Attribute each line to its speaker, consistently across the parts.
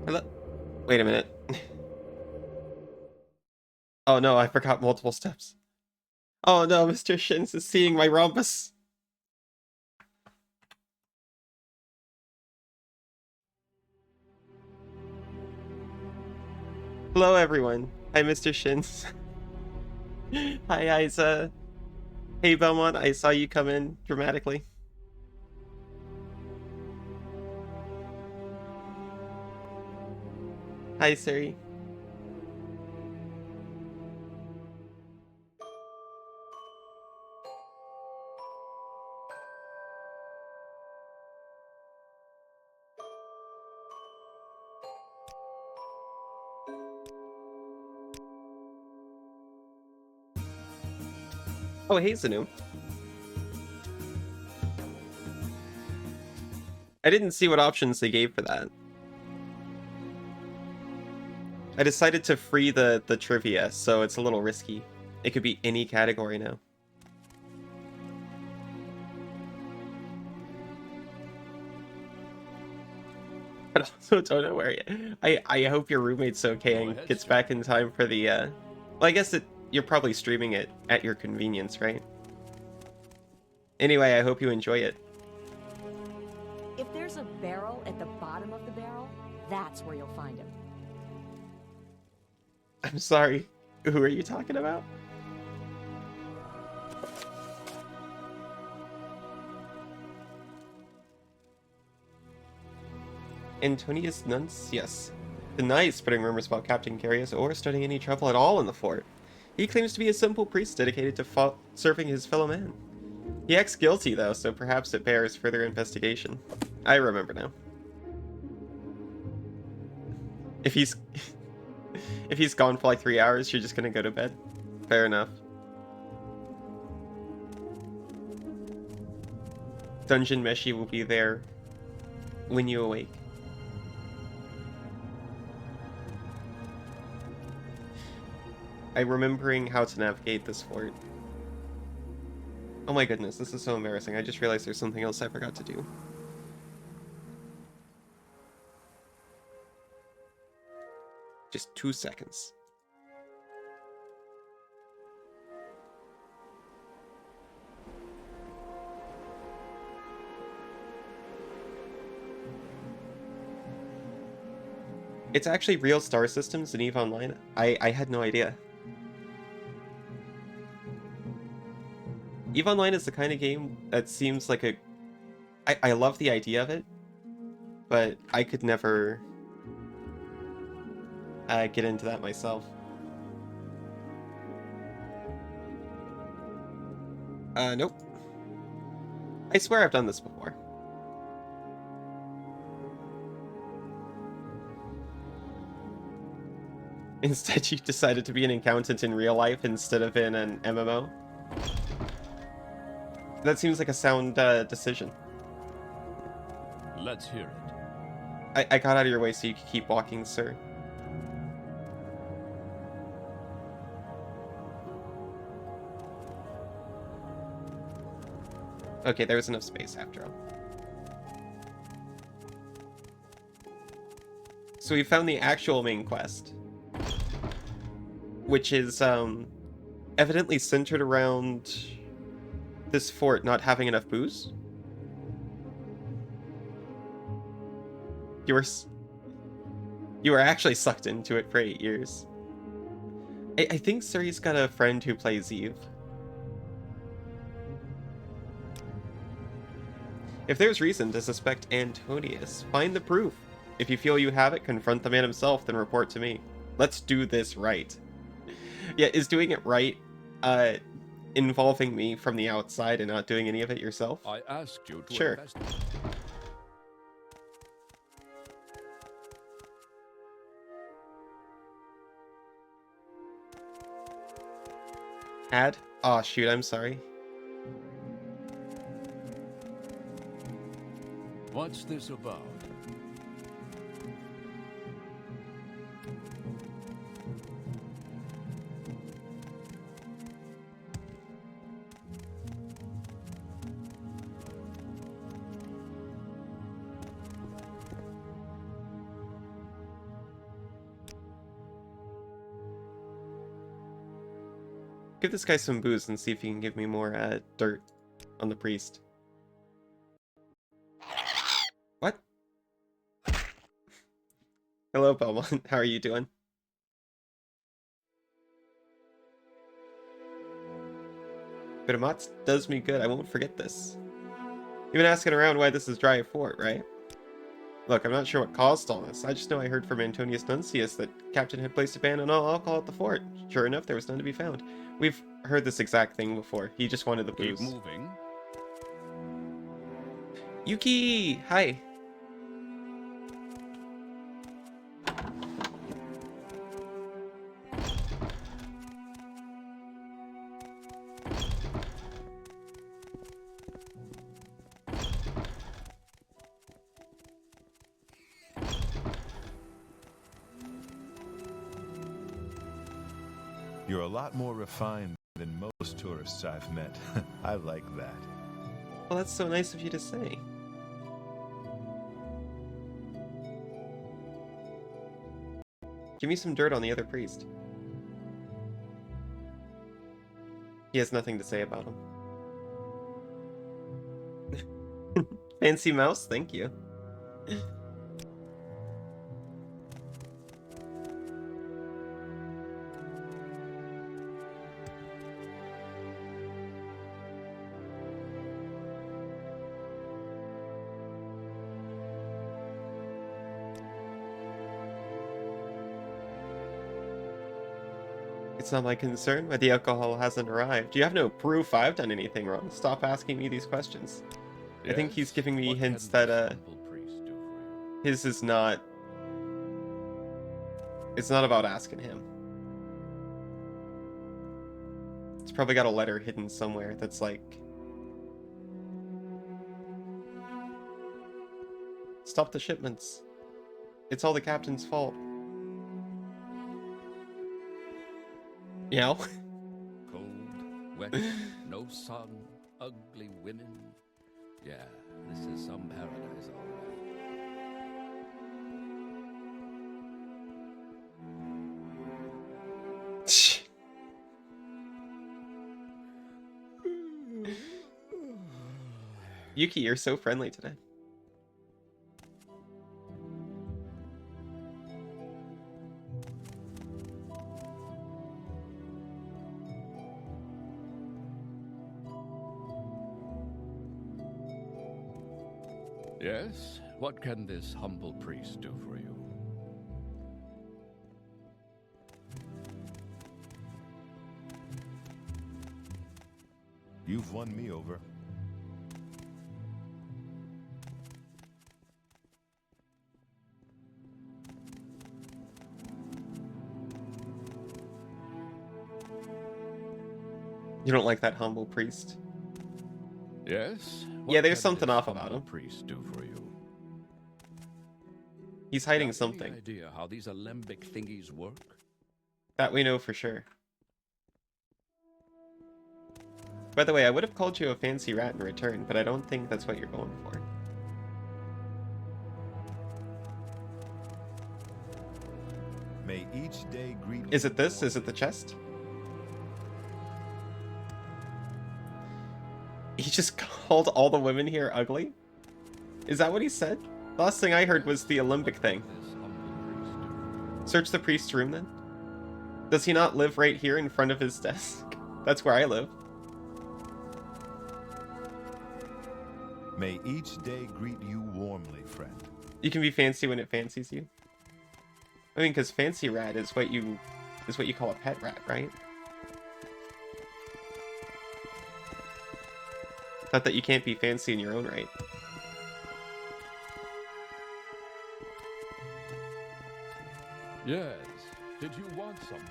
Speaker 1: Hello? Wait a minute. Oh no, I forgot multiple steps. Oh no, Mr. Shins is seeing my rhombus. Hello everyone. Hi Mr. Shins. Hi Isa. Hey Belmont, I saw you come in dramatically. Hi Siri. Oh hey Zanu. I didn't see what options they gave for that. I decided to free the trivia, so it's a little risky. It could be any category now. But also don't know where yet. I hope your roommate's okay and gets back in time for the well, I guess you're probably streaming it at your convenience, right? Anyway, I hope you enjoy it.
Speaker 2: If there's a barrel at the bottom of the barrel, that's where you'll find him.
Speaker 1: I'm sorry. Who are you talking about? Antonius Nunc, yes. Denies spreading rumors about Captain Carius or starting any trouble at all in the fort. He claims to be a simple priest dedicated to serving his fellow man. He acts guilty, though, so perhaps it bears further investigation. I remember now. If he's... if he's gone for like 3 hours, you're just gonna go to bed? Fair enough. Dungeon Meshi will be there when you awake. I'm remembering how to navigate this fort. Oh my goodness, this is so embarrassing. I just realized there's something else I forgot to do. Just 2 seconds. It's actually real star systems in EVE Online. I had no idea. EVE Online is the kind of game that seems like a... I love the idea of it, but I could never get into that myself. Nope. I swear I've done this before. Instead, you decided to be an accountant in real life instead of in an MMO. That seems like a sound decision.
Speaker 3: Let's hear it.
Speaker 1: I got out of your way so you could keep walking, sir. Okay, there was enough space after all. So we found the actual main quest, which is evidently centered around this fort not having enough booze. You were actually sucked into it for 8 years. I think Suri's got a friend who plays Eve. If there's reason to suspect Antonius, find the proof. If you feel you have it, confront the man himself, then report to me. Let's do this right. Yeah, is doing it right involving me from the outside and not doing any of it yourself?
Speaker 3: I asked you to
Speaker 1: Sure.
Speaker 3: investigate.
Speaker 1: Add? Aw, shoot, I'm sorry.
Speaker 3: What's this about?
Speaker 1: give this guy some booze and see if he can give me more dirt on the priest. What? Hello, Belmont. How are you doing? But Amatz does me good. I won't forget this. You've been asking around why this is dry fort, right? Look, I'm not sure what caused all this. I just know I heard from Antonius Nuncius that Captain had placed a ban on all alcohol at the fort. Sure enough, there was none to be found. We've heard this exact thing before. He just wanted the booze.
Speaker 3: Keep moving.
Speaker 1: Yuki! Hi!
Speaker 4: You're a lot more refined than most tourists I've met. I like that.
Speaker 1: Well, that's so nice of you to say. Give me some dirt on the other priest. He has nothing to say about him. Fancy mouse, thank you. It's not my concern why the alcohol hasn't arrived. You have no proof I've done anything wrong. Stop asking me these questions. I think he's giving me hints that his is not... It's not about asking him. It's probably got a letter hidden somewhere that's like... Stop the shipments. It's all the captain's fault. Meow.
Speaker 3: Cold, wet, no sun, ugly women. Yeah, this is some paradise, all right.
Speaker 1: Yuki, you're so friendly today.
Speaker 3: Yes? What can this humble priest do for you?
Speaker 4: You've won me over.
Speaker 1: You don't like that humble priest?
Speaker 3: Yes?
Speaker 1: Yeah, there's something off about him.
Speaker 3: Priest do for you?
Speaker 1: He's hiding
Speaker 3: Got
Speaker 1: something.
Speaker 3: Any idea how these alembic thingies work?
Speaker 1: That we know for sure. By the way, I would have called you a fancy rat in return, but I don't think that's what you're going for.
Speaker 4: May each day greet you.
Speaker 1: Is it this? Is it the chest? He just called all the women here ugly? Is that what he said? Last thing I heard was the Olympic thing.
Speaker 3: This humble priest do for you?
Speaker 1: Search the priest's room then? Does he not live right here in front of his desk? That's where I live.
Speaker 4: May each day greet you warmly, friend.
Speaker 1: You can be fancy when it fancies you. I mean, because fancy rat is what you call a pet rat, right? Not that you can't be fancy in your own right.
Speaker 3: Yes. Did you want something?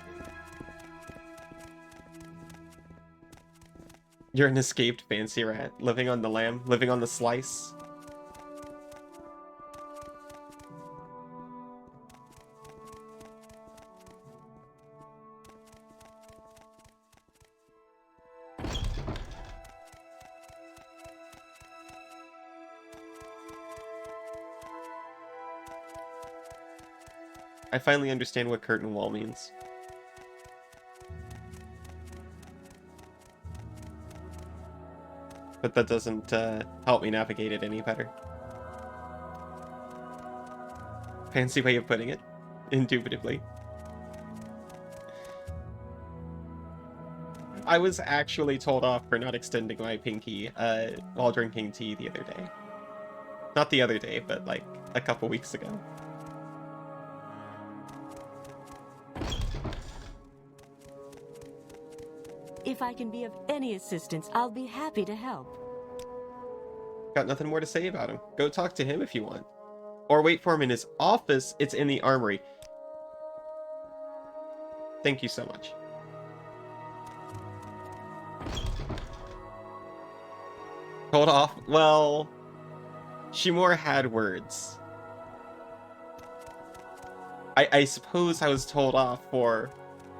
Speaker 1: You're an escaped fancy rat, living on the lamb, living on the slice. I finally understand what curtain wall means. but that doesn't help me navigate it any better. Fancy way of putting it, indubitably. I was actually told off for not extending my pinky while drinking tea the other day. Not the other day, but like a couple weeks ago.
Speaker 2: If I can be of any assistance, I'll be happy to help.
Speaker 1: Got nothing more to say about him. Go talk to him if you want. Or wait for him in his office. It's in the armory. Thank you so much. Hold off. Well, she more had words. I suppose I was told off for,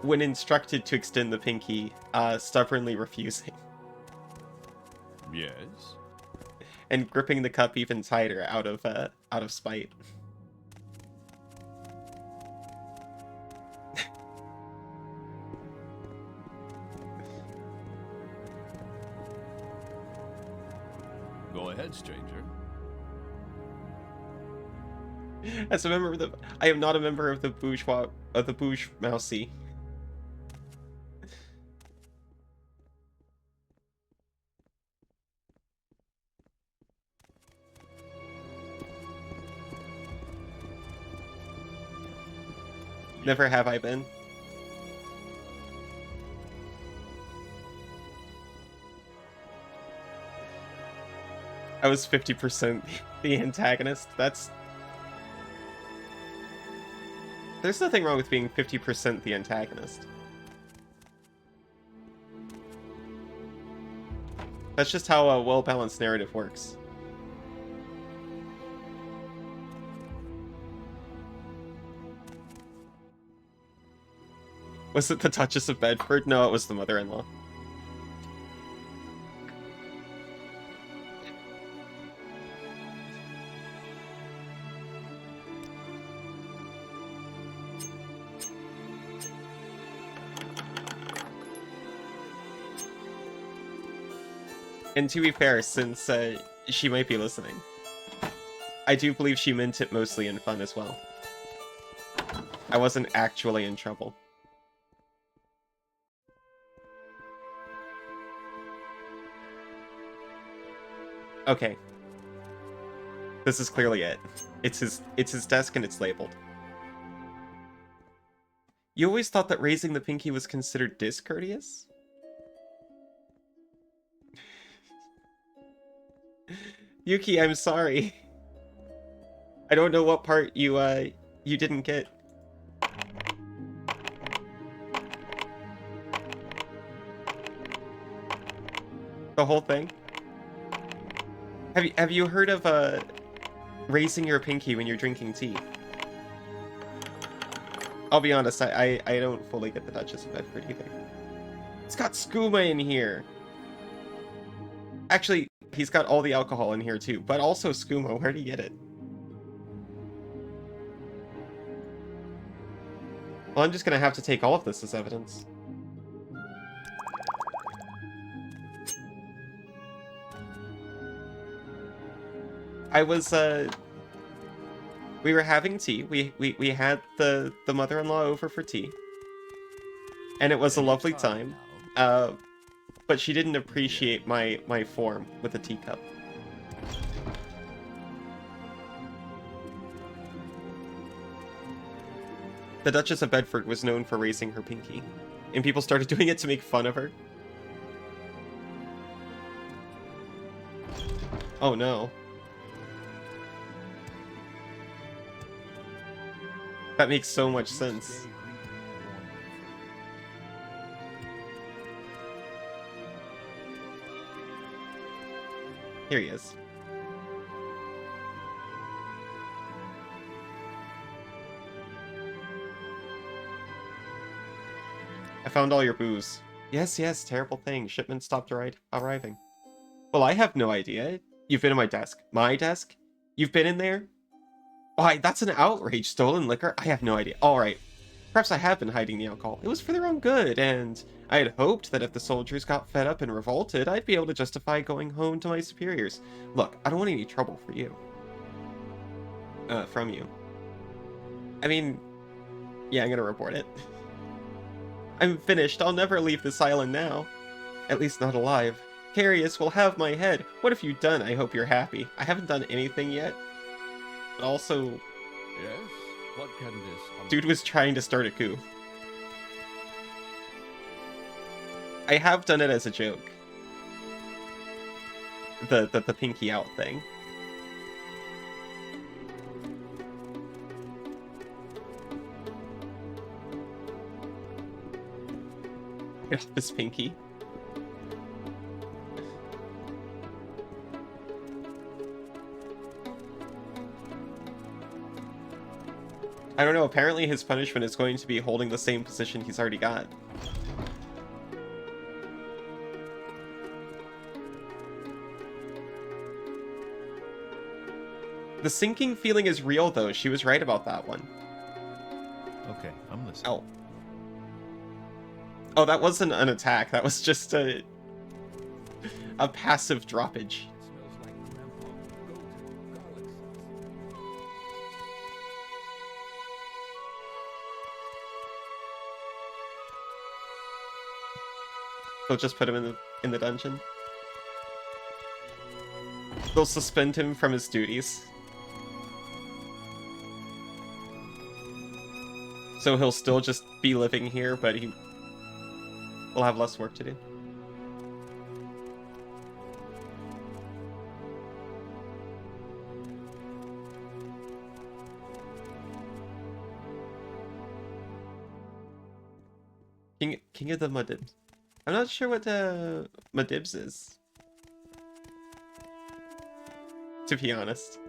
Speaker 1: when instructed to extend the pinky, stubbornly refusing.
Speaker 3: Yes?
Speaker 1: And gripping the cup even tighter out of spite.
Speaker 3: Go ahead, stranger.
Speaker 1: As a member of the, I am not a member of the bourgeois, of the bouge mousy. Never have I been. I was 50% the antagonist. That's... There's nothing wrong with being 50% the antagonist. That's just how a well-balanced narrative works. Was it the Duchess of Bedford? No, it was the mother-in-law. And to be fair, since she might be listening, I do believe she meant it mostly in fun as well. I wasn't actually in trouble. Okay. This is clearly it. It's his desk and it's labeled. You always thought that raising the pinky was considered discourteous? Yuki, I'm sorry. I don't know what part you didn't get. The whole thing? Have you heard of raising your pinky when you're drinking tea? I'll be honest, I don't fully get the Duchess of Bedford either. It's got skooma in here. Actually, he's got all the alcohol in here too, but also skooma. Where'd he get it? Well, I'm just gonna have to take all of this as evidence. I was, we were having tea. We had the mother-in-law over for tea. And it was a lovely time. But she didn't appreciate my form with a teacup. The Duchess of Bedford was known for raising her pinky, and people started doing it to make fun of her. Oh no. That makes so much sense. Here he is. I found all your booze. Yes, terrible thing. Shipment stopped arriving. Well, I have no idea. You've been in my desk. My desk? You've been in there? Why, that's an outrage. Stolen liquor? I have no idea. Alright. Perhaps I have been hiding the alcohol. It was for their own good, and I had hoped that if the soldiers got fed up and revolted, I'd be able to justify going home to my superiors. Look, I don't want any trouble for you. From you. I mean, yeah, I'm gonna report it. I'm finished. I'll never leave this island now. At least not alive. Carius will have my head. What have you done? I hope you're happy. I haven't done anything yet. But also...
Speaker 3: Yes? What can this...
Speaker 1: Dude was trying to start a coup. I have done it as a joke. The pinky out thing. Get off his pinky. I don't know, apparently his punishment is going to be holding the same position he's already got. The sinking feeling is real, though. She was right about that one.
Speaker 4: Okay, I'm listening.
Speaker 1: Oh. Oh, that wasn't an attack. That was just a passive droppage.
Speaker 3: Smells like grandpa. Go to garlic sauce.
Speaker 1: They'll just put him in the dungeon. They'll suspend him from his duties. So he'll still just be living here, but he will have less work to do. King of the Mudibs. I'm not sure what Mudibs is, to be honest.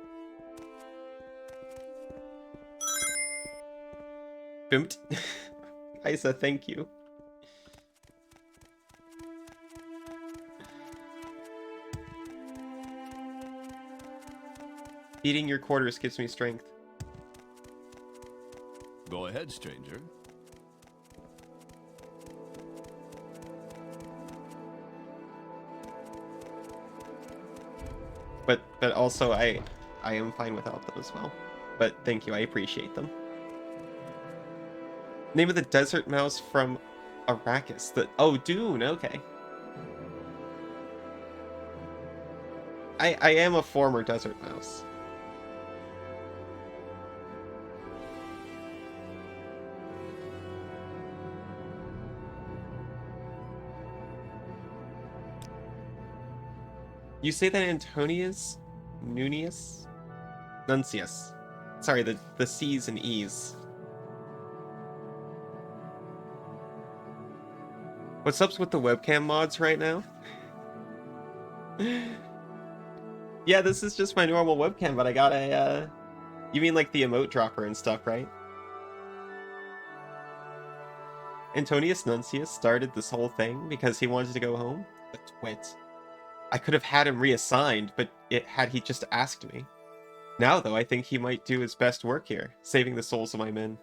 Speaker 1: Boomed. Isa, thank you. Eating your quarters gives me strength.
Speaker 3: Go ahead, stranger.
Speaker 1: But also I am fine without them as well. But thank you, I appreciate them. Name of the desert mouse from Arrakis. Oh, Dune, okay. I am a former desert mouse. You say that Antonius Nunius? Nuncius. Sorry, the C's and E's. What's up with the webcam mods right now? Yeah, this is just my normal webcam, but I got a, You mean like the emote dropper and stuff, right? Antonius Nuncius started this whole thing because he wanted to go home? A twit. I could have had him reassigned, but had he just asked me. Now, though, I think he might do his best work here, saving the souls of my men.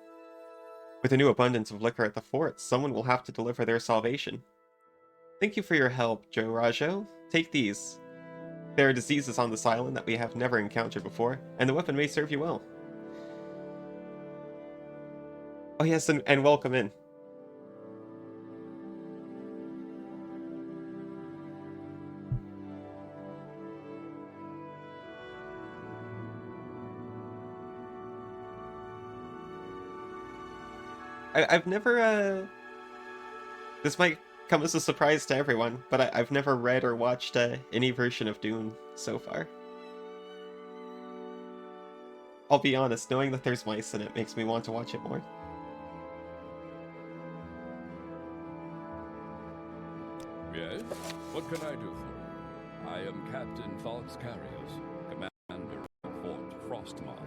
Speaker 1: With a new abundance of liquor at the fort, someone will have to deliver their salvation. Thank you for your help, Joe Rajo. Take these. There are diseases on this island that we have never encountered before, and the weapon may serve you well. Oh yes, and welcome in. I've never, this might come as a surprise to everyone, but I've never read or watched any version of Dune so far. I'll be honest, knowing that there's mice in it makes me want to watch it more.
Speaker 3: Yes? What can I do for you? I am Captain Falx Carius, commander of Fort Frostmaw.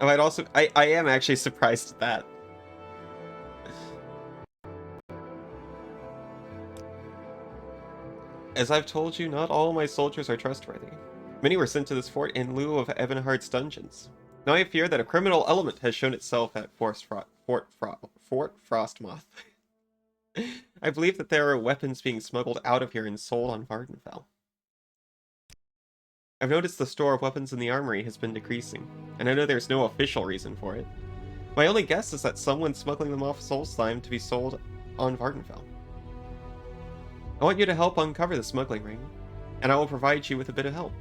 Speaker 1: Oh, I am actually surprised at that. As I've told you, not all my soldiers are trustworthy. Many were sent to this fort in lieu of Ebonheart's dungeons. Now I fear that a criminal element has shown itself at Fort Frostmoth. I believe that there are weapons being smuggled out of here and sold on Vardenfell. I've noticed the store of weapons in the armory has been decreasing, and I know there's no official reason for it. My only guess is that someone's smuggling them off Soul Slime to be sold on Vardenfell. I want you to help uncover the smuggling ring, and I will provide you with a bit of help.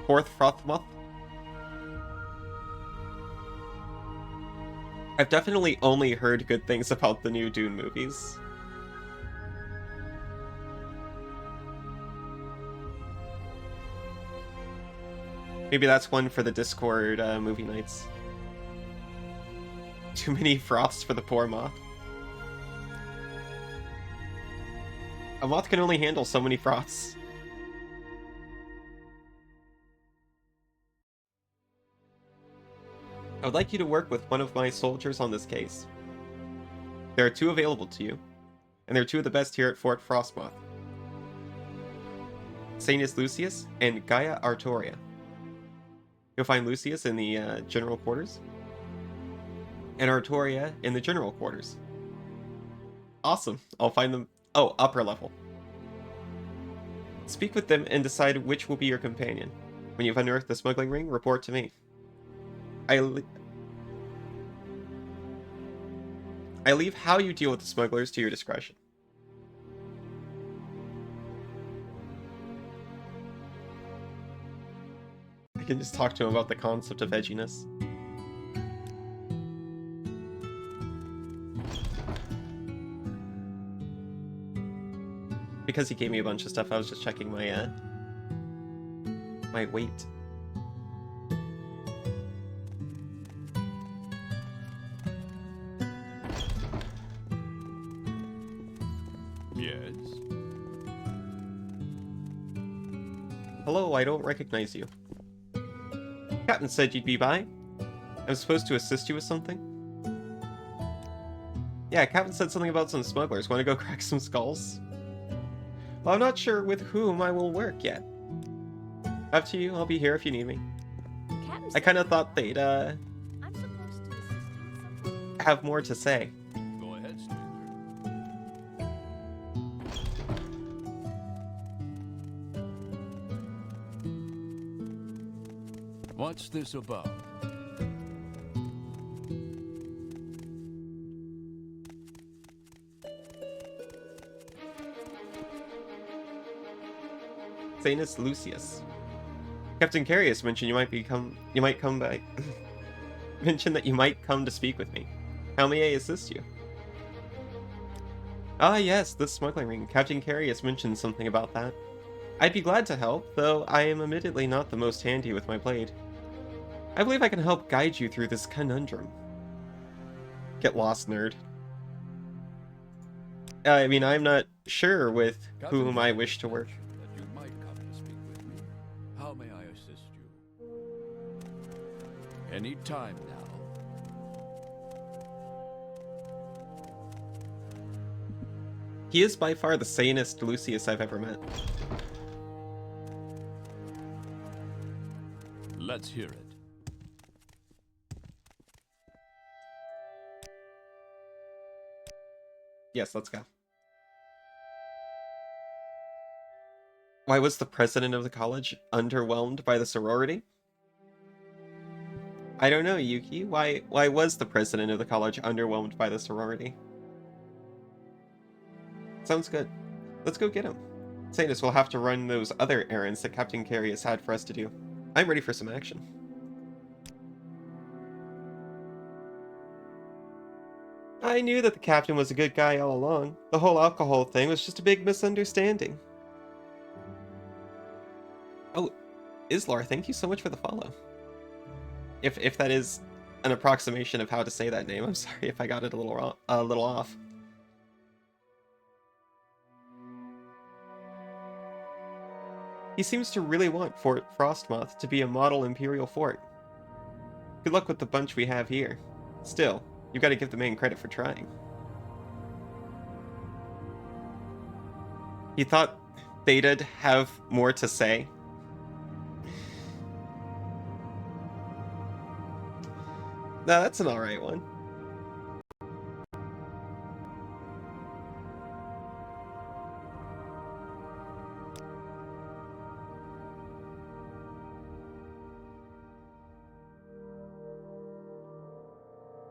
Speaker 1: Fort Frostmoth. I've definitely only heard good things about the new Dune movies. Maybe that's one for the Discord movie nights. Too many froths for the poor moth. A moth can only handle so many froths. I would like you to work with one of my soldiers on this case. There are 2 available to you, and they're 2 of the best here at Fort Frostmoth. Sanus Lucius and Gaia Artoria. You'll find Lucius in the general quarters, and Artoria in the general quarters. Awesome. I'll find them... Oh, upper level. Speak with them and decide which will be your companion. When you've unearthed the smuggling ring, report to me. I leave how you deal with the smugglers to your discretion. I can just talk to him about the concept of edginess. Because he gave me a bunch of stuff, I was just checking my my weight.
Speaker 3: Yes.
Speaker 1: Hello, I don't recognize you. Captain said you'd be by. I'm supposed to assist you with something? Yeah, Captain said something about some smugglers. Want to go crack some skulls? Well, I'm not sure with whom I will work yet. Up to you, I'll be here if you need me. I kind of thought they'd,
Speaker 2: I'm supposed to assist you with something.
Speaker 1: have more to say.
Speaker 3: Go ahead, stranger. What's this about?
Speaker 1: Sanus Lucius. Captain Carius mentioned you might come by. Mentioned that you might come to speak with me. How may I assist you? Ah yes, this smuggling ring. Captain Carius mentioned something about that. I'd be glad to help, though I am admittedly not the most handy with my blade. I believe I can help guide you through this conundrum. Get lost, nerd. I mean, I'm not sure with whom I wish to work.
Speaker 3: That you might come to speak with me. How may I assist you? Any time now.
Speaker 1: He is by far the sanest Lucius I've ever met.
Speaker 3: Let's hear it.
Speaker 1: Yes, let's go. Why was the president of the college underwhelmed by the sorority? I don't know, Yuki. Why was the president of the college underwhelmed by the sorority? Sounds good. Let's go get him. Sanus will have to run those other errands that Captain Carius had for us to do. I'm ready for some action. I knew that the captain was a good guy all along. The whole alcohol thing was just a big misunderstanding. Oh, Islar, thank you so much for the follow. If that is an approximation of how to say that name, I'm sorry if I got it a little off. He seems to really want Fort Frostmoth to be a model Imperial fort. Good luck with the bunch we have here. Still, you've got to give the man credit for trying. He thought Beta'd have more to say. No, that's an alright one.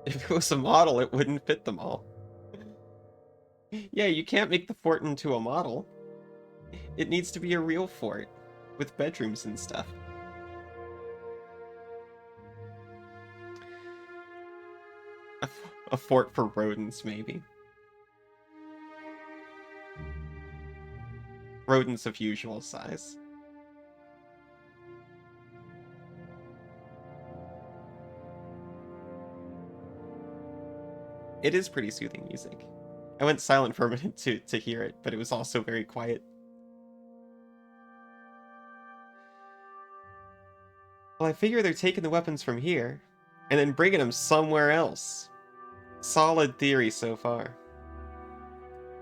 Speaker 1: If it was a model, it wouldn't fit them all. Yeah, you can't make the fort into a model. It needs to be a real fort, with bedrooms and stuff. A fort for rodents, maybe. Rodents of usual size. It is pretty soothing music. I went silent for a minute to hear it, but it was also very quiet. Well, I figure they're taking the weapons from here, and then bringing them somewhere else. Solid theory so far.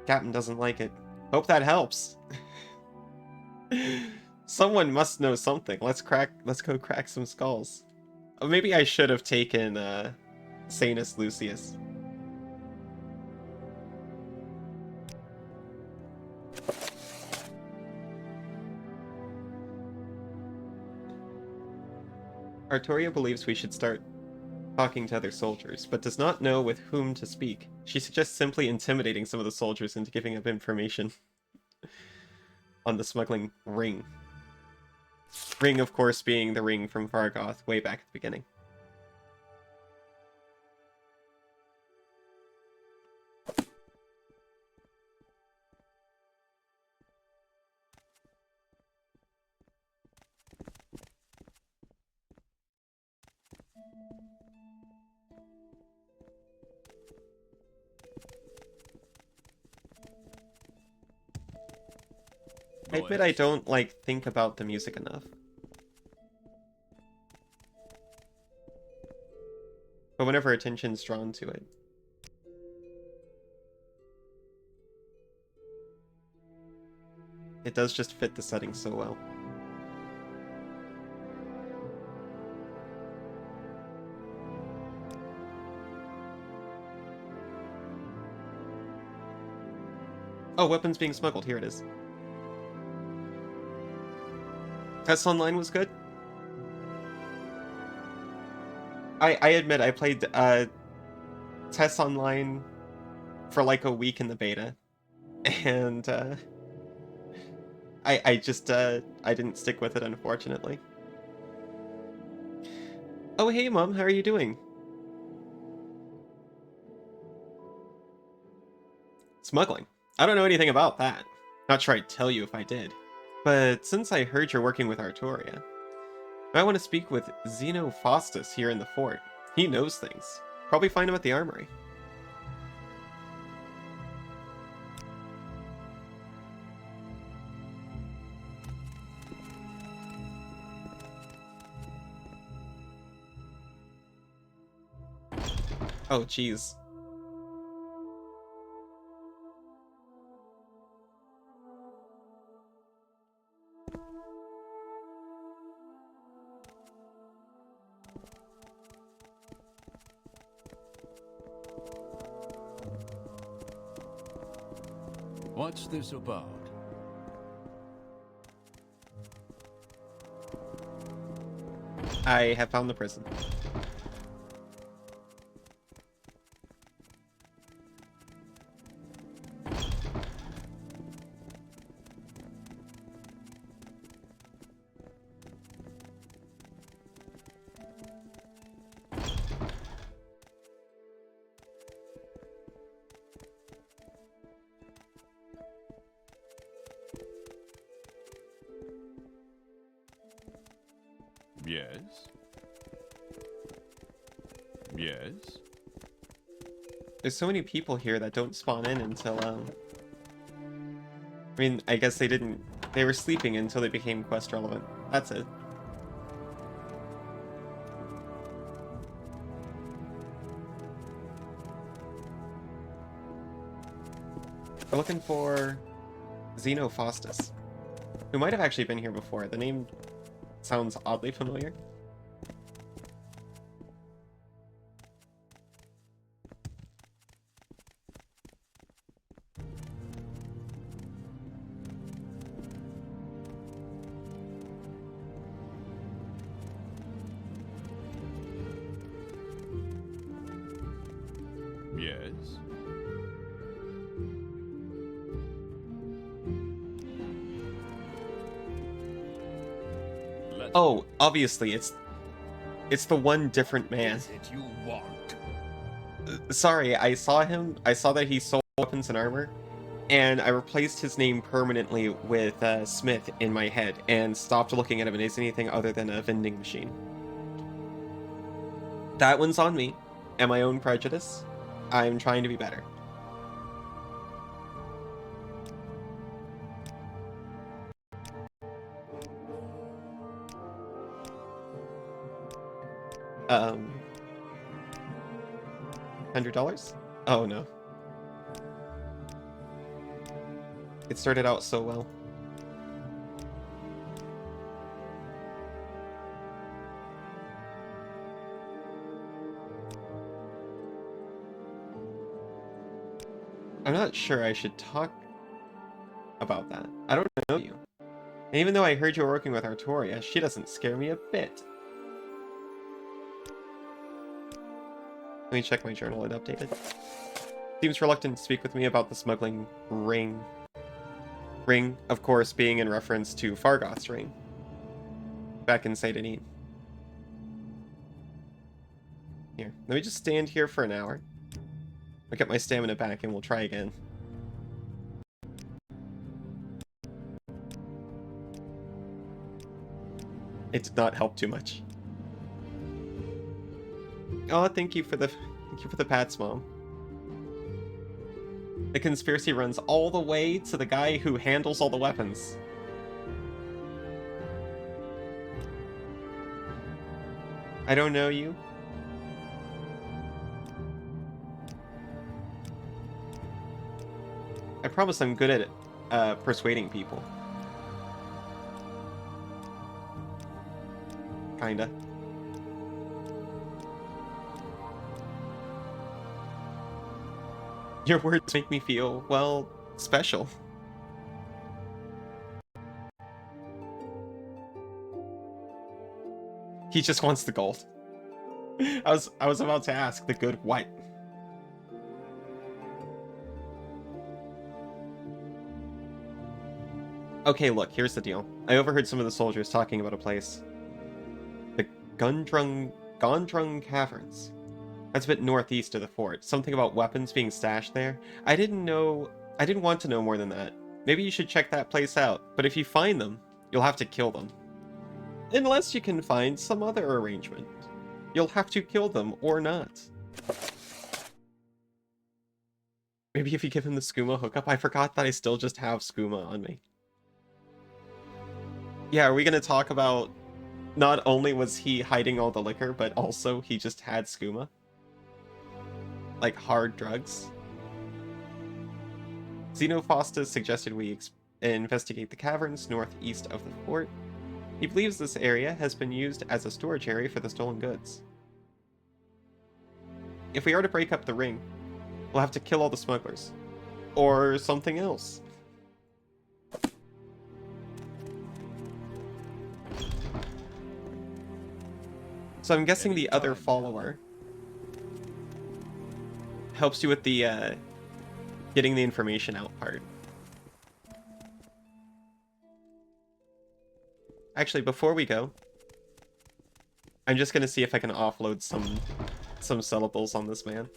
Speaker 1: Captain doesn't like it. Hope that helps. Someone must know something. Let's go crack some skulls. Oh, maybe I should have taken Sanus Lucius. Artoria believes we should start talking to other soldiers, but does not know with whom to speak. She suggests simply intimidating some of the soldiers into giving up information on the smuggling ring. Ring, of course, being the ring from Vargoth way back at the beginning. I admit I don't, think about the music enough. But whenever attention's drawn to it. It does just fit the setting so well. Oh, weapons being smuggled. Here it is. Test Online was good. I admit I played Test Online for like a week in the beta, and I just I didn't stick with it, unfortunately. Oh hey Mom, how are you doing? Smuggling. I don't know anything about that. Not sure I'd tell you if I did. But since I heard you're working with Artoria, I want to speak with Zeno Faustus here in the fort. He knows things. Probably find him at the armory. Oh, jeez.
Speaker 3: What's this about?
Speaker 1: I have found the prison.
Speaker 3: Yes? Yes?
Speaker 1: There's so many people here that don't spawn in until, I mean, I guess they were sleeping until they became quest relevant. That's it. We're looking for Xenophostus, who might have actually been here before. The name sounds oddly familiar.
Speaker 4: Yes.
Speaker 1: Oh, obviously, it's the one different man.
Speaker 3: Is it you want?
Speaker 1: Sorry, I saw him. I saw that he sold weapons and armor, and I replaced his name permanently with Smith in my head and stopped looking at him as anything other than a vending machine. That one's on me and my own prejudice. I'm trying to be better. $100? Oh no. It started out so well. I'm not sure I should talk about that. I don't know you. And even though I heard you were working with Artoria, she doesn't scare me a bit. Let me check my journal and update it. Seems reluctant to speak with me about the smuggling ring. Ring, of course, being in reference to Fargoth's ring. Back in Saint-Denis. Here, let me just stand here for an hour. I'll get my stamina back and we'll try again. It did not help too much. Oh, thank you for the pats, Mom. The conspiracy runs all the way to the guy who handles all the weapons. I don't know you. I promise I'm good at persuading people. Kinda. Your words make me feel, well, special. He just wants the gold. I was about to ask the good what? Okay, look, here's the deal. I overheard some of the soldiers talking about a place. The Gondrung Caverns. That's a bit northeast of the fort. Something about weapons being stashed there. I didn't want to know more than that. Maybe you should check that place out. But if you find them, you'll have to kill them. Unless you can find some other arrangement. You'll have to kill them or not. Maybe if you give him the skooma hookup. I forgot that I still just have skooma on me. Yeah, are we gonna talk about not only was he hiding all the liquor, but also he just had skooma? Like hard drugs? Xenophostus suggested we investigate the caverns northeast of the fort. He believes this area has been used as a storage area for the stolen goods. If we are to break up the ring, we'll have to kill all the smugglers. Or something else. So I'm guessing the other follower helps you with the getting the information out part. Actually, before we go, I'm just gonna see if I can offload some syllables on this man.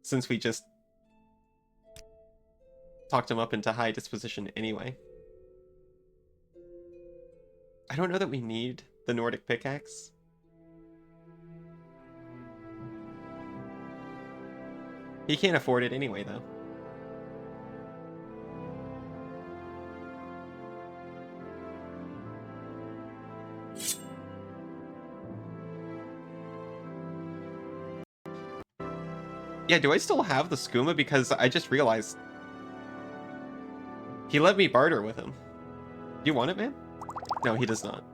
Speaker 1: Since we just talked him up into high disposition anyway. I don't know that we need the Nordic pickaxe. He can't afford it anyway, though. Yeah, do I still have the skooma? Because I just realized He let me barter with him. Do you want it, man? No, he does not.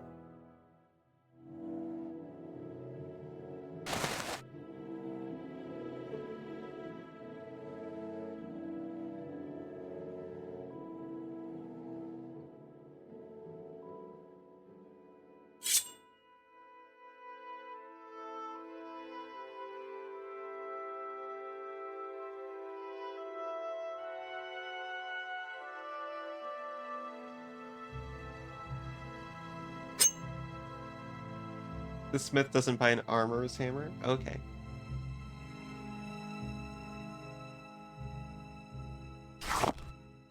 Speaker 1: The smith doesn't buy an armorer's hammer? Okay.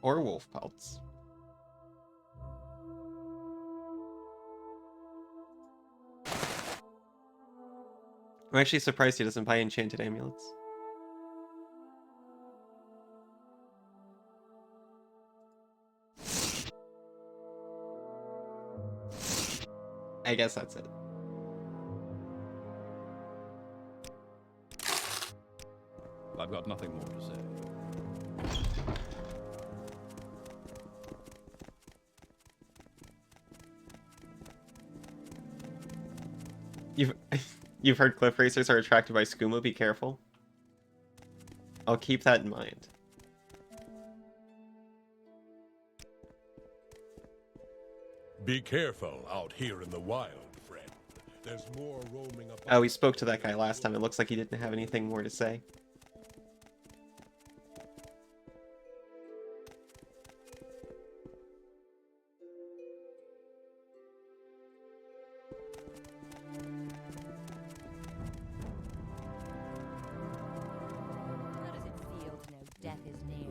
Speaker 1: Or wolf pelts. I'm actually surprised he doesn't buy enchanted amulets. I guess that's it.
Speaker 3: I've got nothing more to say.
Speaker 1: You've heard cliff racers are attracted by skooma, be careful. I'll keep that in mind.
Speaker 5: Be careful out here in the wild, friend. There's more roaming up.
Speaker 1: Oh, we spoke to that guy last time. It looks like he didn't have anything more to say.
Speaker 2: How does it feel to know death is near?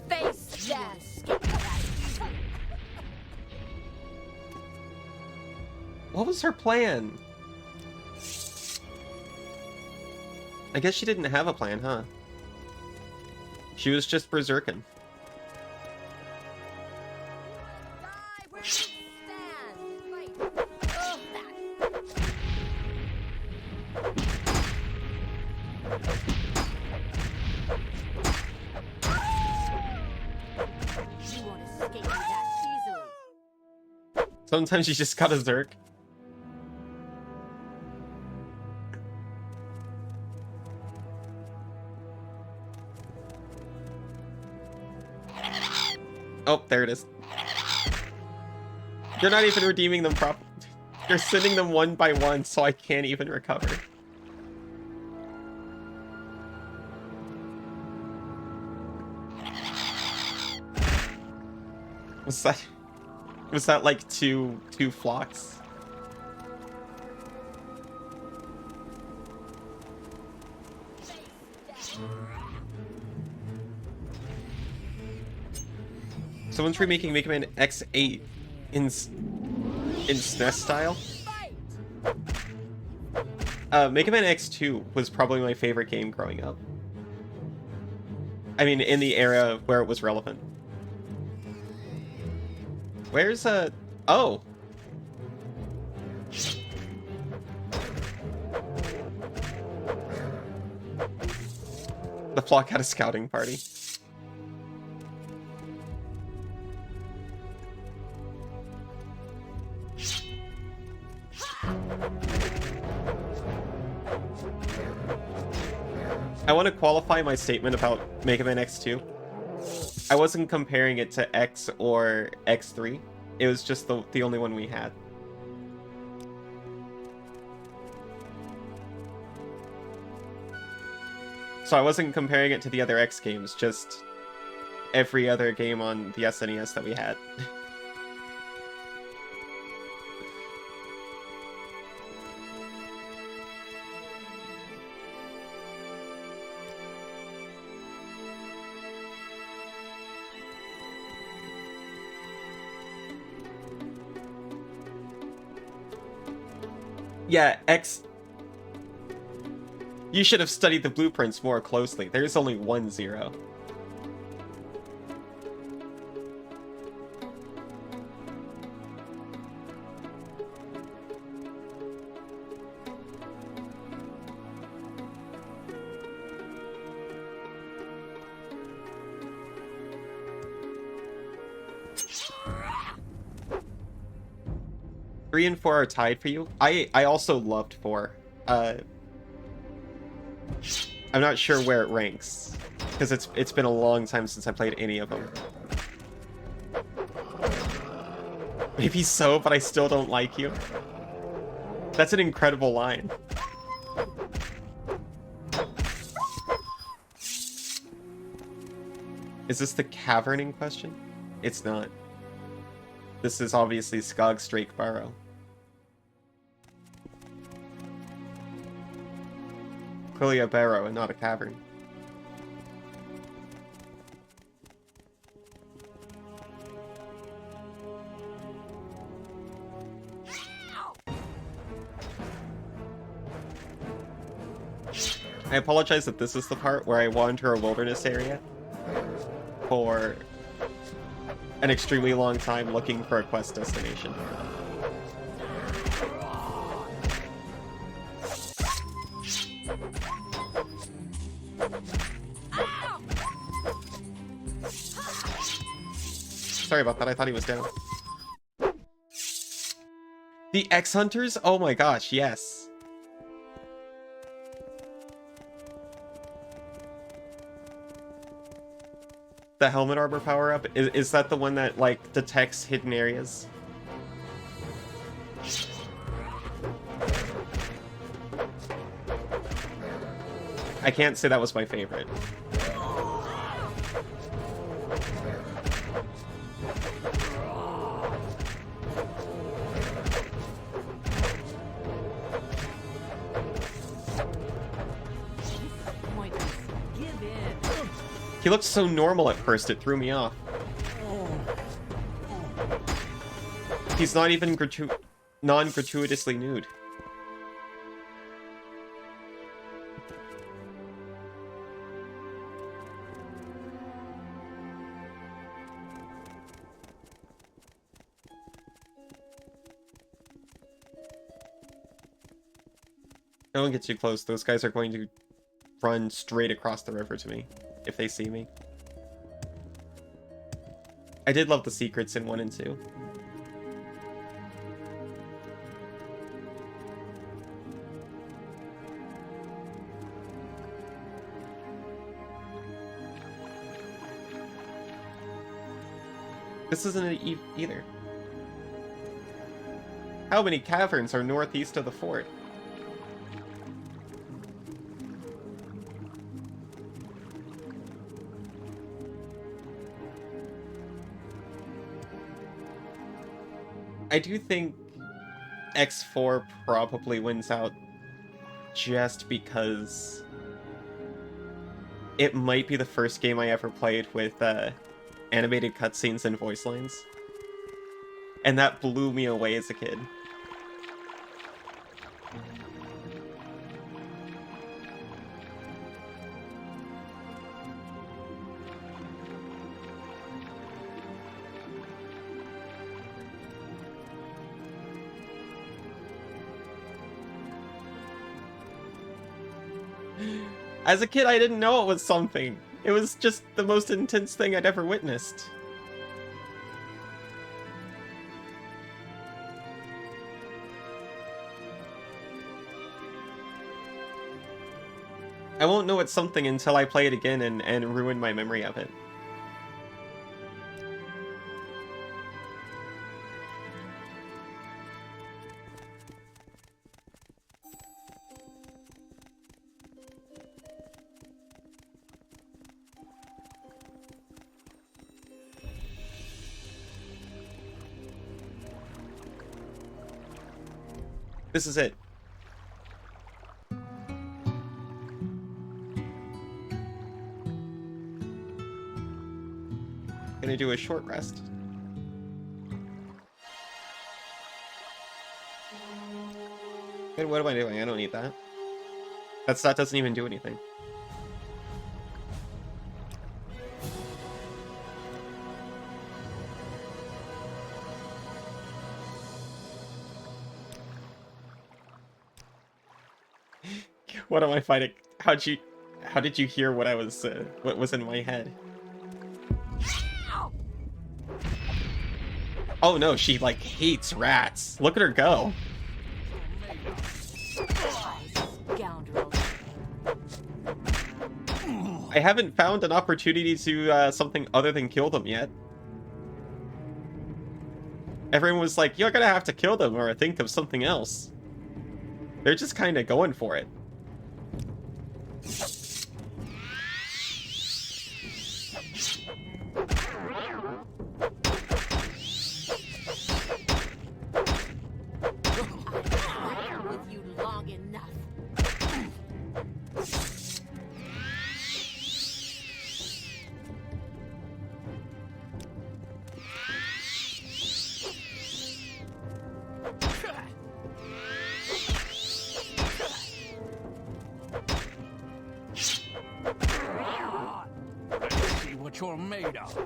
Speaker 2: Face death!
Speaker 1: What was her plan? I guess she didn't have a plan, huh? She was just berserking.
Speaker 2: Die where you stand! Right. Ugh, you won't escape me that easily.
Speaker 1: Sometimes you just gotta zerk. Oh, there it is. You're not even redeeming them properly. You're sending them one by one, so I can't even recover. Was that like two flocks? Someone's remaking Mega Man X8 in SNES style. Mega Man X2 was probably my favorite game growing up. I mean, in the era where it was relevant. Where's oh. The flock had a scouting party. I want to qualify my statement about Mega Man X2. I wasn't comparing it to X or X3. It was just the only one we had. So I wasn't comparing it to the other X games, just every other game on the SNES that we had. Yeah, X... You should have studied the blueprints more closely. There's only 1 0. 3 and 4 are tied for you. I also loved 4. I'm not sure where it ranks because it's been a long time since I played any of them. Maybe so, but I still don't like you. That's an incredible line. Is this the cavern in question? It's not. This is obviously Skogstrake Burrow. Clearly a barrow and not a cavern. I apologize that this is the part where I wander a wilderness area for an extremely long time looking for a quest destination. Sorry about that, I thought he was down. The X-Hunters? Oh my gosh, yes. The helmet armor power-up? Is that the one that, like, detects hidden areas? I can't say that was my favorite. He looked so normal at first, it threw me off. He's not even non-gratuitously nude. Don't get too close. Those guys are going to run straight across the river to me if they see me. I did love the secrets in 1 and 2. This isn't it either. How many caverns are northeast of the fort? I do think X4 probably wins out just because it might be the first game I ever played with animated cutscenes and voice lines. And that blew me away as a kid. As a kid, I didn't know it was something. It was just the most intense thing I'd ever witnessed. I won't know it's something until I play it again and ruin my memory of it. This is it. Gonna do a short rest. Good, what am I doing? I don't need that. That doesn't even do anything. What am I fighting? How did you hear what what was in my head? Oh no, she like hates rats. Look at her go.
Speaker 2: Scoundrel.
Speaker 1: I haven't found an opportunity to something other than kill them yet. Everyone was like, you're gonna have to kill them or think of something else. They're just kind of going for it.
Speaker 2: With you long enough.
Speaker 3: Let's see what you're made of.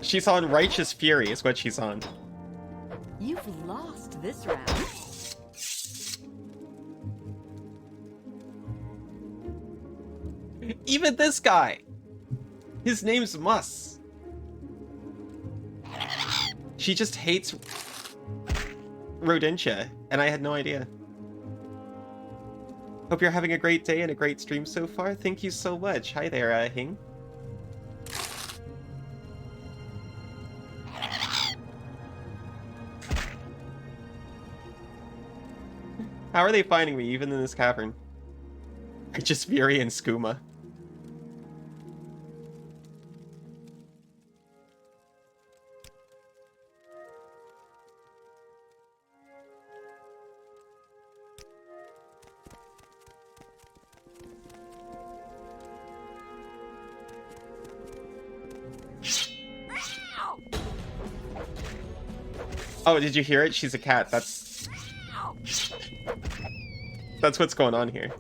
Speaker 1: She's on Righteous Fury is what she's on.
Speaker 2: You've lost this round.
Speaker 1: Even this guy! His name's Mus. She just hates Rodentia, and I had no idea. Hope you're having a great day and a great stream so far. Thank you so much. Hi there, Hing. How are they finding me, even in this cavern? Righteous Fury and Skooma. Oh, did you hear it? She's a cat. That's what's going on here.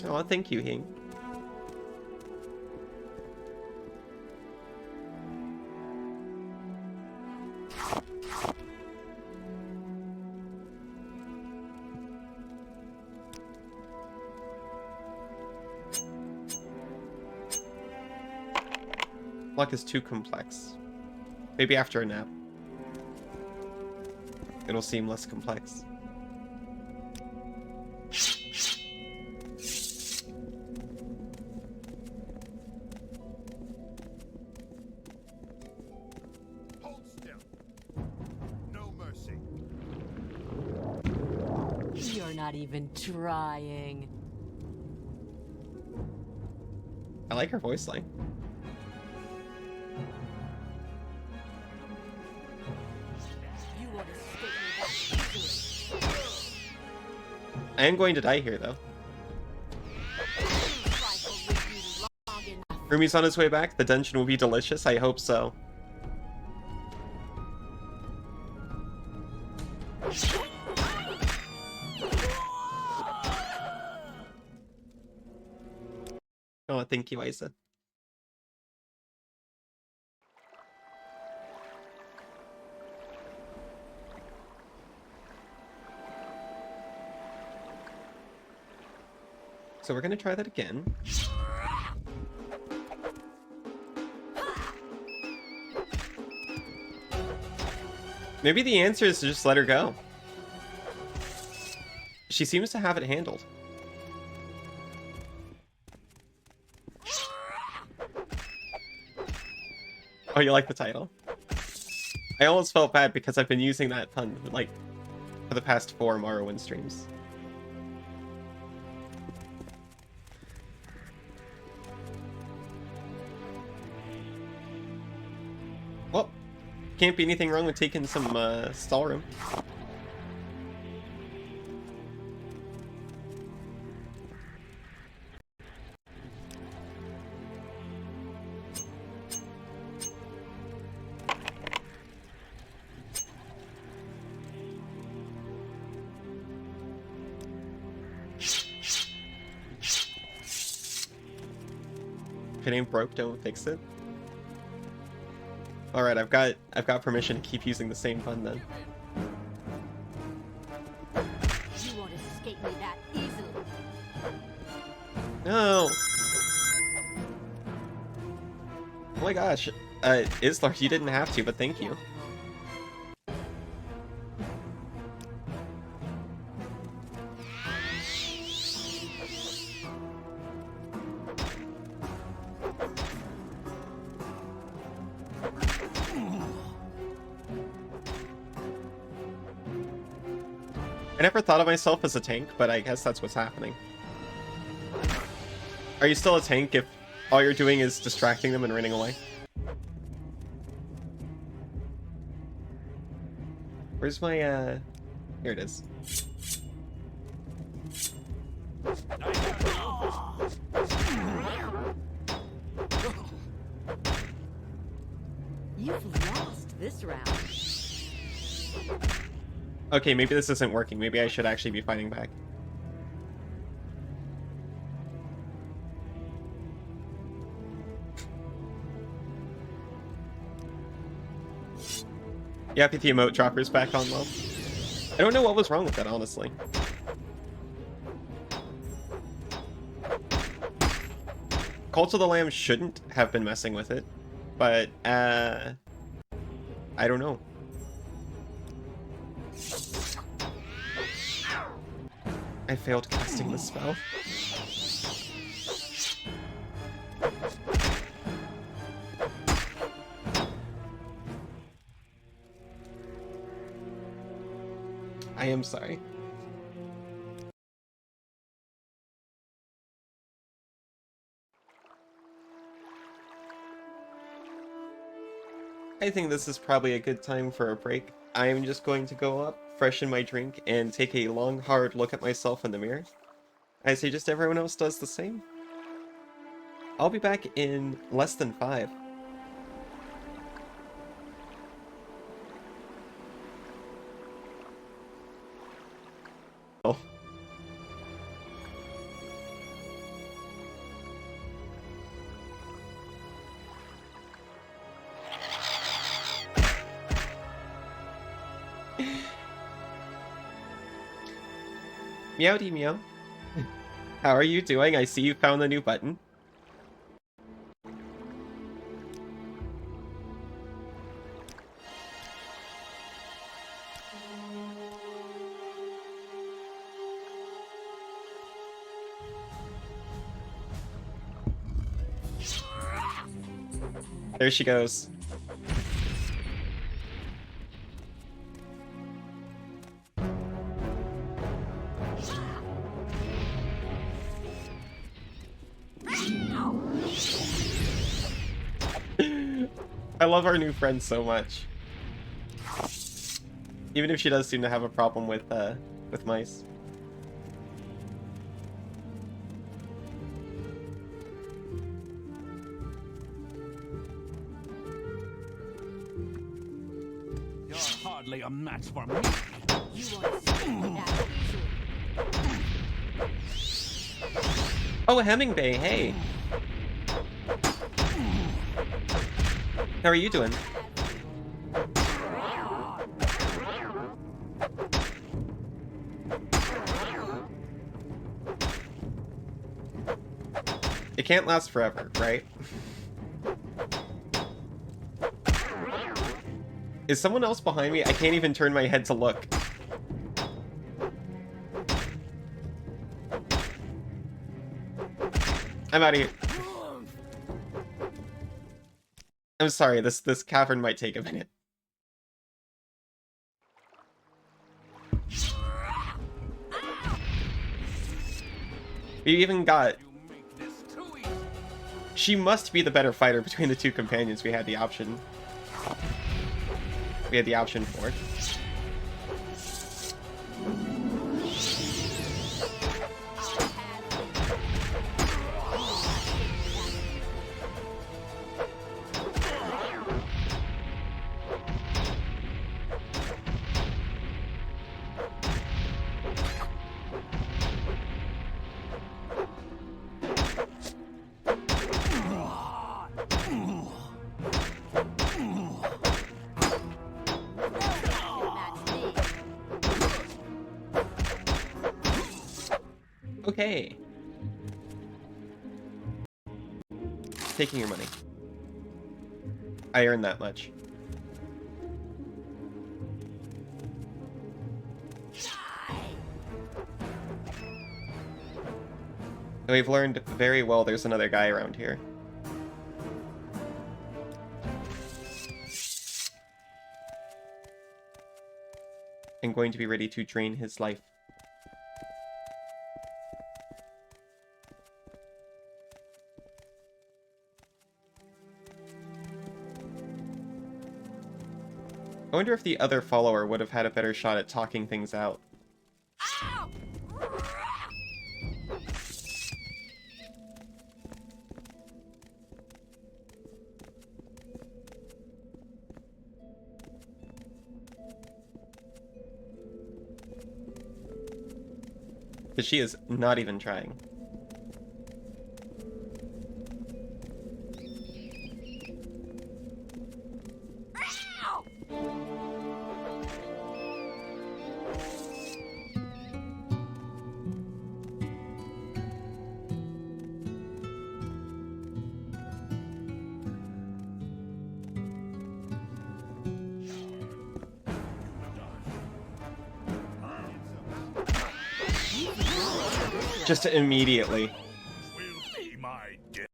Speaker 1: Oh, thank you, Hing. Luck is too complex. Maybe after a nap. It'll seem less complex.
Speaker 4: Hold still. No mercy.
Speaker 2: You're not even trying.
Speaker 1: I like her voice line.
Speaker 2: You won't escape me that easily.
Speaker 1: I am going to die here, though.
Speaker 2: Rifle with you long enough.
Speaker 1: Rumi's on his way back. The dungeon will be delicious. I hope so. Oh, thank you, Isa. So we're gonna try that again. Maybe the answer is to just let her go. She seems to have it handled. Oh, you like the title? I almost felt bad because I've been using that pun, like, for the past 4 Morrowind streams. Well, can't be anything wrong with taking some stall room. If it ain't broke, don't fix it. All right, I've got permission to keep using the same pun then. No. Oh my gosh. Islar, you didn't have to, but thank you. I never thought of myself as a tank, but I guess that's what's happening. Are you still a tank if all you're doing is distracting them and running away? Where's my, Here it is.
Speaker 2: You've lost this round.
Speaker 1: Okay, maybe this isn't working. Maybe I should actually be fighting back. Yeah, the emote dropper's back on low. I don't know what was wrong with that, honestly. Cult of the Lamb shouldn't have been messing with it, but, I don't know. I failed casting the spell. I am sorry. I think this is probably a good time for a break. I am just going to go up, freshen my drink, and take a long, hard look at myself in the mirror. I say just everyone else does the same. I'll be back in less than 5. Oh. Meowdy meow. How are you doing? I see you found the new button. There she goes. I love our new friend so much. Even if she does seem to have a problem with mice.
Speaker 3: You're hardly a match for me.
Speaker 2: You won't escape that easily.
Speaker 1: Oh, Hemingway, hey. How are you doing? It can't last forever, right? Is someone else behind me? I can't even turn my head to look. I'm out of here. I'm sorry, this cavern might take a minute. We even got... She must be the better fighter between the two companions we had the option. We had the option for. Okay. just taking your money. I earned that much. We've learned very well there's another guy around here. And going to be ready to drain his life. I wonder if the other follower would have had a better shot at talking things out. But she is not even trying. Just immediately.
Speaker 5: Will be my death.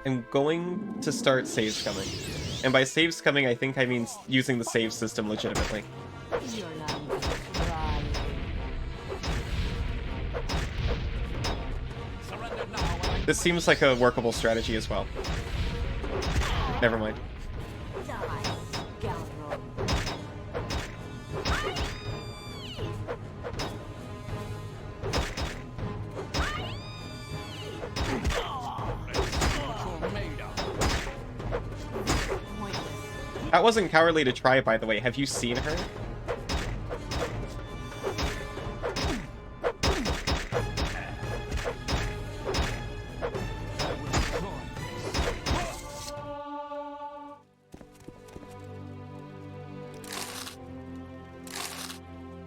Speaker 1: I'm going to start save scumming. And by save scumming, I think I mean using the save system legitimately.
Speaker 2: You're not even trying.
Speaker 3: Surrender now.
Speaker 1: This seems like a workable strategy as well. Never mind.
Speaker 2: Die, scoundrel.
Speaker 1: That wasn't cowardly to try, by the way. Have you seen her?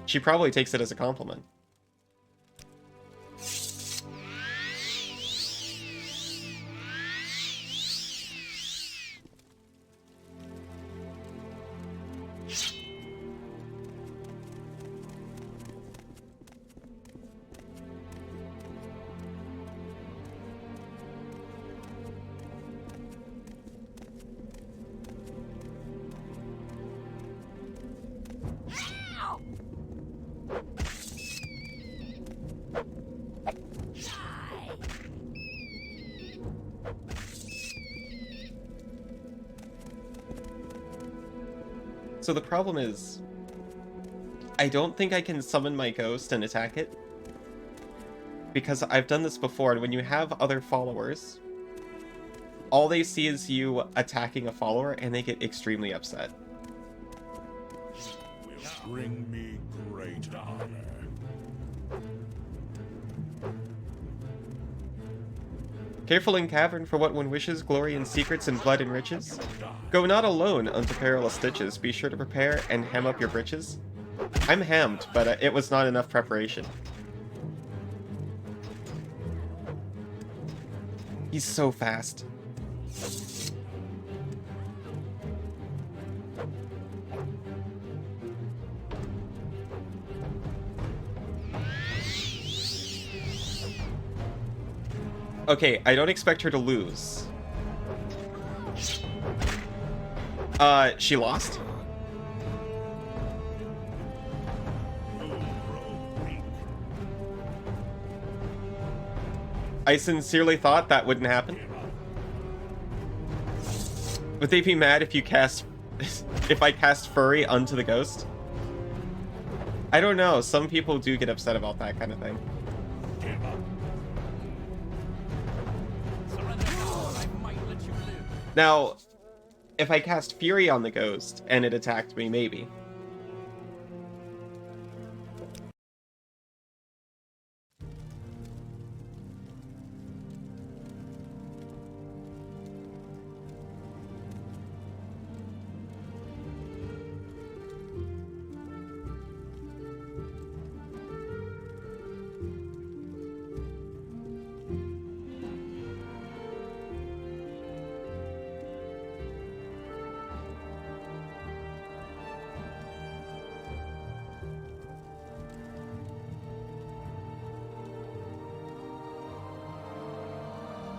Speaker 1: She probably takes it as a compliment. So the problem is, I don't think I can summon my ghost and attack it. Because I've done this before, and when you have other followers, all they see is you attacking a follower, and they get extremely upset.
Speaker 5: Will bring me great honor.
Speaker 1: Careful in cavern for what one wishes, glory and secrets and blood and riches. Go not alone unto perilous stitches, be sure to prepare and hem up your breeches. I'm hammed, but it was not enough preparation. He's so fast. Okay, I don't expect her to lose. She lost? I sincerely thought that wouldn't happen. Would they be mad if you cast... if I cast furry onto the ghost? I don't know, some people do get upset about that kind of thing. Now, if I cast Fury on the ghost and it attacked me, maybe.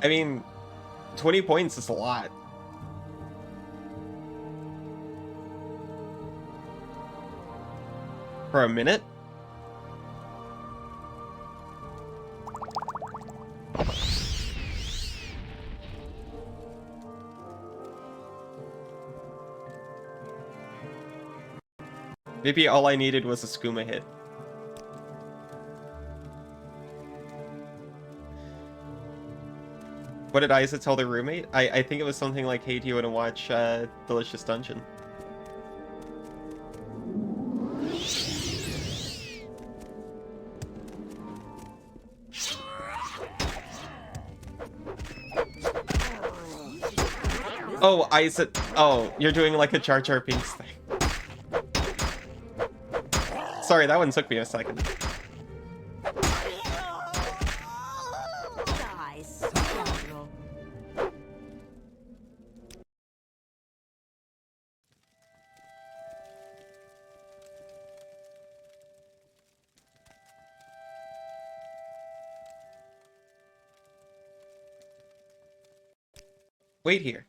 Speaker 1: I mean, 20 points is a lot. For a minute? Maybe all I needed was a skooma hit. What did Isa tell their roommate? I think it was something like, hey, do you want to watch Delicious Dungeon? Oh, Isa. Oh, you're doing like a Jar Jar Binks thing. Sorry, that one took me a second. Wait here.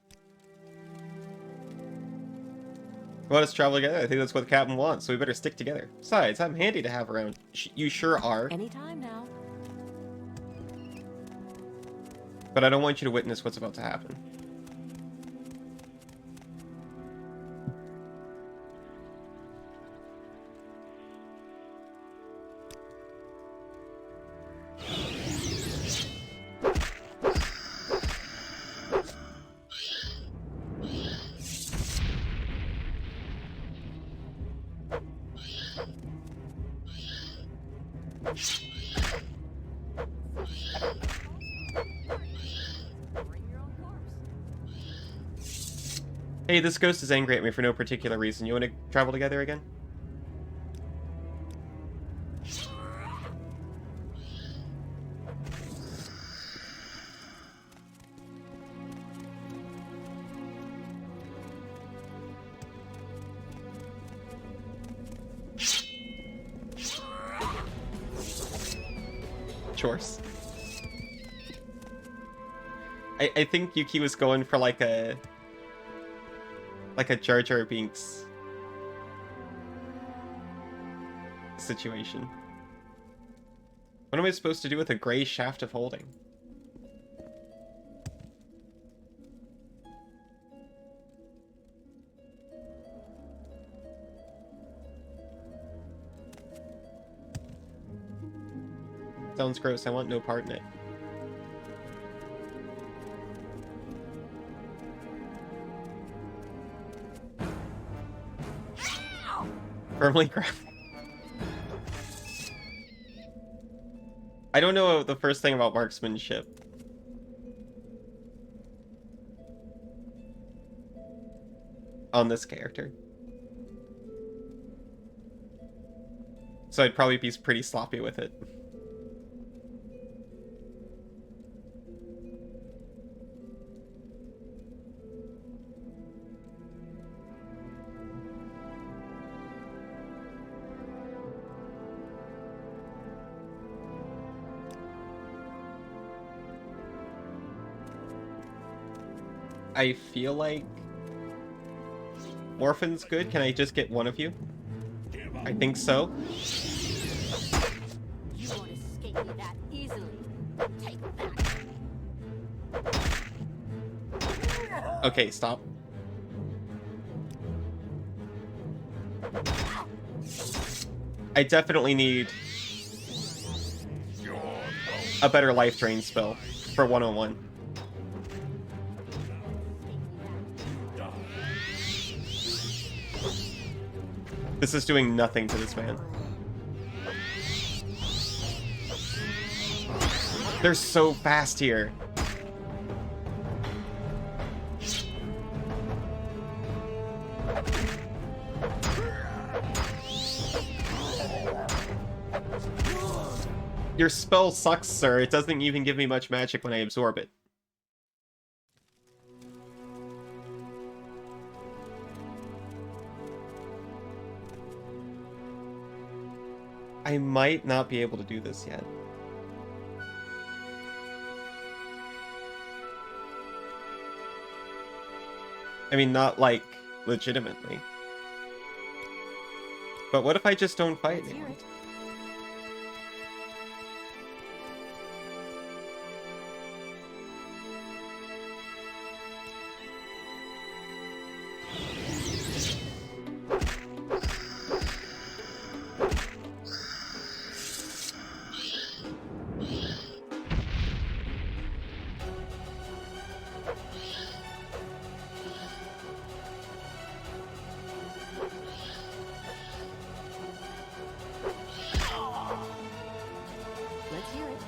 Speaker 1: You want us to travel together? I think that's what the captain wants, so we better stick together. Besides, I'm handy to have around. You sure are.
Speaker 2: Anytime now.
Speaker 1: But I don't want you to witness what's about to happen. Hey, this ghost is angry at me for no particular reason. You want to travel together again? Chores. I think Yuki was going for like a Jar Jar Binks situation. What am I supposed to do with a gray shaft of holding? Sounds gross. I want no part in it. Firmly grab. I don't know the first thing about marksmanship. On this character. So I'd probably be pretty sloppy with it. I feel like Morphin's good. Can I just get one of you? I think so.
Speaker 2: You won't escape me that easily. Take that.
Speaker 1: Okay, stop. I definitely need a better life drain spell for 101. This is doing nothing to this man. They're so fast here. Your spell sucks, sir. It doesn't even give me much magic when I absorb it. I might not be able to do this yet. I mean, not like legitimately. But what if I just don't fight
Speaker 2: Let's hear
Speaker 1: anyone?
Speaker 2: it. Let's hear it.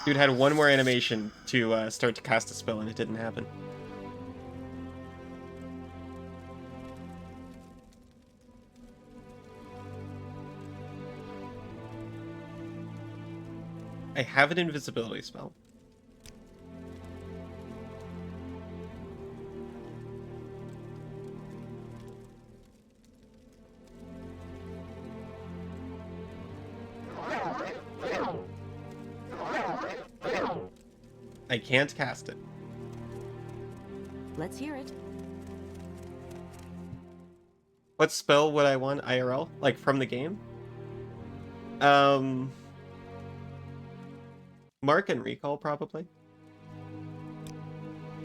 Speaker 1: Dude had one more animation to start to cast a spell, and it didn't happen. I have an invisibility spell. I can't cast it.
Speaker 2: Let's hear it.
Speaker 1: What spell would I want IRL? Like from the game? Mark and Recall, probably.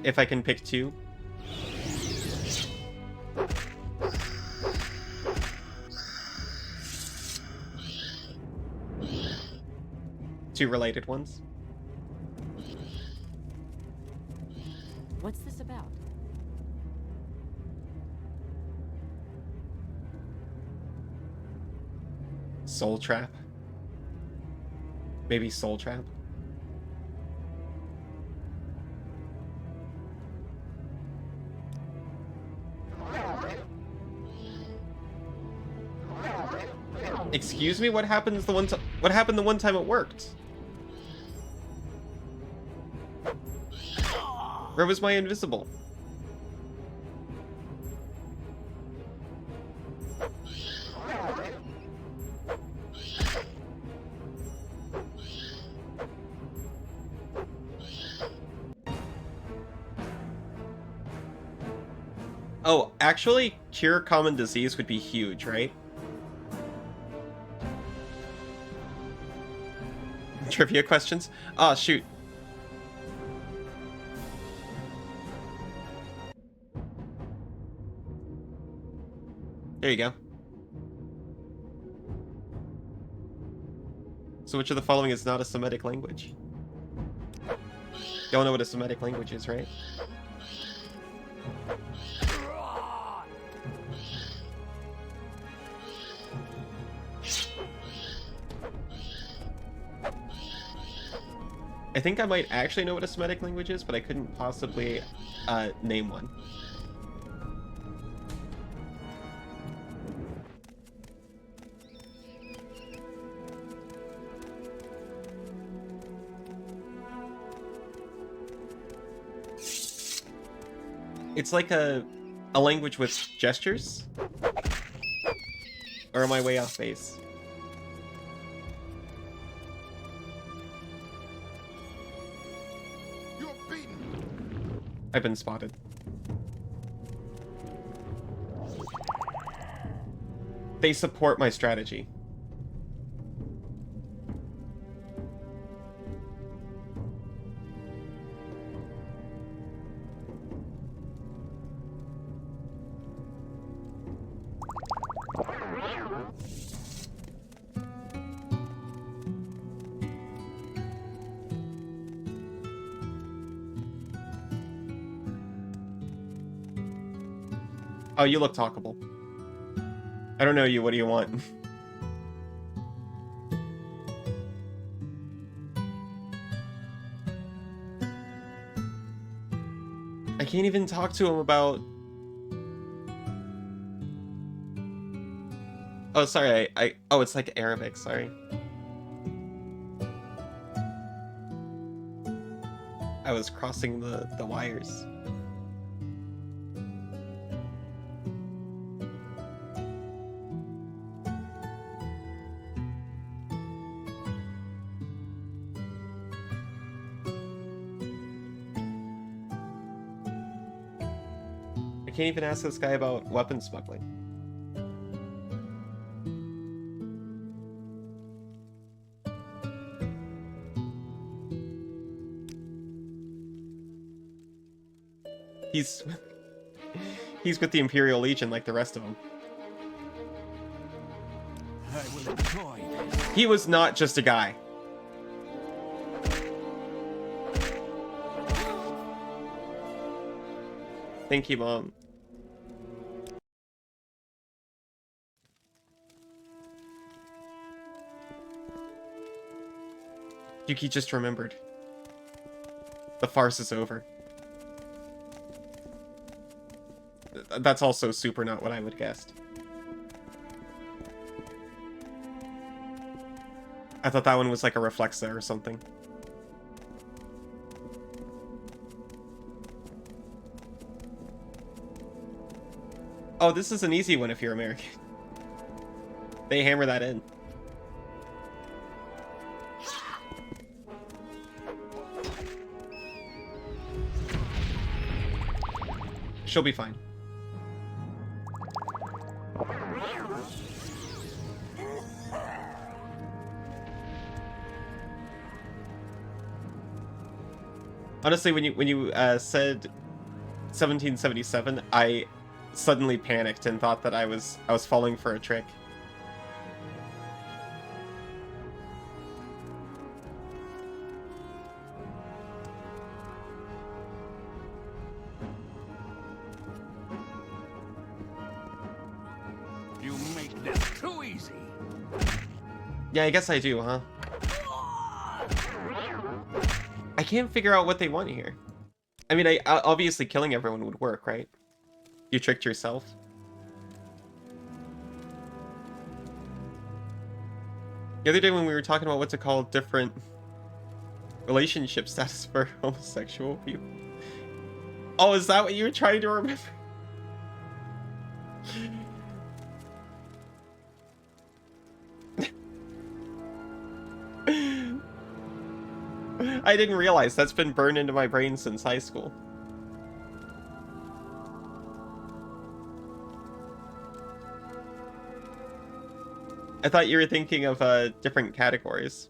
Speaker 1: If I can pick two. Two related ones.
Speaker 2: What's this about?
Speaker 1: Soul Trap. Maybe Soul Trap. Excuse me, what happened the one time it worked? Where was my invisible? Oh, actually, cure common disease would be huge, right? Trivia questions? Ah, shoot. There you go. So which of the following is not a Semitic language? Y'all know what a Semitic language is, right? I think I might actually know what a Semitic language is, but I couldn't possibly name one. It's like a language with gestures? Or am I way off base?
Speaker 5: You're beaten.
Speaker 1: I've been spotted. They support my strategy. Oh, you look talkable. I don't know you. What do you want? I can't even talk to him about... Oh, sorry. Oh, it's like Arabic. Sorry. I was crossing the wires. can't even ask this guy about weapon smuggling. He's with the Imperial Legion like the rest of them.
Speaker 3: I will enjoy this.
Speaker 1: He was not just a guy. Thank you, Mom. Yuki just remembered. The farce is over. That's also super not what I would have guessed. I thought that one was like a Reflexa or something. Oh, this is an easy one if you're American. They hammer that in. She'll be fine. Honestly, when you said 1777, I suddenly panicked and thought that I was falling for a trick.
Speaker 3: You make this too easy.
Speaker 1: Yeah, I guess I do, huh? I can't figure out what they want here. I mean, obviously killing everyone would work, right? You tricked yourself. The other day when we were talking about what's it called, different relationship status for homosexual people. Oh, is that what you were trying to remember? I didn't realize that's been burned into my brain since high school. I thought you were thinking of different categories.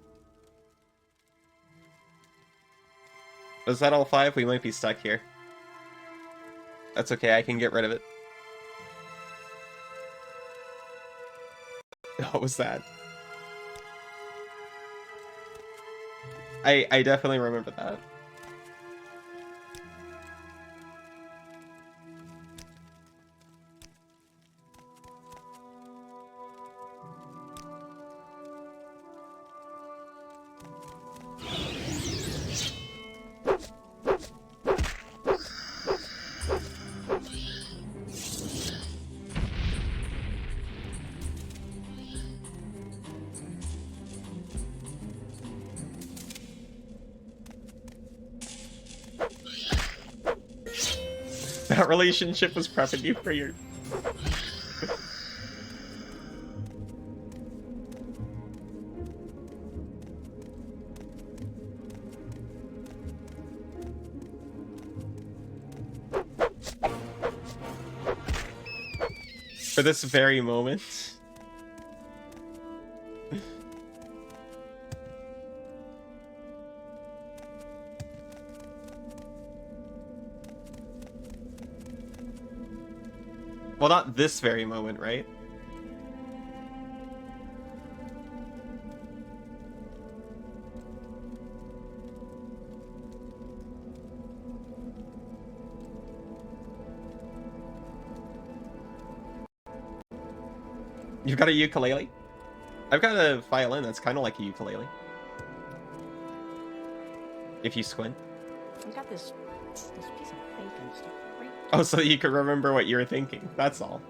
Speaker 1: Was that all 5? We might be stuck here. That's okay, I can get rid of it. What was that? I definitely remember that. That relationship was prepping you for your... for this very moment. Well, not this very moment, right? You've got a ukulele? I've got a violin that's kind of like a ukulele. If you squint.
Speaker 2: I got this piece of bacon stuff right.
Speaker 1: Oh, so you could remember what you were thinking. That's all.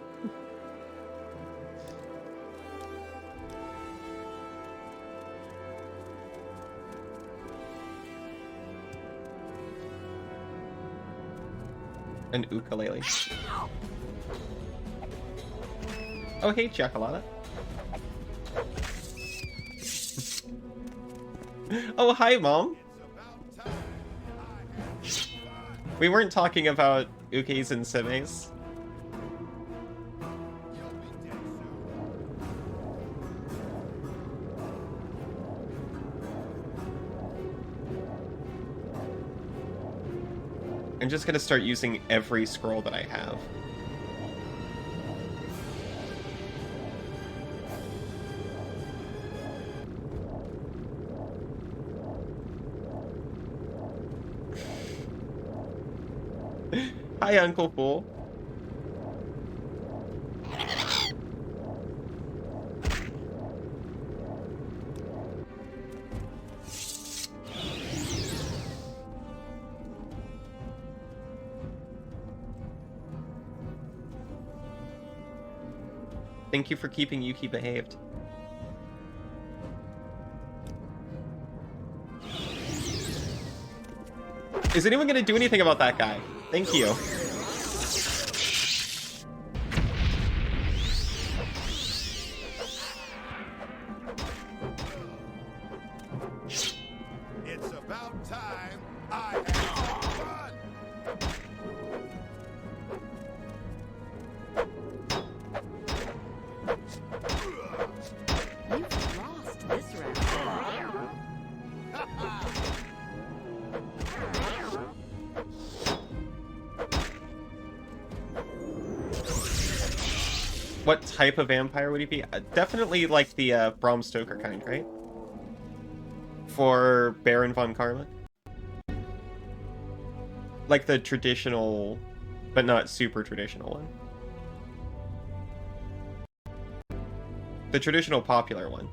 Speaker 1: An ukulele. Oh, hey, Chocolata. Oh, hi, Mom. We weren't talking about ukes and semes. I'm just gonna start using every scroll that I have. Hi, Uncle Fool. Thank you for keeping Yuki behaved. Is anyone gonna do anything about that guy? Thank you.
Speaker 5: It's about time I had some fun.
Speaker 2: You've lost this round.
Speaker 1: What type of vampire would he be? Definitely like the Bram Stoker kind, right? For Baron von Karma. Like the traditional, but not super traditional one. The traditional popular one.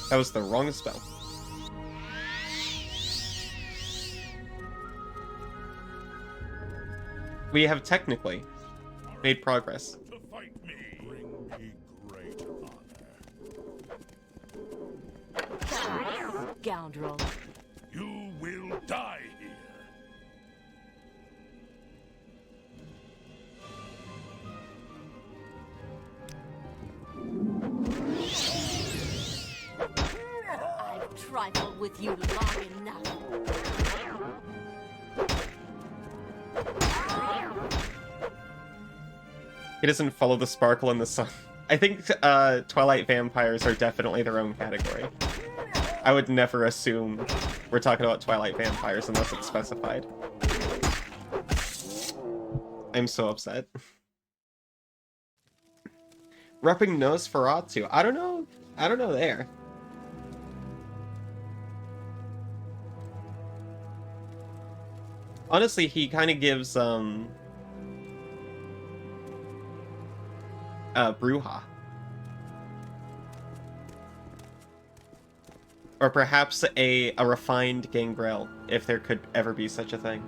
Speaker 1: That was the wrong spell. We have technically made progress.
Speaker 5: To fight me. Bring me great honor.
Speaker 2: Scoundrel.
Speaker 5: You will die here.
Speaker 2: I've trifled with you long enough.
Speaker 1: He doesn't follow the sparkle in the sun. I think Twilight vampires are definitely their own category. I would never assume we're talking about Twilight vampires unless it's specified. I'm so upset. Repping Nosferatu. I don't know there. Honestly, he kind of gives Bruja. Or perhaps a refined Gangrel, if there could ever be such a thing.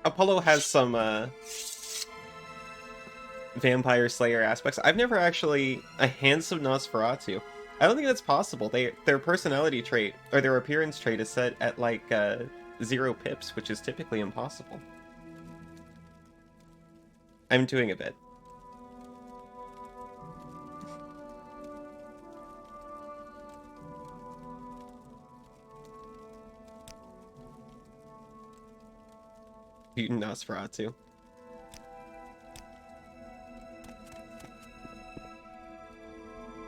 Speaker 1: Apollo has some Vampire Slayer aspects. I've never actually a handsome Nosferatu. I don't think that's possible. Their personality trait or their appearance trait is set at like 0 pips, which is typically impossible. I'm doing a bit. Mutant Nosferatu.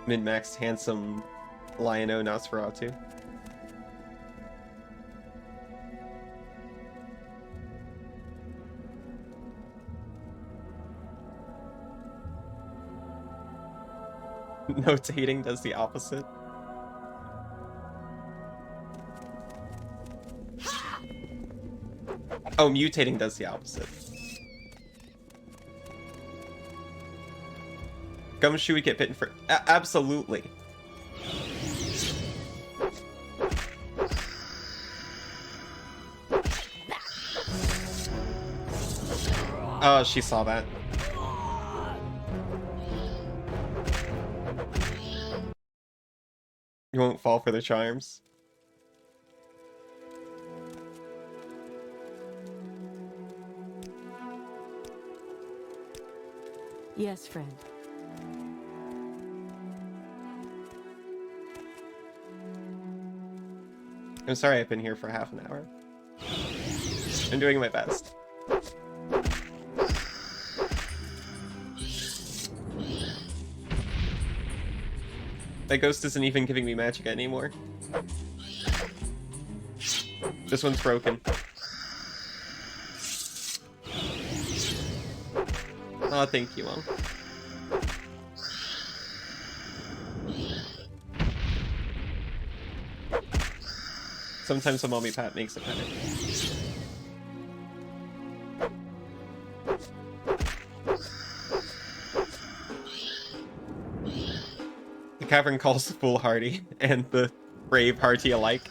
Speaker 1: Min-maxed handsome Lion-O Nosferatu. Notating does the opposite. Oh, mutating does the opposite. Gumshoe would get bitten for... absolutely. Oh, she saw that. You won't fall for the charms.
Speaker 2: Yes, friend.
Speaker 1: I'm sorry I've been here for half an hour. I'm doing my best. That ghost isn't even giving me magic anymore. This one's broken. Oh, thank you, Mom. Sometimes a mommy pat makes it better. The cavern calls the foolhardy and the brave hearty alike.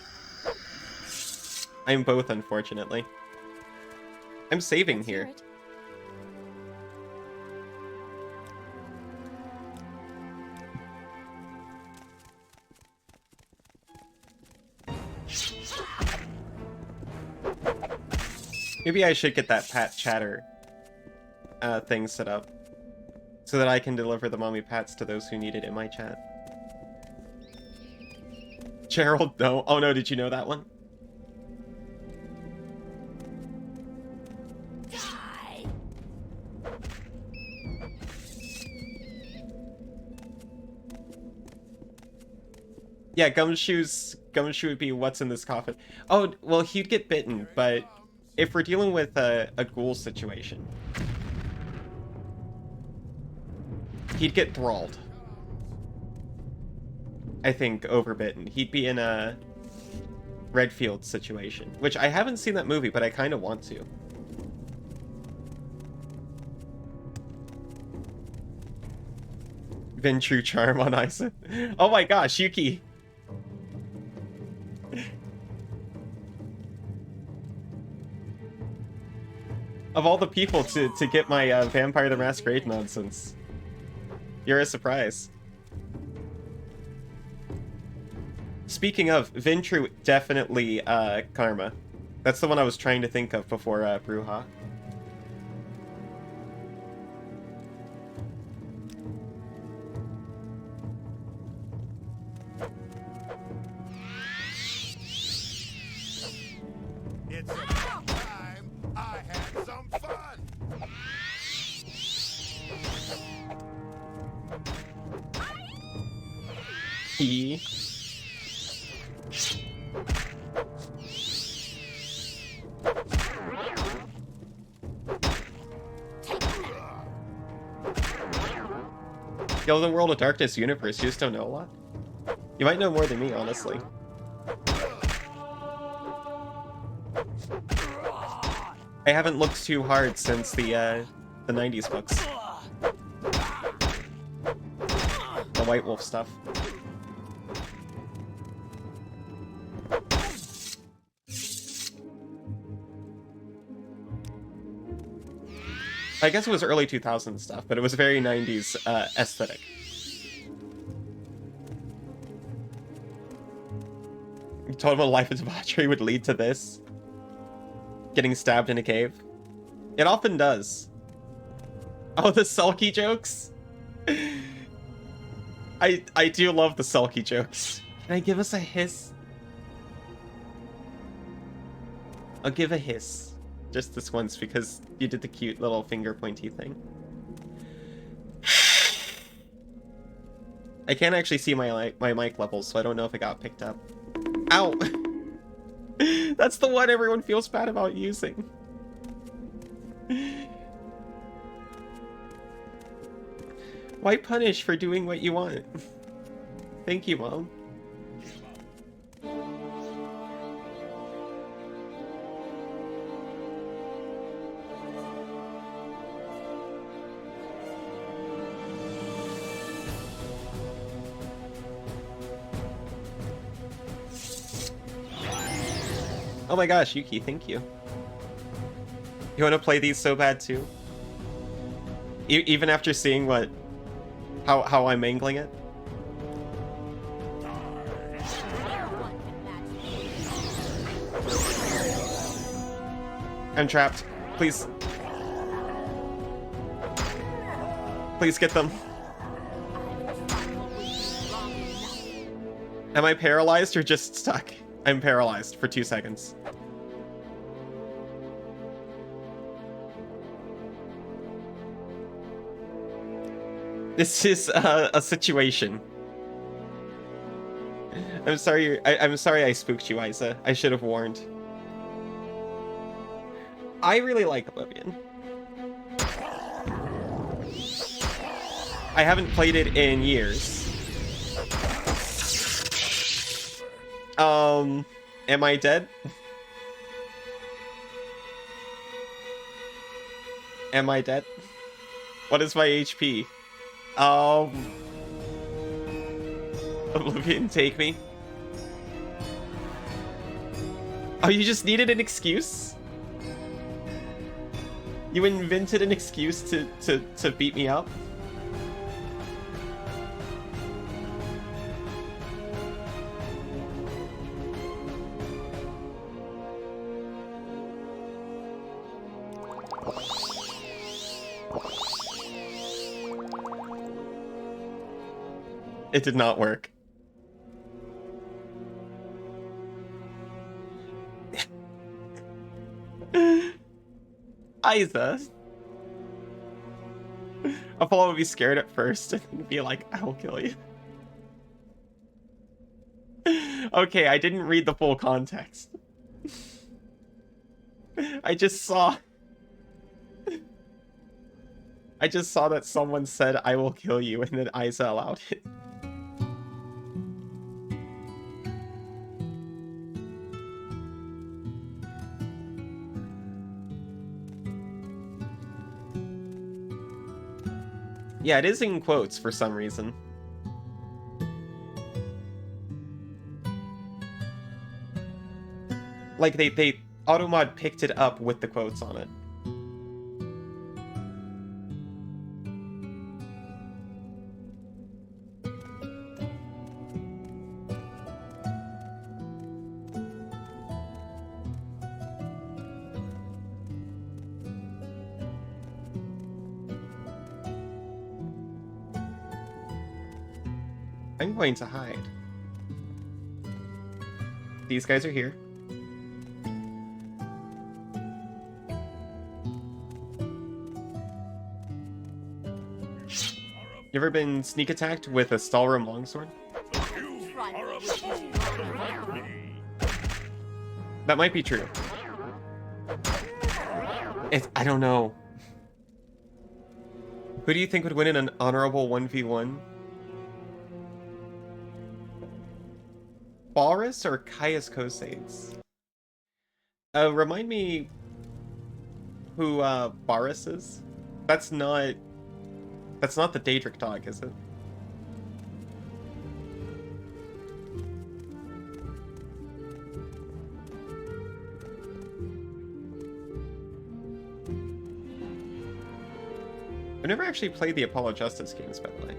Speaker 1: I'm both, unfortunately. I'm saving
Speaker 2: Let's hear
Speaker 1: here.
Speaker 2: it.
Speaker 1: Maybe I should get that pat chatter thing set up so that I can deliver the mommy pats to those who need it in my chat. Gerald, no. Oh no, did you know that one?
Speaker 2: Die.
Speaker 1: Yeah, Gumshoe would be what's in this coffin. Oh, well, he'd get bitten, but if we're dealing with a ghoul situation, he'd get thralled. I think overbitten. He'd be in a Redfield situation, which I haven't seen that movie, but I kind of want to. Been true charm on Isa. Oh my gosh, Yuki. Of all the people to get my Vampire the Masquerade nonsense, you're a surprise. Speaking of, Vintru, definitely Karma. That's the one I was trying to think of before Bruja.
Speaker 5: It's about time I had some fun.
Speaker 1: He. Yo, the World of Darkness universe, you just don't know a lot? You might know more than me, honestly. I haven't looked too hard since the 90s books. The White Wolf stuff. I guess it was early 2000s stuff, but it was very 90s aesthetic. You told him a life of debauchery would lead to this? Getting stabbed in a cave? It often does. Oh, the sulky jokes? I do love the sulky jokes. Can I give us a hiss? I'll give a hiss. Just this once because you did the cute little finger pointy thing. I can't actually see my mic levels, so I don't know if it got picked up. Ow! That's the one everyone feels bad about using. Why punish for doing what you want? Thank you, Mom. Oh my gosh, Yuki, thank you. You want to play these so bad too? Even after seeing how I'm mangling it? I'm trapped. Please. Please get them. Am I paralyzed or just stuck? I'm paralyzed for 2 seconds. This is a situation. I'm sorry. I'm sorry I spooked you, Isa. I should have warned. I really like Oblivion. I haven't played it in years. Am I dead? Am I dead? What is my HP? Oblivion, take me. Oh, you just needed an excuse? You invented an excuse to beat me up? It did not work. Isa. Apollo would be scared at first and be like, I will kill you. Okay, I didn't read the full context. I just saw that someone said, I will kill you, and then Isa allowed it. Yeah, it is in quotes for some reason. Like, they automod picked it up with the quotes on it. I'm going to hide. These guys are here. You ever been sneak attacked with a Stalrim longsword? That might be true. I don't know. Who do you think would win in an honorable 1v1? Boris or Caius Kosades? Remind me who Boris is? That's not the Daedric dog, is it? I've never actually played the Apollo Justice games, by the way.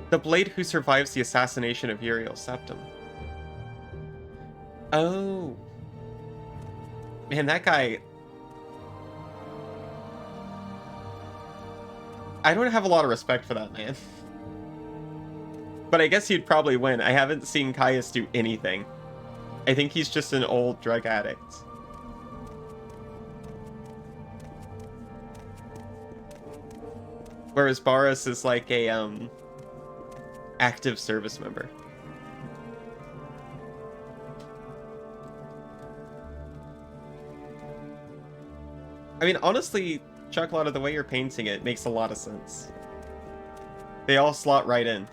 Speaker 1: The Blade who survives the assassination of Uriel Septim. Oh. Man, that guy... I don't have a lot of respect for that man. But I guess he'd probably win. I haven't seen Caius do anything. I think he's just an old drug addict. Whereas Boris is like a, active service member. I mean, honestly, Chocolate, the way you're painting it makes a lot of sense. They all slot right in.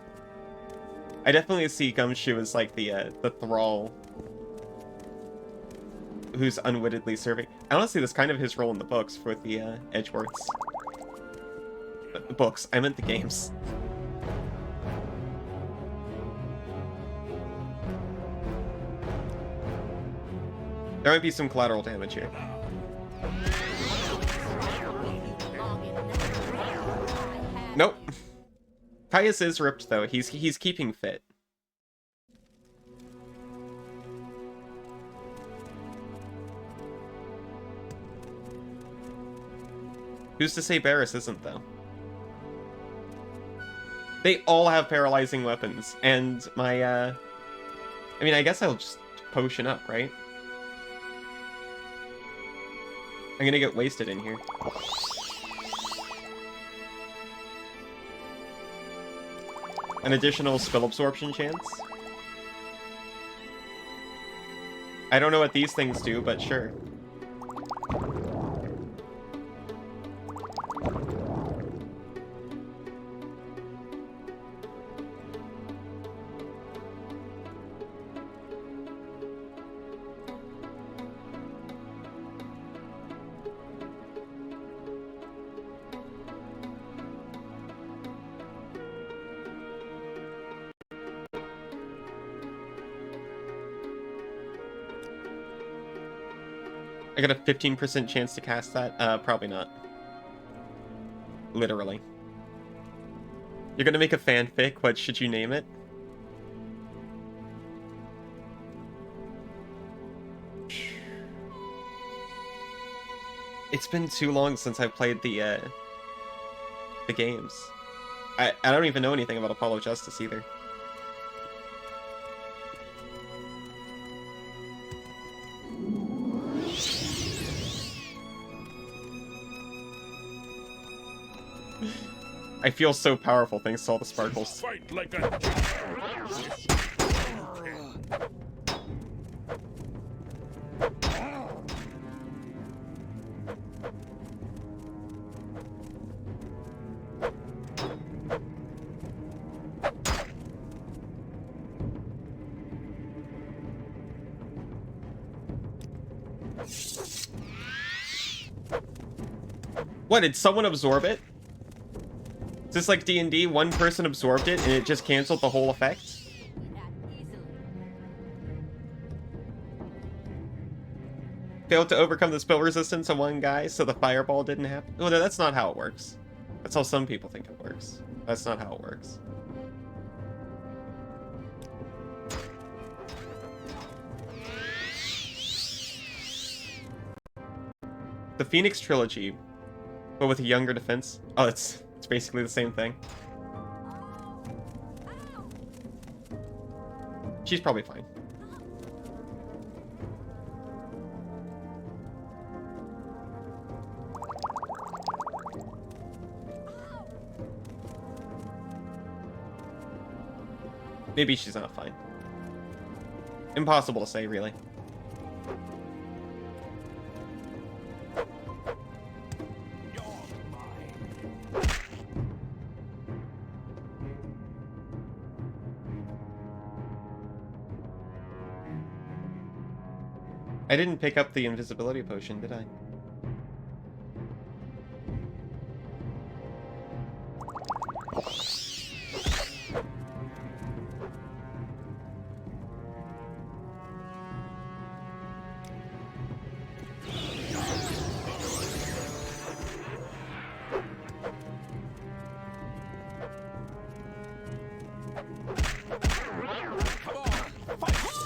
Speaker 1: I definitely see Gumshoe as like the thrall who's unwittingly serving. I honestly, that's kind of his role in the books for the Edgeworths. But the books, I meant the games. There might be some collateral damage here. Nope. Caius is ripped though. He's keeping fit. Who's to say Barris isn't though? They all have paralyzing weapons, and my I mean, I guess I'll just potion up, right? I'm gonna get wasted in here. An additional spell absorption chance. I don't know what these things do, but sure. I got a 15% chance to cast that? Probably not. Literally. You're gonna make a fanfic? What should you name it? It's been too long since I've played the games. I don't even know anything about Apollo Justice either. I feel so powerful thanks to all the sparkles.
Speaker 5: Fight like a...
Speaker 1: What, did someone absorb it? Is this like D&D? One person absorbed it and it just canceled the whole effect? Failed to overcome the spell resistance of one guy, so the fireball didn't happen? Oh, no, that's not how it works. That's how some people think it works. That's not how it works. The Phoenix Trilogy, but with a younger defense. Oh, it's basically the same thing. She's probably fine. Maybe she's not fine. Impossible to say, really. I didn't pick up the invisibility potion, did I?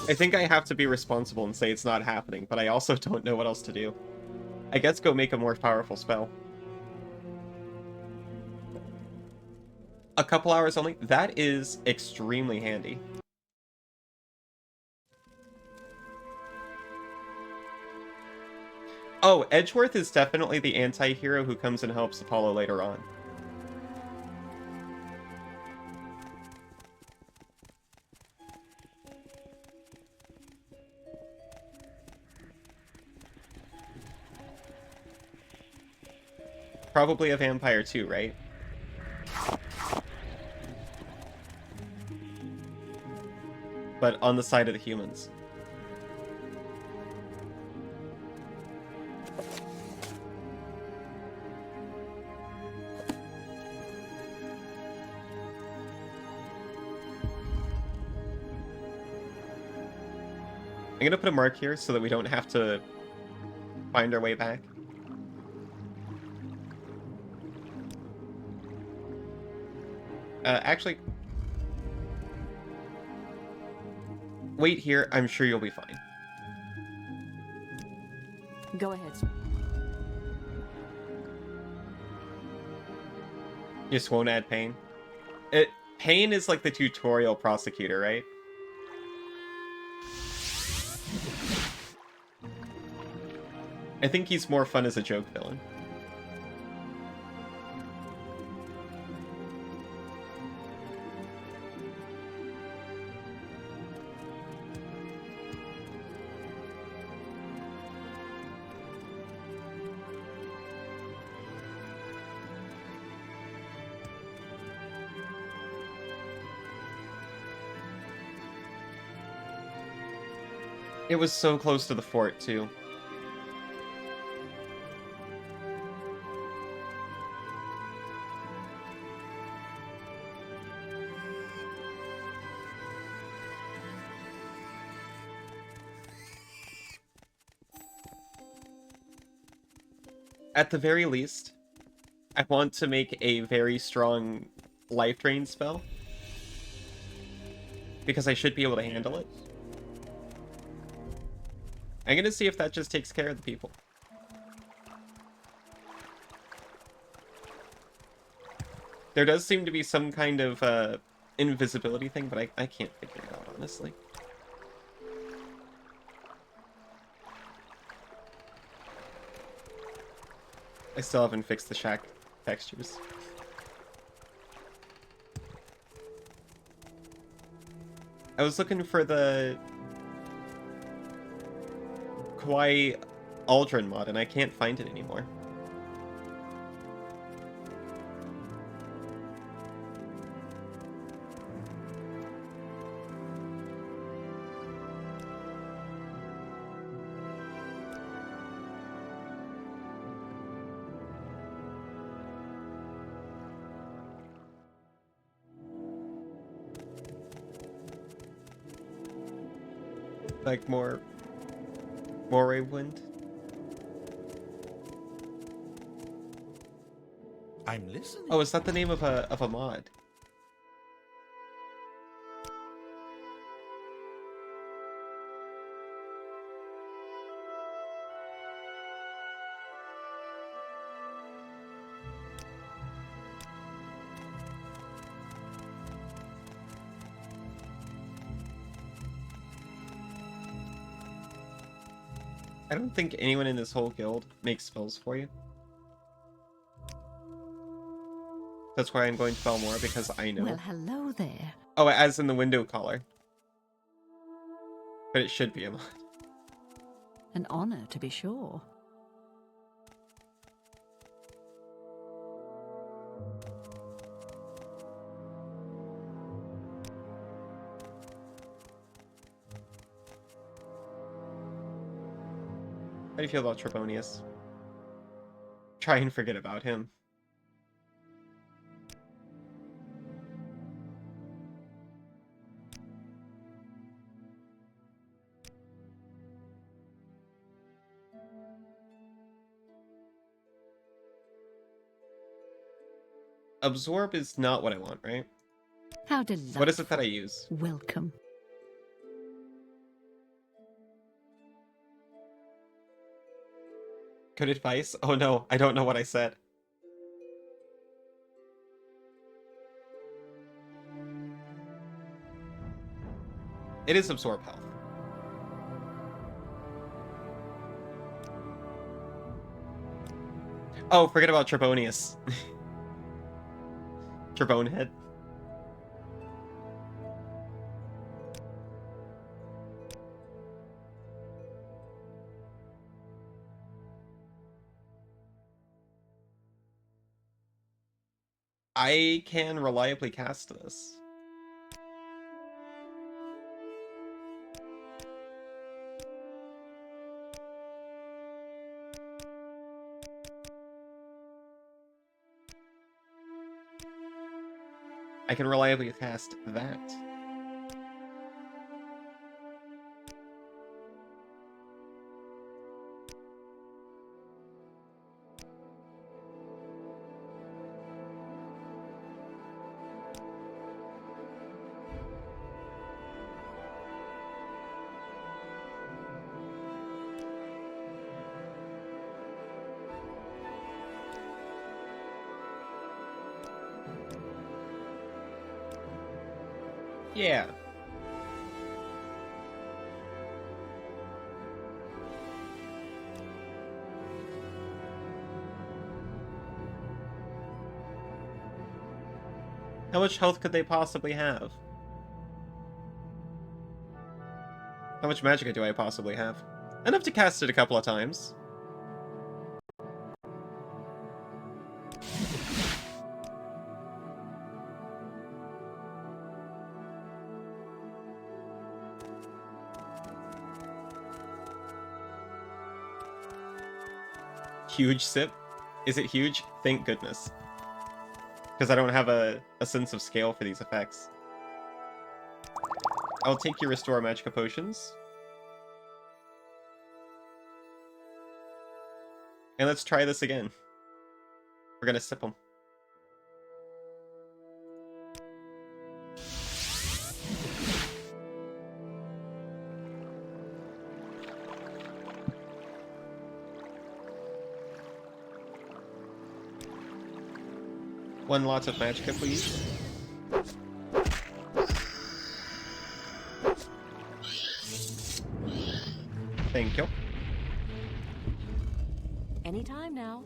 Speaker 1: I think I have to be responsible and say it's not happening, but I also don't know what else to do. I guess go make a more powerful spell. A couple hours only? That is extremely handy. Oh, Edgeworth is definitely the anti-hero who comes and helps Apollo later on. Probably a vampire too, right? But on the side of the humans. I'm gonna put a mark here so that we don't have to find our way back. Actually, wait here. I'm sure you'll be fine.
Speaker 2: Go ahead.
Speaker 1: Just won't add pain. Pain is like the tutorial prosecutor, right? I think he's more fun as a joke villain. It was so close to the fort, too. At the very least, I want to make a very strong life drain spell. Because I should be able to handle it. I'm gonna see if that just takes care of the people. There does seem to be some kind of invisibility thing, but I can't figure it out, honestly. I still haven't fixed the shack textures. I was looking for the Kawaii Aldrin mod, and I can't find it anymore. Like more Morrowind.
Speaker 6: I'm listening.
Speaker 1: Oh, is that the name of a mod? I don't think anyone in this whole guild makes spells for you. That's why I'm going to Balmora, because I know.
Speaker 2: Well, hello there.
Speaker 1: Oh, as in the window collar. But it should be a mod.
Speaker 2: An honor, to be sure.
Speaker 1: How do you feel about Trebonius? Try and forget about him. Absorb is not what I want, right?
Speaker 2: How delightful.
Speaker 1: What is it that I use?
Speaker 2: Welcome.
Speaker 1: Good advice? Oh no, I don't know what I said. It is absorb health. Oh, forget about Trebonius. Trebonehead. I can reliably cast this. I can reliably cast that. Yeah. How much health could they possibly have? How much magicka do I possibly have? Enough to cast it a couple of times. Huge sip? Is it huge? Thank goodness. Because I don't have a sense of scale for these effects. I'll take your Restore Magicka potions. And let's try this again. We're gonna sip them. One lot of magicka, please. Thank you.
Speaker 2: Anytime now.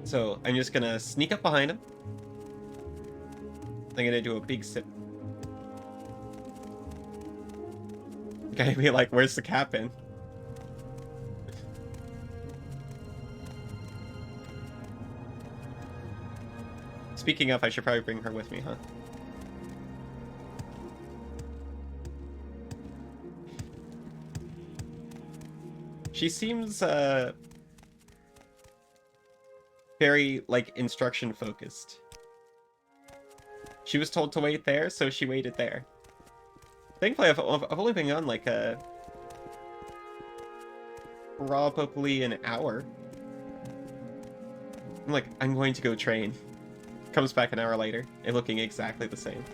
Speaker 1: So, I'm just gonna sneak up behind him. I'm gonna do a big sip. Gonna be like, where's the cap in? Speaking of, I should probably bring her with me, huh? She seems, very, like, instruction focused. She was told to wait there, so she waited there. Thankfully, I've only been on, like, probably an hour. I'm like, I'm going to go train. Comes back an hour later, and looking exactly the same.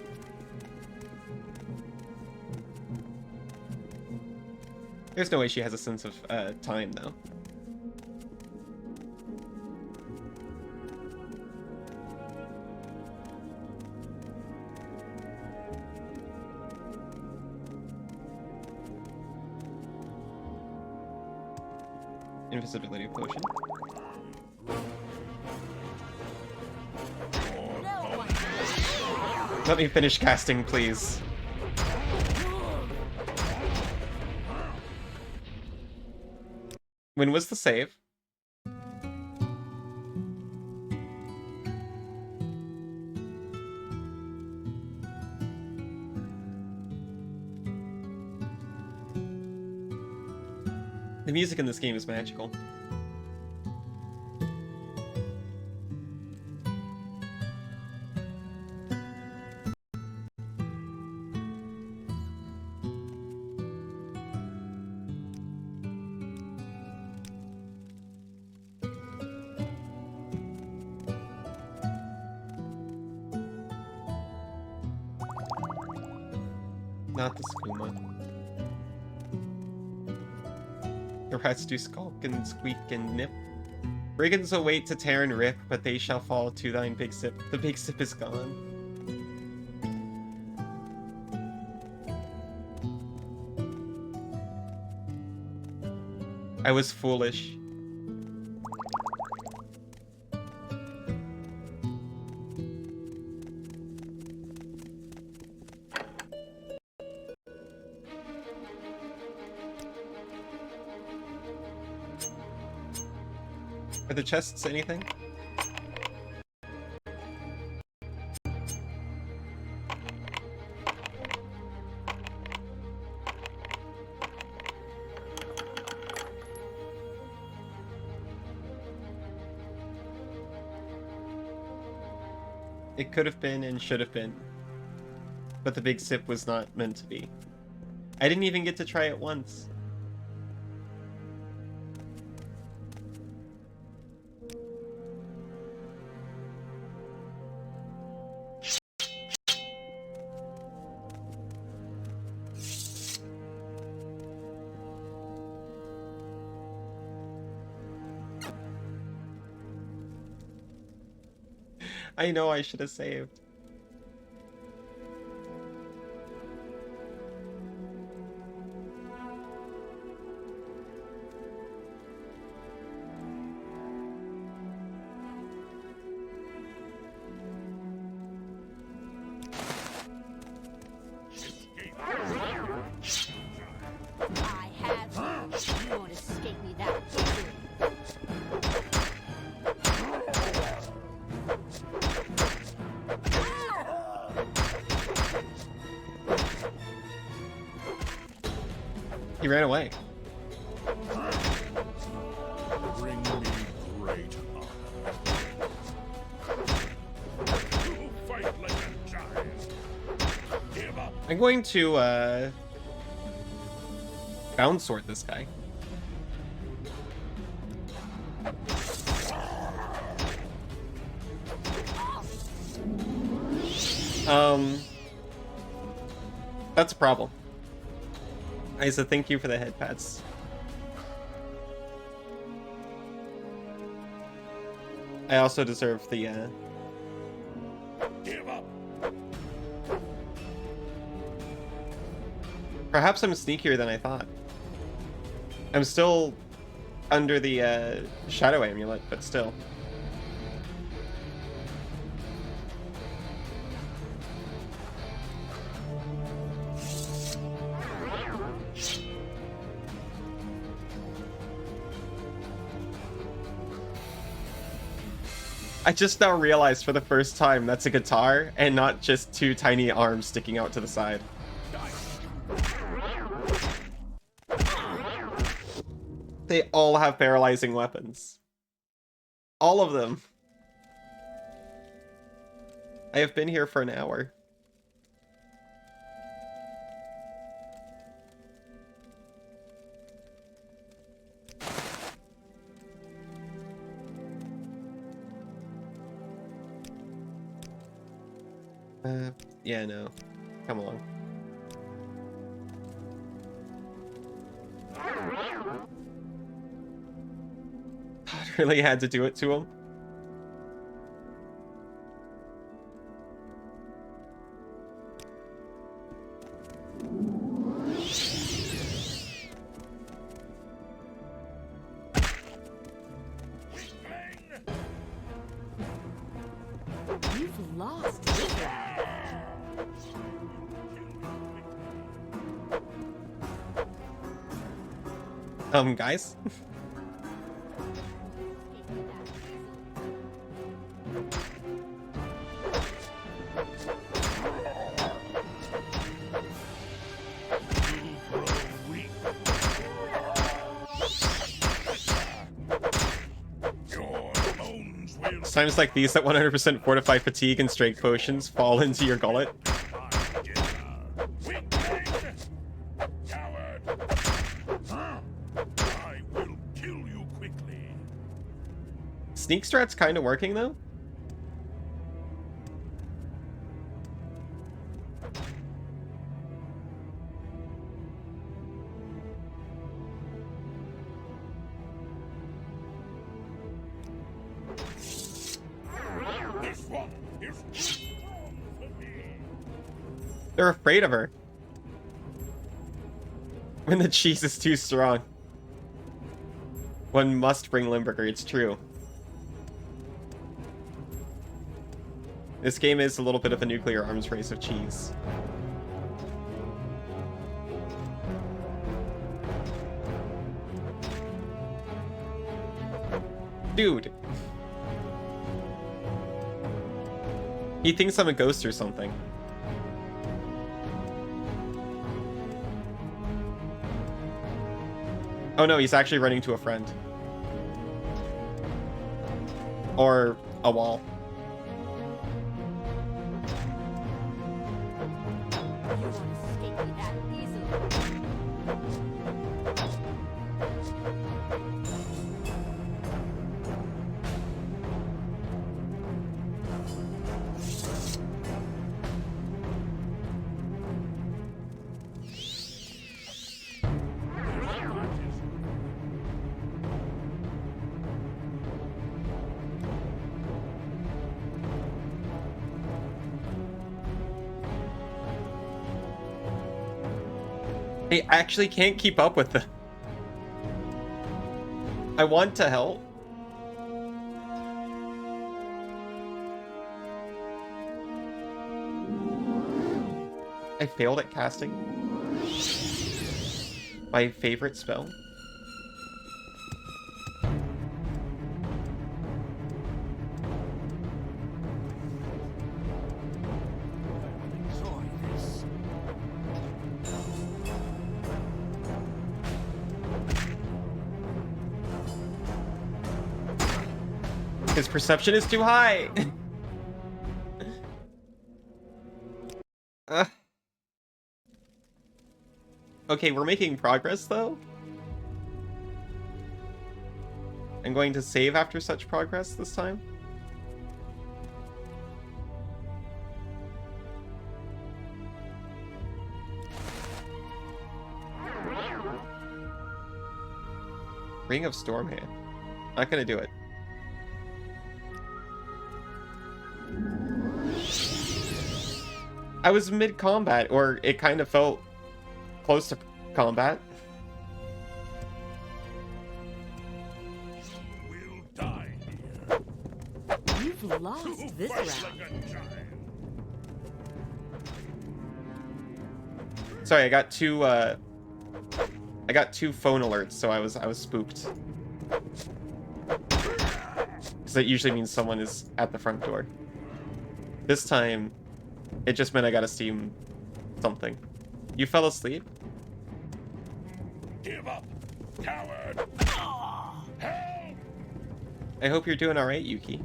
Speaker 1: There's no way she has a sense of, time, though. Invisibility potion. Let me finish casting, please. When was the save? The music in this game is magical. Not the skooma. The rats do skulk and squeak and nip. Brigands will wait to tear and rip, but they shall fall to thine big sip. The big sip is gone. I was foolish. Are the chests anything? It could have been and should have been. But the big sip was not meant to be. I didn't even get to try it once. I know I should have saved. He ran away.
Speaker 5: Bring me great honor. You fight like a giant. Give up.
Speaker 1: I'm going to bound sword this guy. That's a problem. I said thank you for the head pats. I also deserve the
Speaker 5: Give up.
Speaker 1: Perhaps I'm sneakier than I thought. I'm still under the shadow amulet, but still. I just now realized for the first time that's a guitar and not just two tiny arms sticking out to the side. They all have paralyzing weapons. All of them. I have been here for an hour. Yeah, no. Come along. God, really had to do it to him?
Speaker 2: You've lost this round.
Speaker 1: Guys? It's times like these that 100% fortify fatigue and strength potions fall into your gullet. Sneak strat's kind of working though. They're afraid of her. When the cheese is too strong. One must bring Limburger, it's true. This game is a little bit of a nuclear arms race of cheese. Dude. He thinks I'm a ghost or something. Oh no, he's actually running to a friend. Or a wall.
Speaker 2: You won't escape me that easily.
Speaker 1: I actually can't keep up with them. I want to help. I failed at casting my favorite spell. His perception is too high! Okay, we're making progress, though. I'm going to save after such progress this time. Ring of Stormhand. Not gonna do it. I was mid-combat, or it kind of felt close to combat.
Speaker 5: We'll die here.
Speaker 2: You've lost this round.
Speaker 1: Sorry, I got two phone alerts, so I was spooked. Because that usually means someone is at the front door. This time, it just meant I got a Steam something. You fell asleep?
Speaker 5: Give up, coward! Help!
Speaker 1: I hope you're doing alright, Yuki.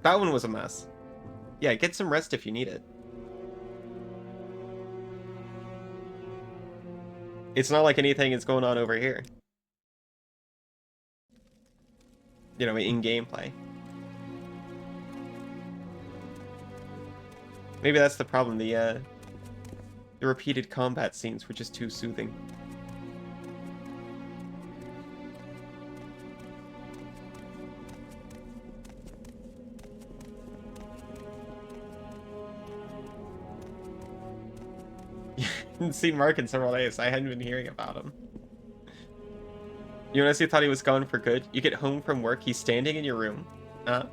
Speaker 1: That one was a mess. Yeah, get some rest if you need it. It's not like anything is going on over here. You know, in gameplay. Maybe that's the problem, the repeated combat scenes were just too soothing. Hadn't seen Mark in several days. I hadn't been hearing about him. You honestly thought he was gone for good? You get home from work, he's standing in your room. And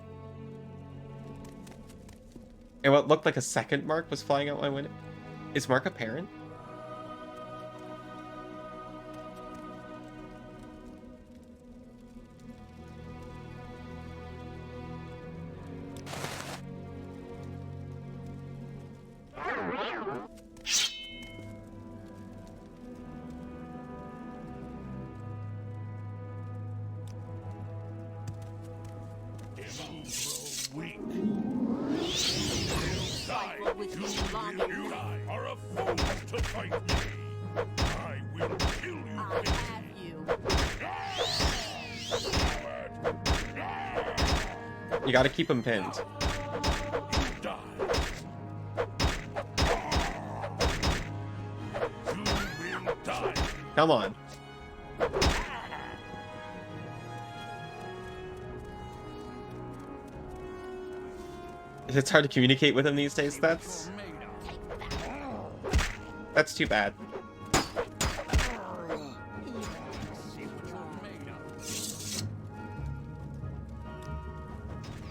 Speaker 1: what looked like a second Mark was flying out my window. Is Mark a parent? You gotta keep him pinned. Come on. It's hard to communicate with him these days. That's too bad.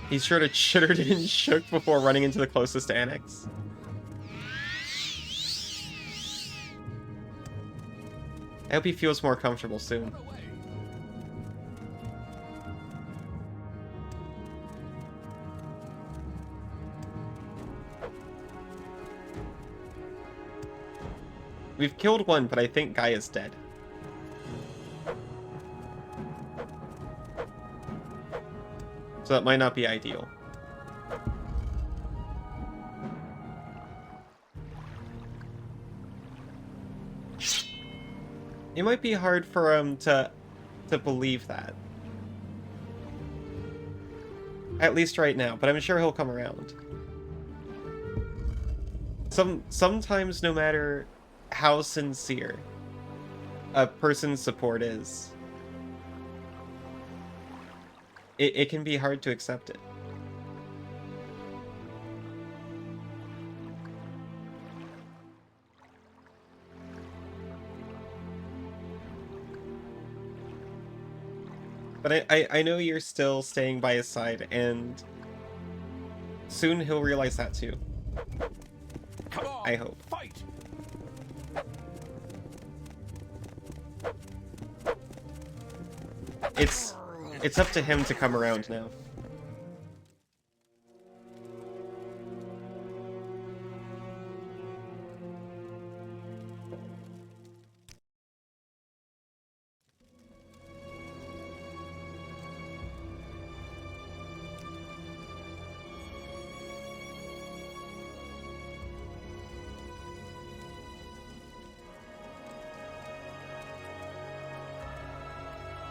Speaker 1: He's sure to chittered and shook before running into the closest annex. I hope he feels more comfortable soon. We've killed one, but I think Guy is dead. So that might not be ideal. It might be hard for him to believe that. At least right now, but I'm sure he'll come around. Sometimes, no matter how sincere a person's support is, it can be hard to accept it. But I know you're still staying by his side, and soon he'll realize that too.
Speaker 3: Come on,
Speaker 1: I hope.
Speaker 3: fight.
Speaker 1: it's up to him to come around now.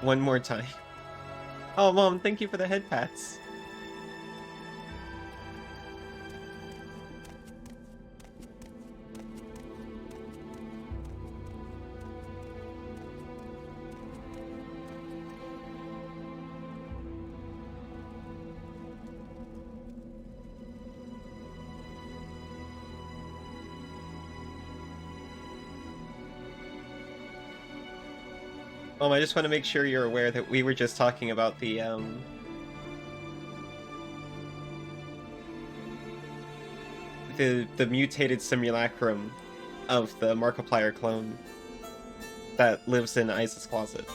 Speaker 1: One more time. Oh, Mom, thank you for the head pats. I just want to make sure you're aware that we were just talking about the mutated simulacrum of the Markiplier clone that lives in Ice's closet.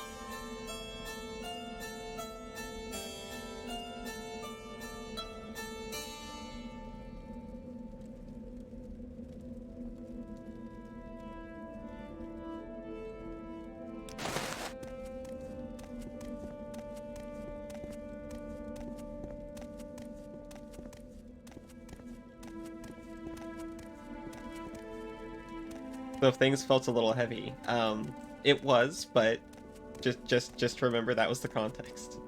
Speaker 1: So if things felt a little heavy, it was, but just remember that was the context.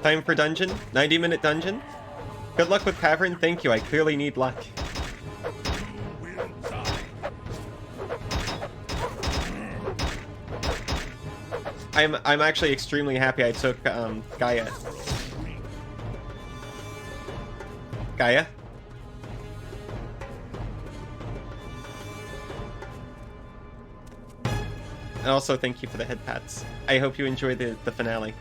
Speaker 1: Time for dungeon? 90-minute dungeon? Good luck with Cavern, thank you, I clearly need luck. I'm actually extremely happy I took Gaia. Gaia? And also thank you for the head pats. I hope you enjoy the finale.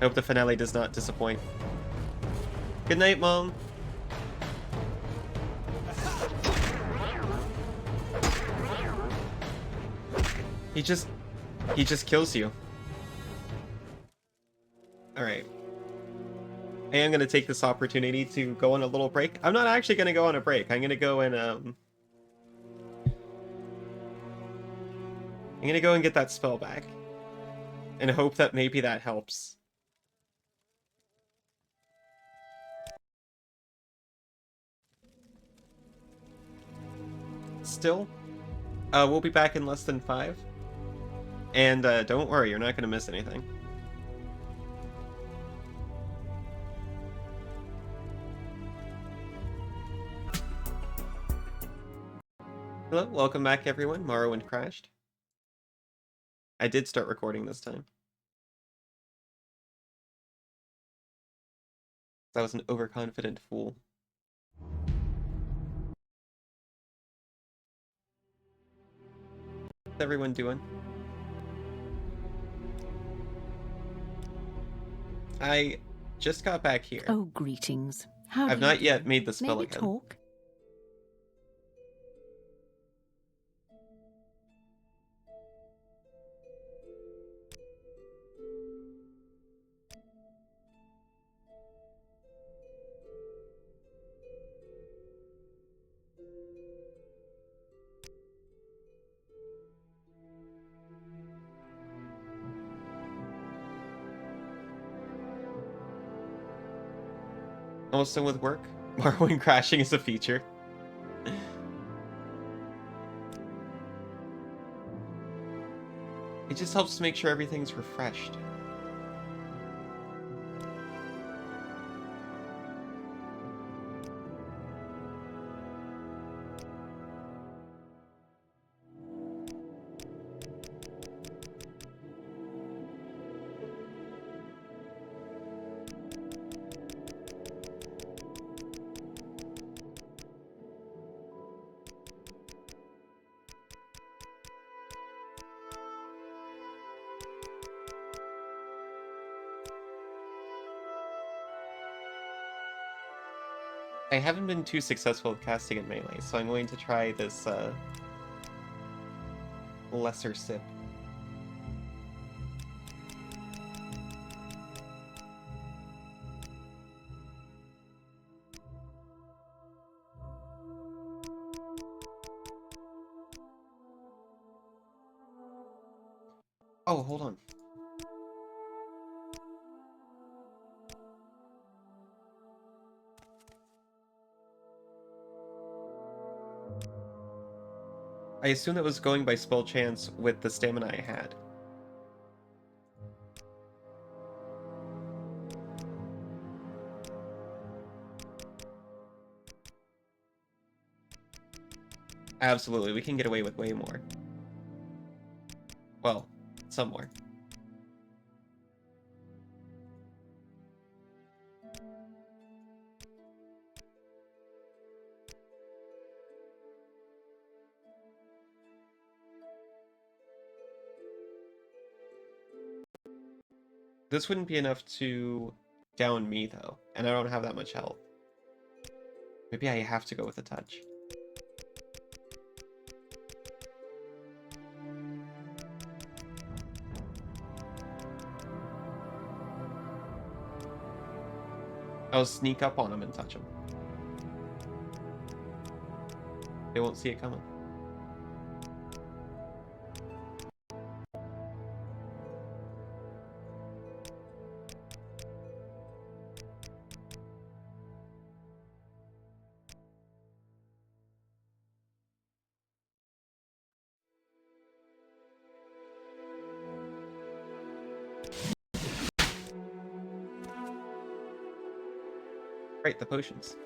Speaker 1: I hope the finale does not disappoint. Good night, Mom. He just kills you. Alright. I am gonna take this opportunity to go on a little break. I'm not actually gonna go on a break. I'm gonna go and I'm gonna go and get that spell back. And hope that maybe that helps. Still, we'll be back in less than 5. And don't worry, you're not going to miss anything. Hello, welcome back everyone. Morrowind crashed. I did start recording this time. I was an overconfident fool. What's everyone doing? I just got back here.
Speaker 2: Oh, greetings. How
Speaker 1: I've
Speaker 2: do you
Speaker 1: not
Speaker 2: do?
Speaker 1: yet made the spell
Speaker 2: Maybe
Speaker 1: again.
Speaker 2: talk?
Speaker 1: Almost done with work? Morrowind crashing is a feature. It just helps to make sure everything's refreshed. I haven't been too successful with casting in melee, so I'm going to try this lesser sip. Oh, hold on. I assume that was going by spell chance with the stamina I had. Absolutely, we can get away with way more. Well, some more. This wouldn't be enough to down me, though, and I don't have that much health. Maybe I have to go with a touch. I'll sneak up on him and touch him. They won't see it coming. Right, the potions.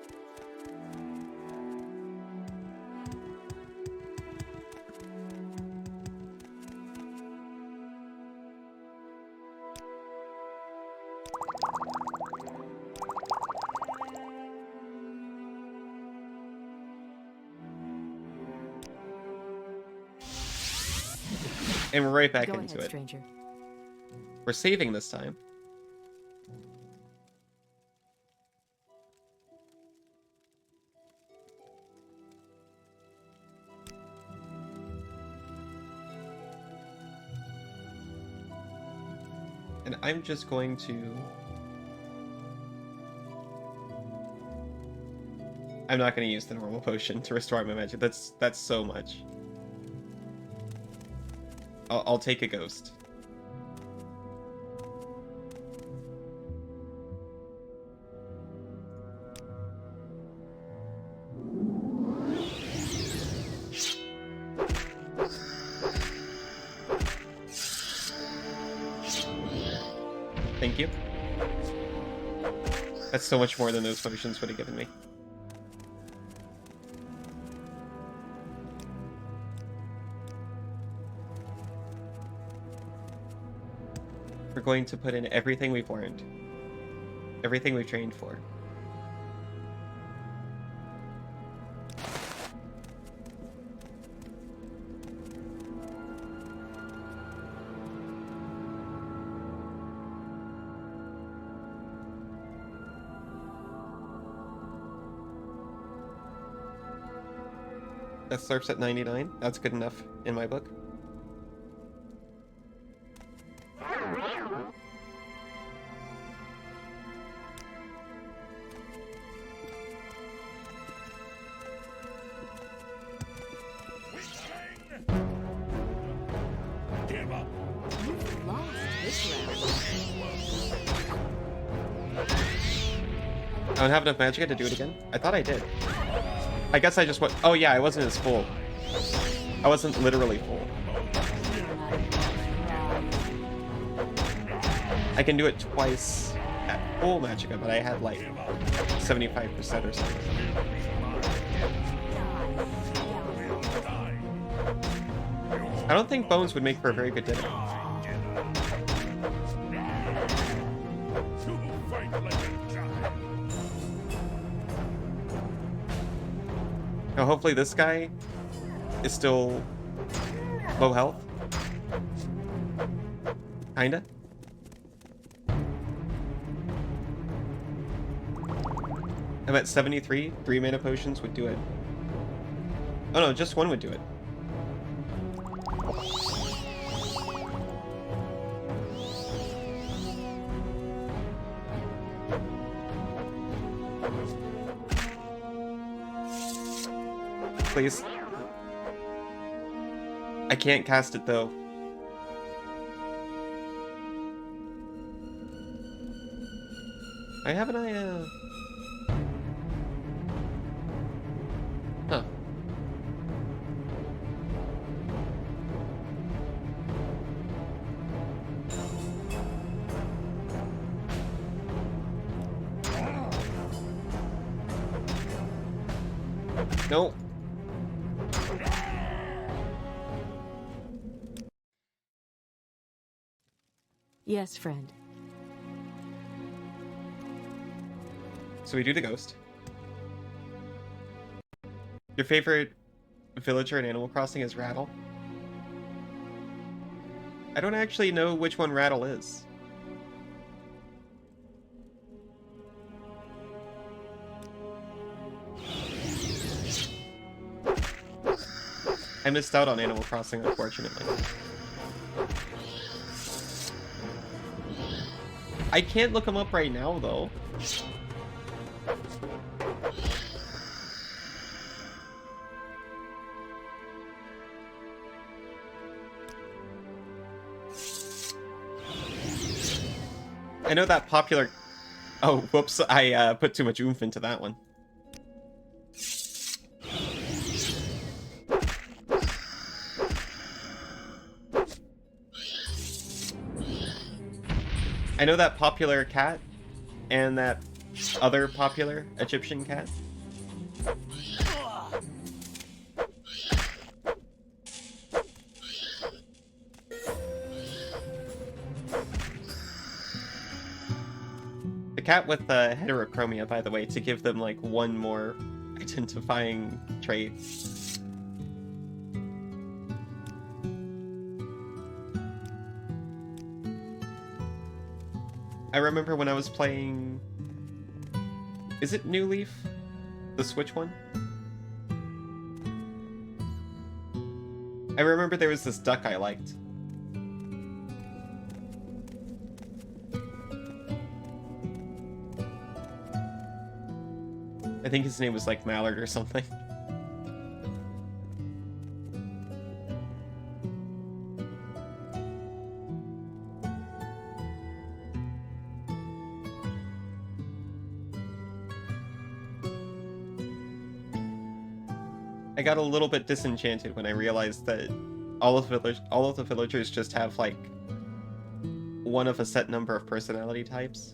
Speaker 1: And we're right back
Speaker 2: Go
Speaker 1: into
Speaker 2: ahead,
Speaker 1: it.
Speaker 2: stranger.
Speaker 1: We're saving this time. And I'm just going to... I'm not going to use the normal potion to restore my magic. That's so much. I'll take a ghost. Thank you. That's so much more than those potions would have given me. We're going to put in everything we've learned. Everything we've trained for. That starts at 99. That's good enough in my book.
Speaker 5: Give up.
Speaker 2: You've lost this round.
Speaker 1: I don't have enough magic to do it again? I thought I did. I guess I just went... Oh yeah, I wasn't as full. I wasn't literally full. I can do it twice at full magicka, but I had like 75% or something. I don't think bones would make for a very good dinner. Now hopefully this guy is still low health. Kinda. I'm at 73. 3 mana potions would do it. Oh no, just one would do it. Please. I can't cast it though. Why haven't I, Huh. No.
Speaker 2: Yes, friend.
Speaker 1: So we do the ghost. Your favorite villager in Animal Crossing is Rattle? I don't actually know which one Rattle is. I missed out on Animal Crossing, unfortunately. I can't look him up right now, though. I know that popular... Oh, whoops, I put too much oomph into that one. I know that popular cat and that other popular Egyptian cat. The cat with heterochromia, by the way, to give them like one more identifying trait. I remember when I was playing... Is it New Leaf? The Switch one? I remember there was this duck I liked. I think his name was like Mallard or something. I got a little bit disenchanted when I realized that all of the villagers just have like one of a set number of personality types.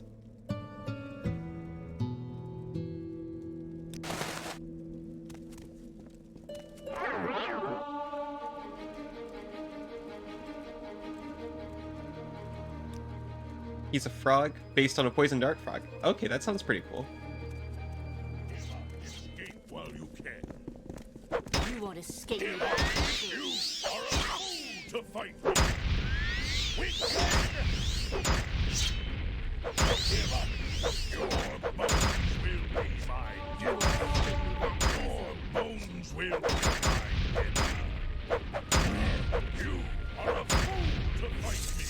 Speaker 1: He's a frog based on a poison dart frog. Okay, that sounds pretty cool.
Speaker 5: Escape while you can.
Speaker 2: You won't escape me.
Speaker 5: You are a fool to fight me. We can. Give up. Your bones will be mine. Your bones will be mine. You are a fool to fight me.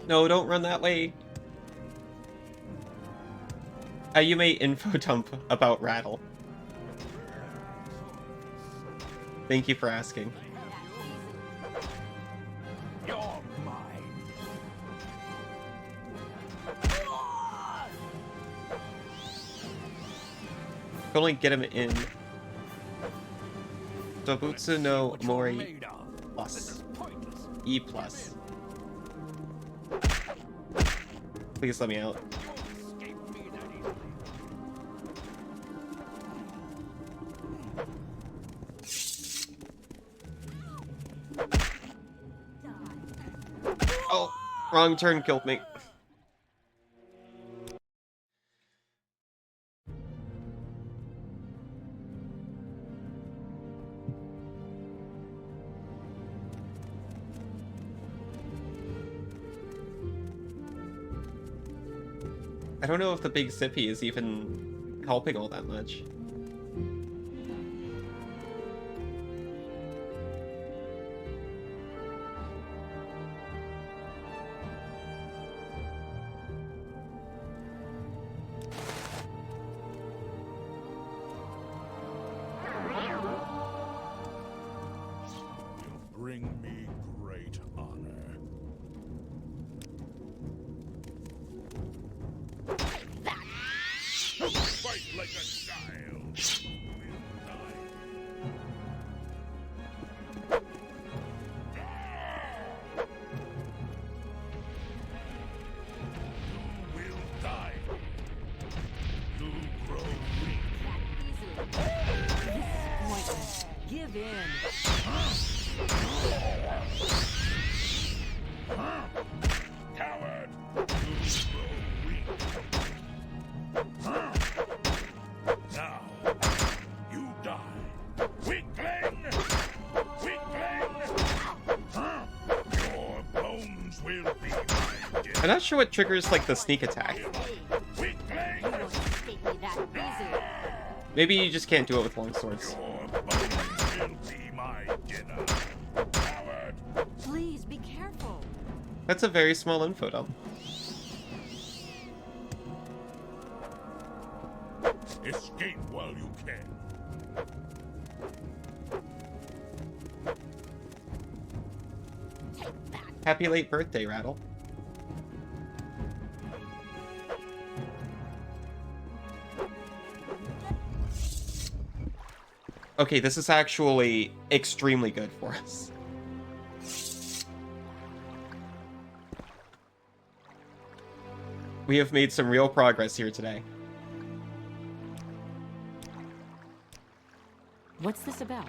Speaker 1: No, don't run that way. You may info dump about Rattle. Thank you for asking.
Speaker 5: You're mine.
Speaker 1: Can only get him in Dobutsu no Mori plus. E plus. Please let me out. Oh, wrong turn killed me. I don't know if the big sippy is even helping all that much.
Speaker 5: Bring me great honor. Fight like a child. We'll die. You will die. You grow weak.
Speaker 2: Pointless. Give in.
Speaker 5: Coward! You grow weak. Now, you die. Weakling! Weakling! Your bones will be my dinner.
Speaker 1: I'm not sure what triggers like the sneak attack.
Speaker 5: Weakling!
Speaker 2: You won't escape me that easily.
Speaker 1: Maybe you just can't do it with long swords.
Speaker 5: Your bones will be my dinner. Coward!
Speaker 2: Please be careful.
Speaker 1: That's a very small info dump.
Speaker 5: Escape while you can.
Speaker 2: Take that.
Speaker 1: Happy late birthday, Rattle. Okay, this is actually extremely good for us. We have made some real progress here today.
Speaker 2: What's this about?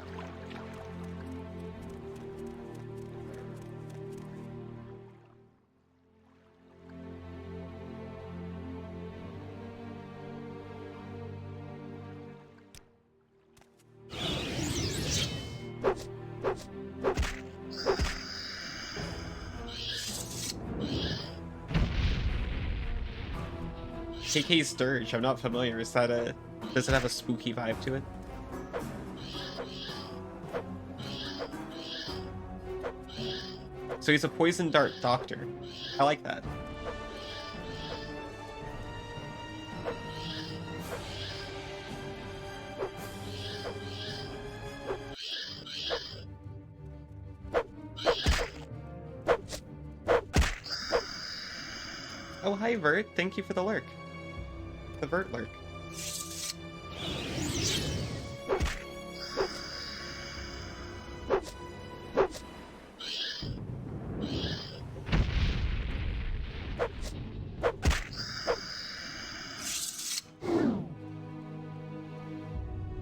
Speaker 1: KK Sturge, I'm not familiar. Is that a... Does it have a spooky vibe to it? So he's a poison dart doctor. I like that. Oh, hi, Vert. Thank you for the lurk. The Vert lurk.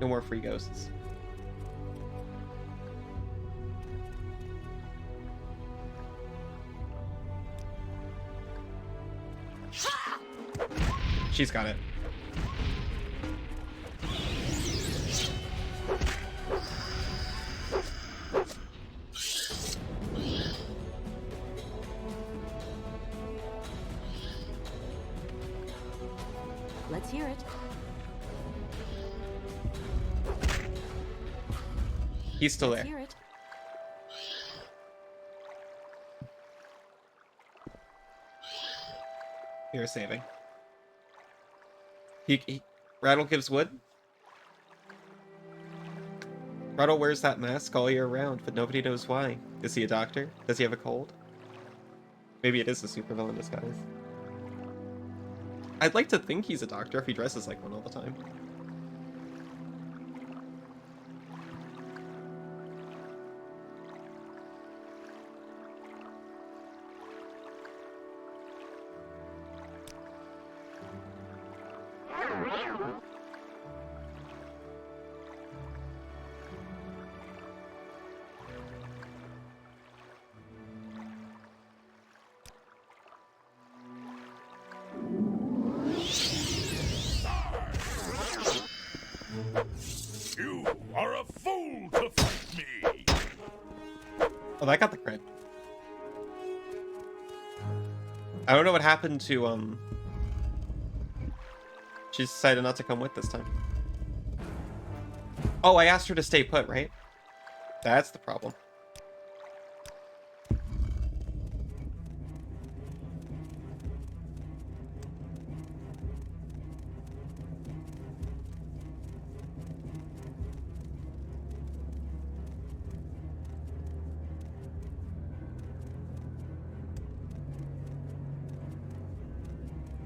Speaker 1: No more free ghosts. She's got it.
Speaker 2: Let's hear it.
Speaker 1: He's still
Speaker 2: Let's
Speaker 1: there.
Speaker 2: hear it.
Speaker 1: You're saving. Rattle gives wood. Rattle wears that mask all year round, but nobody knows why. Is he a doctor? Does he have a cold? Maybe it is a supervillain disguise. I'd like to think he's a doctor if he dresses like one all the time.
Speaker 5: You are a fool to fight me!
Speaker 1: Oh, that got the crit. I don't know what happened to She decided not to come with this time. Oh, I asked her to stay put, right? That's the problem.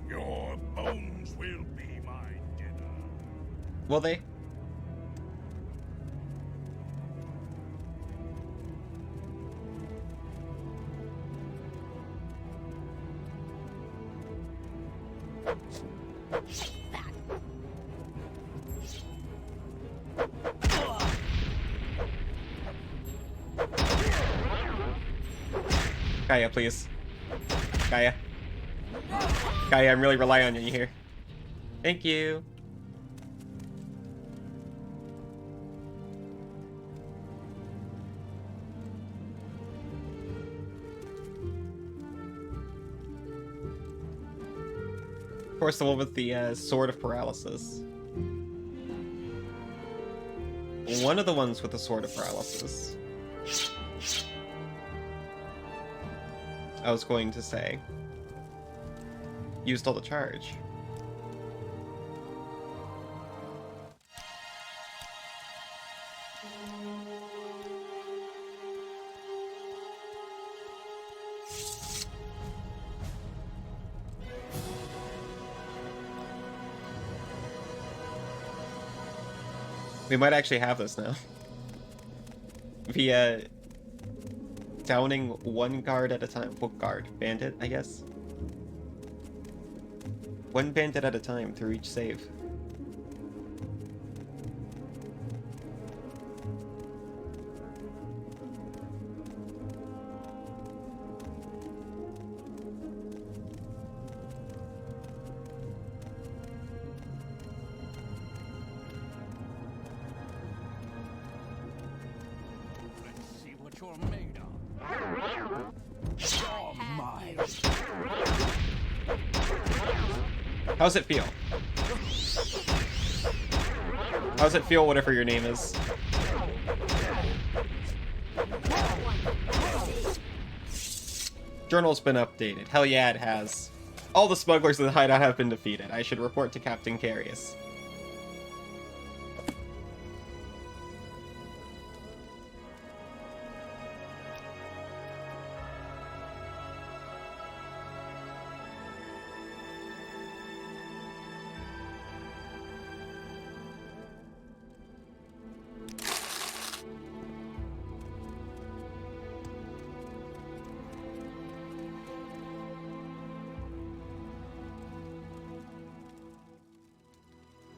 Speaker 5: Your bones will be my dinner.
Speaker 1: Will they? Gaia, please. Gaia. Gaia, I'm really relying on you here. Thank you. Of course, the one with the sword of paralysis. One of the ones with the sword of paralysis. I was going to say. Used all the charge. We might actually have this now. Via downing one guard at a time. What guard? Bandit, I guess? One bandit at a time through each save.
Speaker 3: Let's see what you're made of. You're mine.
Speaker 1: How's it feel? How's it feel, whatever your name is? Journal's been updated. Hell yeah, it has. All the smugglers in the hideout have been defeated. I should report to Captain Carius.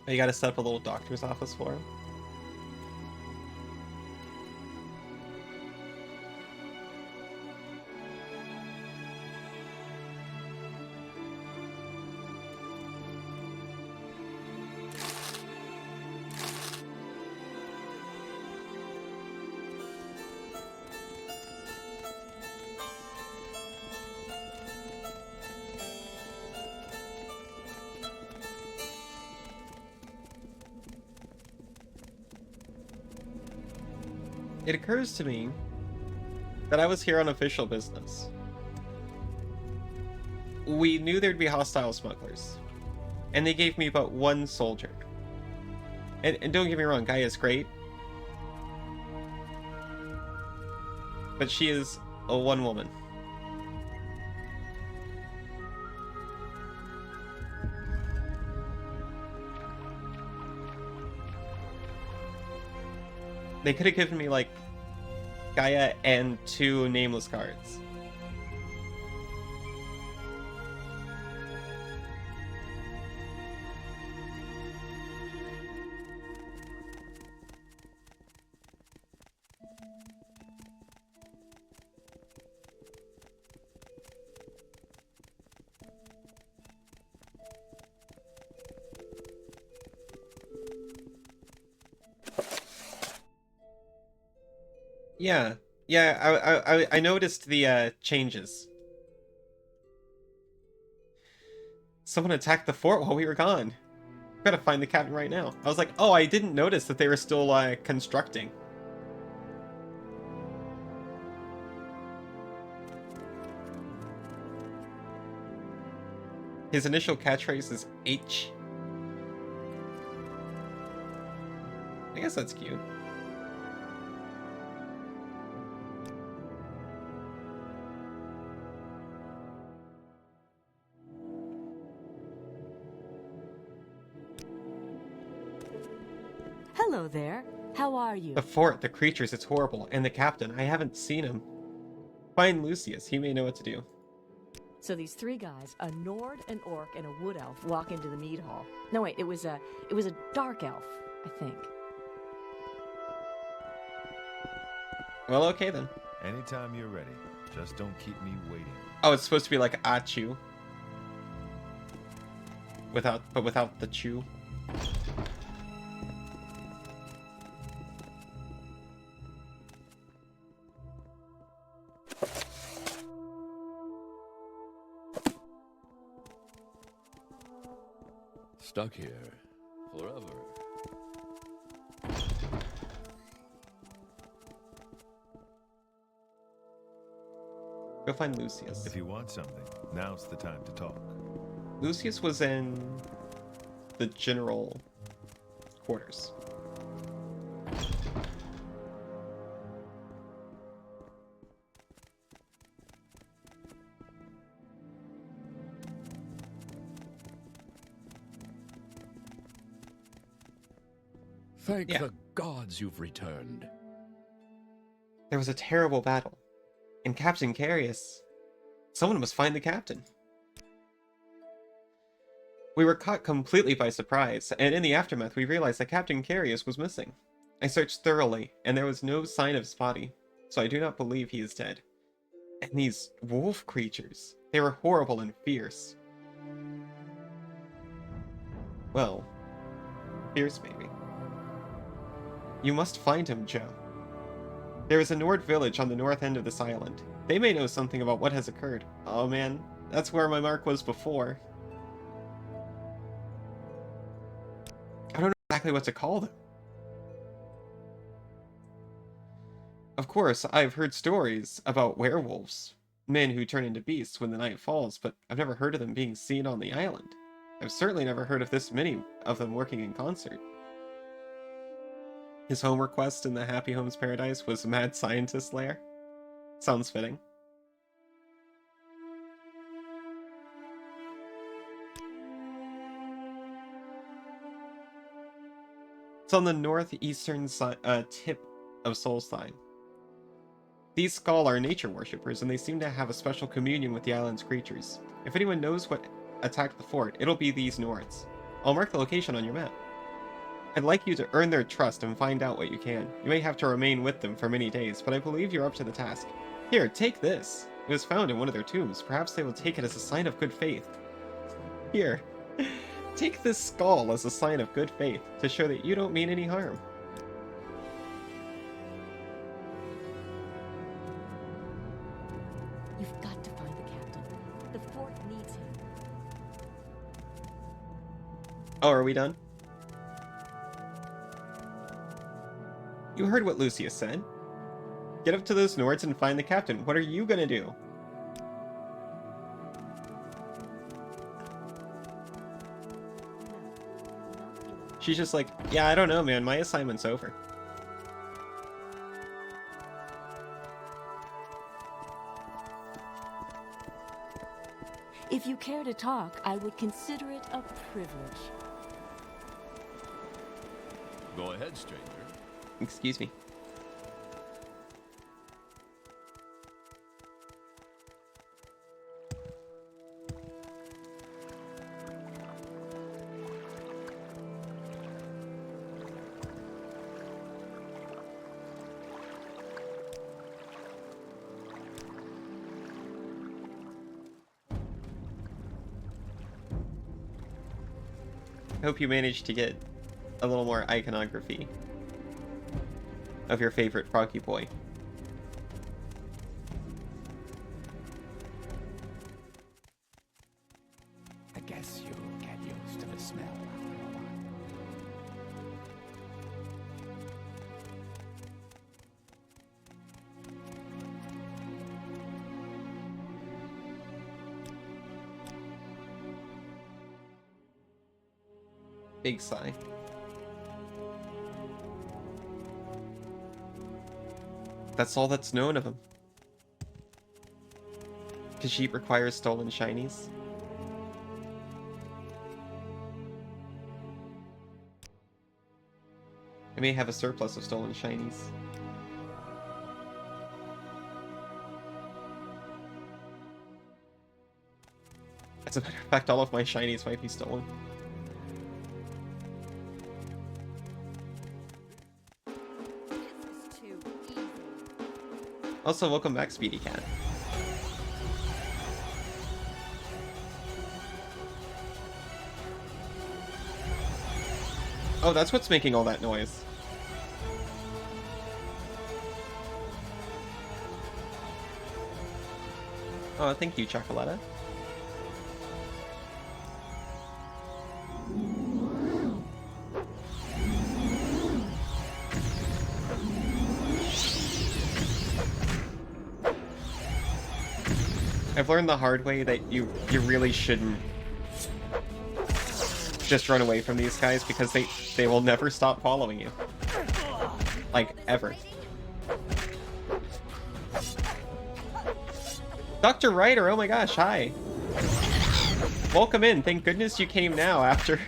Speaker 1: You gotta set up a little doctor's office for him. It occurs to me that I was here on official business. We knew there'd be hostile smugglers, and they gave me but one soldier. And don't get me wrong, Gaia's great, but she is a one woman. They could have given me, like, Gaia and 2 nameless cards. Yeah, I noticed the changes. Someone attacked the fort while we were gone. Gotta find the captain right now. I was like, oh, I didn't notice that they were still constructing. His initial catchphrase is H. I guess that's cute.
Speaker 2: Hello there. How are you?
Speaker 1: The fort, the creatures, it's horrible. And the captain, I haven't seen him. Find Lucius, he may know what to do.
Speaker 2: So these three guys, a Nord, an Orc, and a Wood Elf, walk into the mead hall. No, wait, it was a Dark Elf, I think.
Speaker 1: Well, okay then.
Speaker 4: Anytime you're ready. Just don't keep me waiting.
Speaker 1: Oh, it's supposed to be like Achu. But without the chew.
Speaker 3: Stuck here forever.
Speaker 1: Go find Lucius.
Speaker 4: If you want something, now's the time to talk.
Speaker 1: Lucius was in the general quarters.
Speaker 3: Thank
Speaker 1: Yeah.
Speaker 3: the gods you've returned.
Speaker 1: There was a terrible battle. And Captain Carius... Someone must find the captain. We were caught completely by surprise, and in the aftermath we realized that Captain Carius was missing. I searched thoroughly, and there was no sign of his body, so I do not believe he is dead. And these wolf creatures, they were horrible and fierce. Well, fierce maybe. You must find him, Joe. There is a Nord village on the north end of this island. They may know something about what has occurred. Oh man, that's where my mark was before. I don't know exactly what to call them. Of course, I've heard stories about werewolves, men who turn into beasts when the night falls, but I've never heard of them being seen on the island. I've certainly never heard of this many of them working in concert. His home request in the Happy Homes Paradise was Mad Scientist Lair. Sounds fitting. It's on the northeastern tip of Solstheim. These Skull are nature worshippers, and they seem to have a special communion with the island's creatures. If anyone knows what attacked the fort, it'll be these Nords. I'll mark the location on your map. I'd like you to earn their trust and find out what you can. You may have to remain with them for many days, but I believe you're up to the task. Here, take this. It was found in one of their tombs. Perhaps they will take it as a sign of good faith. Here, take this skull as a sign of good faith, to show that you don't mean any harm.
Speaker 2: You've got to find the captain. The fort needs him.
Speaker 1: Oh, are we done? You heard what Lucius said. Get up to those Nords and find the captain. What are you gonna do? She's just like, yeah, I don't know, man. My assignment's over.
Speaker 2: If you care to talk, I would consider it a privilege.
Speaker 3: Go ahead, stranger.
Speaker 1: Excuse me. I hope you managed to get a little more iconography of your favorite Froggy Boy.
Speaker 6: I guess you'll get used to the smell after a while.
Speaker 1: Big sigh. That's all that's known of him. Khajiit requires stolen shinies. I may have a surplus of stolen shinies. As a matter of fact, all of my shinies might be stolen. Also, welcome back, Speedy Cat. Oh, that's what's making all that noise. Oh, thank you, Chocolata. I've learned the hard way that you really shouldn't just run away from these guys because they will never stop following you. Like, ever. Dr. Ryder, oh my gosh, hi. Welcome in. Thank goodness you came now after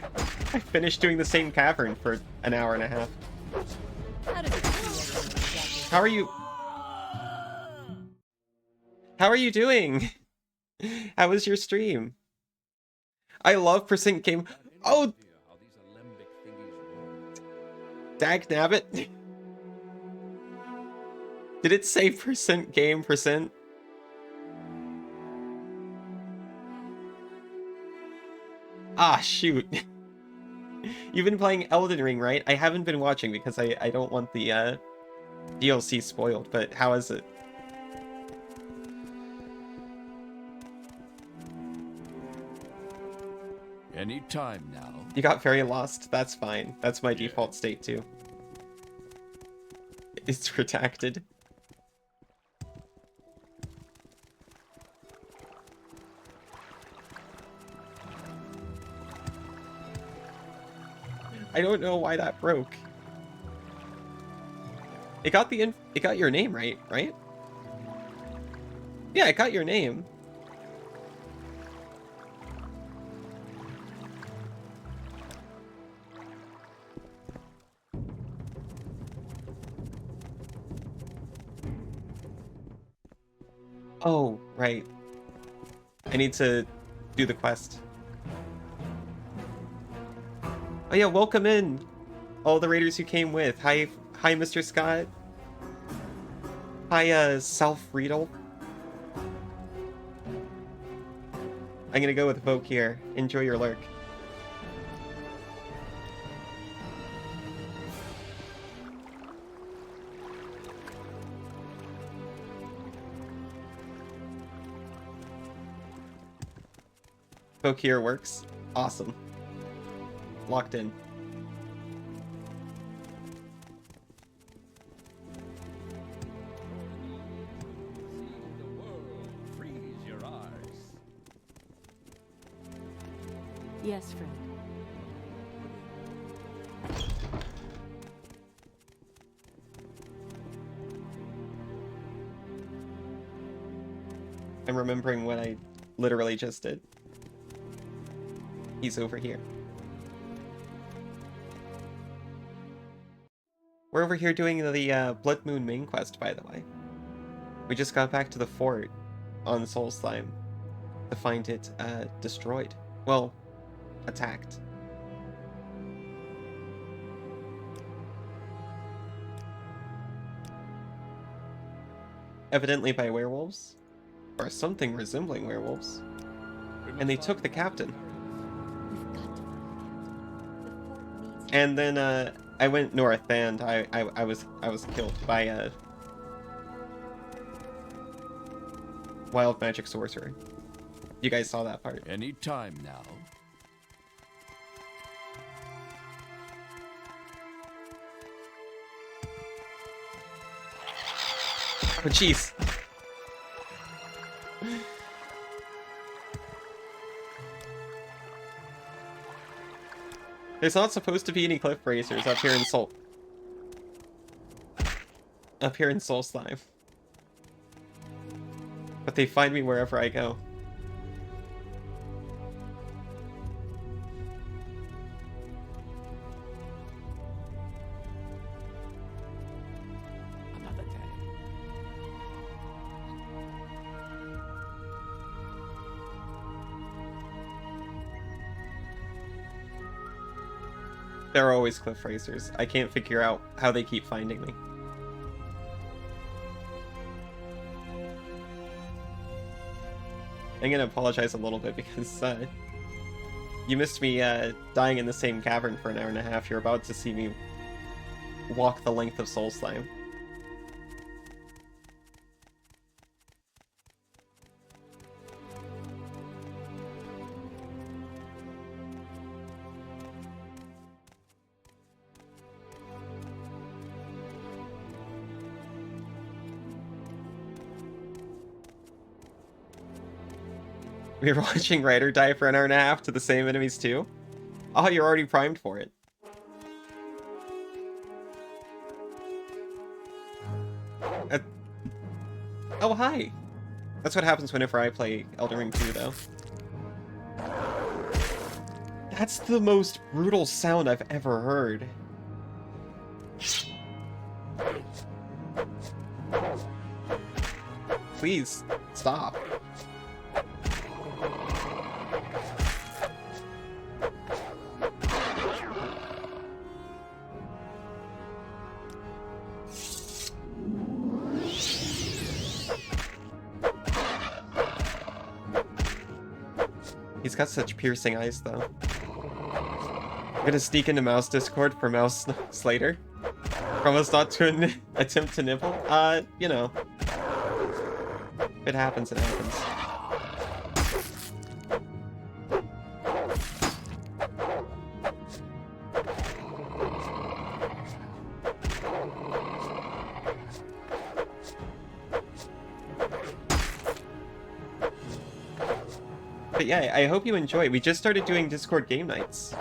Speaker 1: I finished doing the same cavern for an hour and a half. How are you? How are you doing? How was your stream? I love percent game. Oh! Dagnabbit. Did it say percent game percent? Ah, shoot. You've been playing Elden Ring, right? I haven't been watching because I don't want the DLC spoiled, but how is it?
Speaker 3: Any time now.
Speaker 1: You got very lost. That's fine. That's my default state too. It's redacted. I don't know why that broke. It got your name right? Yeah, it got your name. Oh, right. I need to do the quest. Oh yeah, welcome in, all the raiders who came with. Hi, Mr. Scott. Hi, Self Riedel. I'm gonna go with Vogue here. Enjoy your lurk. Vogue here works. Awesome. Locked in.
Speaker 3: Seeing the world freeze your eyes.
Speaker 2: Yes, friend.
Speaker 1: I'm remembering what I literally just did. He's over here. We're over here doing the Blood Moon main quest, by the way. We just got back to the fort on Soul Slime to find it destroyed. Well, attacked. Evidently by werewolves. Or something resembling werewolves. And they took the captain.
Speaker 2: We've got to find the captain. The fort needs
Speaker 1: And then I went north and I was killed by wild magic sorcerer. You guys saw that part.
Speaker 3: Any time now.
Speaker 1: Oh jeez. There's not supposed to be any cliff racers up here in Soul. Up here in Soul Slime. But they find me wherever I go.
Speaker 3: Another day.
Speaker 1: There are always cliff racers. I can't figure out how they keep finding me. I'm gonna apologize a little bit because you missed me dying in the same cavern for an hour and a half. You're about to see me walk the length of Soul Slime. You're watching Ryder die for an hour and a half to the same enemies too? Oh, you're already primed for it. Oh, hi! That's what happens whenever I play Elden Ring 2, though. That's the most brutal sound I've ever heard. Please, stop. He's got such piercing eyes, though. I'm gonna sneak into Mouse Discord for Mouse Slater. Promise not to attempt to nibble. You know. If it happens, it happens. But yeah, I hope you enjoy. We just started doing Discord game nights.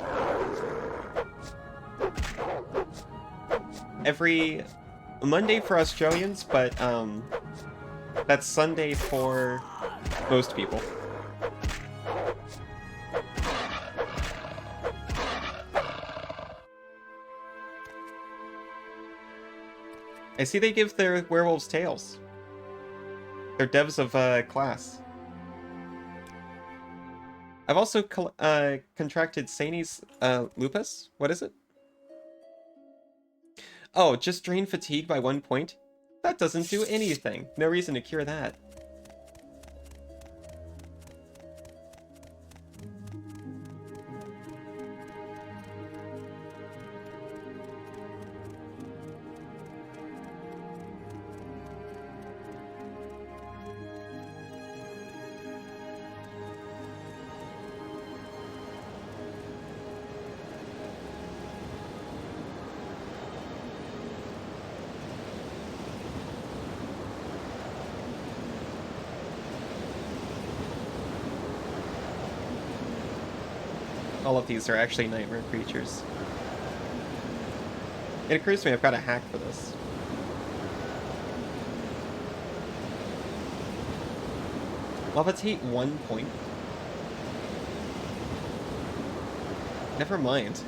Speaker 1: Every Monday for Australians, but that's Sunday for most people. I see they give their werewolves tails. They're devs of class. I've also contracted Sani's lupus. What is it? Oh, just drain fatigue by 1 point? That doesn't do anything. No reason to cure that. All of these are actually nightmare creatures. It occurs to me I've got a hack for this. Levitate 1 point. Never mind.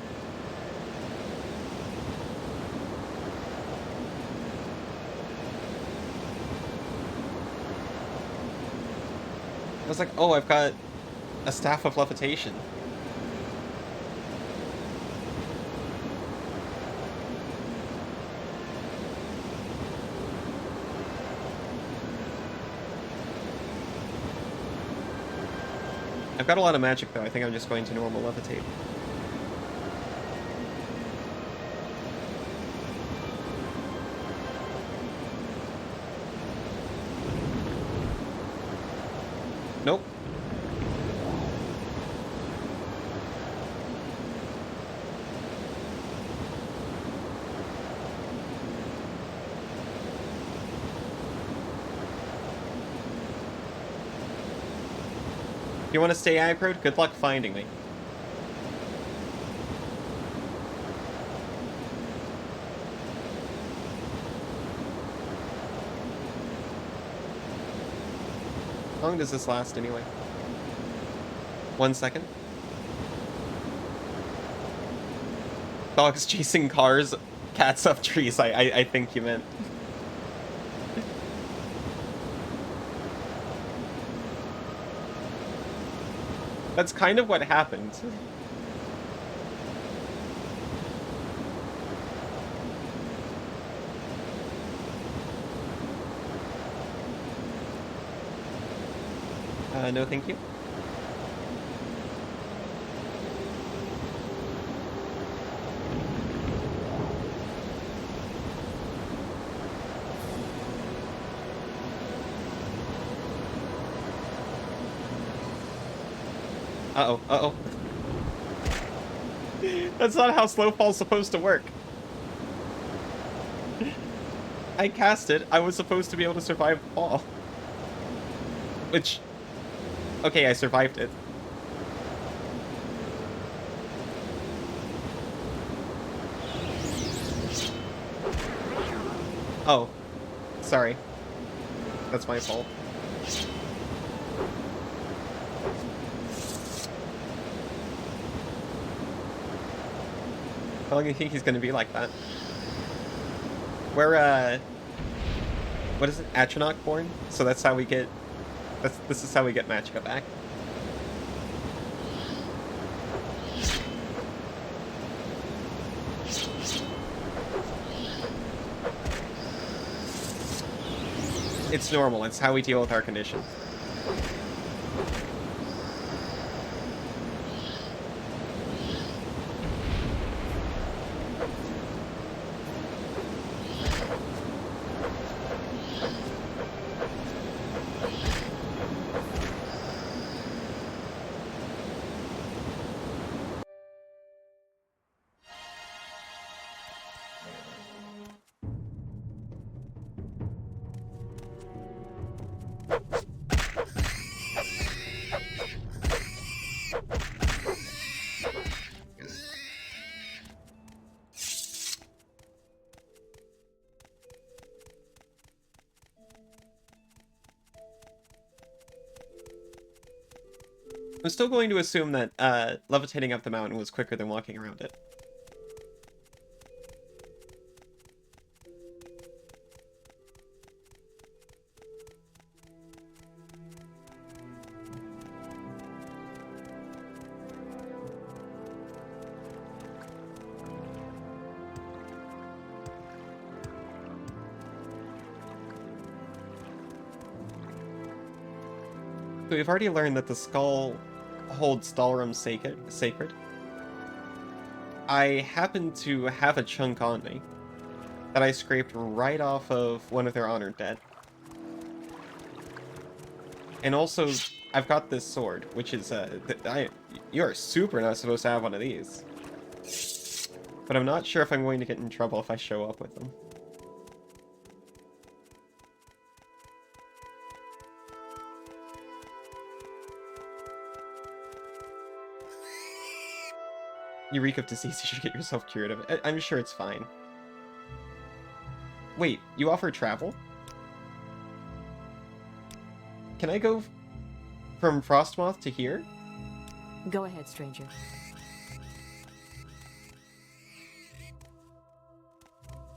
Speaker 1: I was like, oh, I've got a staff of levitation. I've got a lot of magic, though. I think I'm just going to normal levitate. Nope. If you want to stay aggroed, good luck finding me. How long does this last anyway? 1 second? Dogs chasing cars, cats up trees, I think you meant. That's kind of what happened. No thank you. Uh-oh, uh-oh. That's not how slow fall's supposed to work. I cast it. I was supposed to be able to survive the fall. Which... Okay, I survived it. Oh. Sorry. That's my fault. How long do you think he's gonna be like that? We're, what is it? Atronach born? So that's how we get... This is how we get Machka back. It's normal. It's how we deal with our condition. I'm still going to assume that levitating up the mountain was quicker than walking around it. So we've already learned that the skull holds Stalrim sacred. I happen to have a chunk on me that I scraped right off of one of their honored dead. And also, I've got this sword, which is, you are super not supposed to have one of these. But I'm not sure if I'm going to get in trouble if I show up with them. You reek of disease, you should get yourself cured of it. I'm sure it's fine. Wait, you offer travel? Can I go from Frostmoth to here?
Speaker 2: Go ahead, stranger.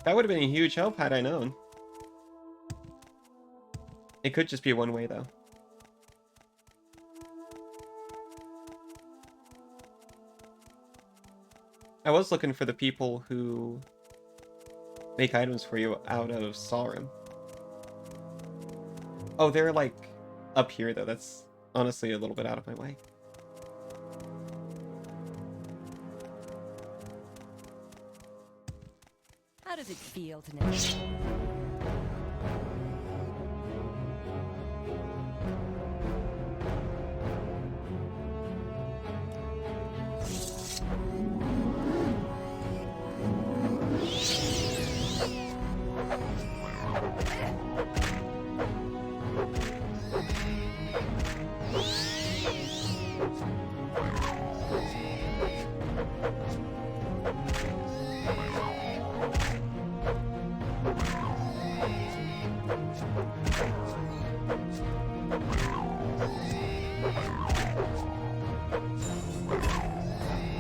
Speaker 1: That would have been a huge help had I known. It could just be a one-way, though. I was looking for the people who make items for you out of Stalrim. Oh, they're like up here though. That's honestly a little bit out of my way.
Speaker 2: How does it feel to know?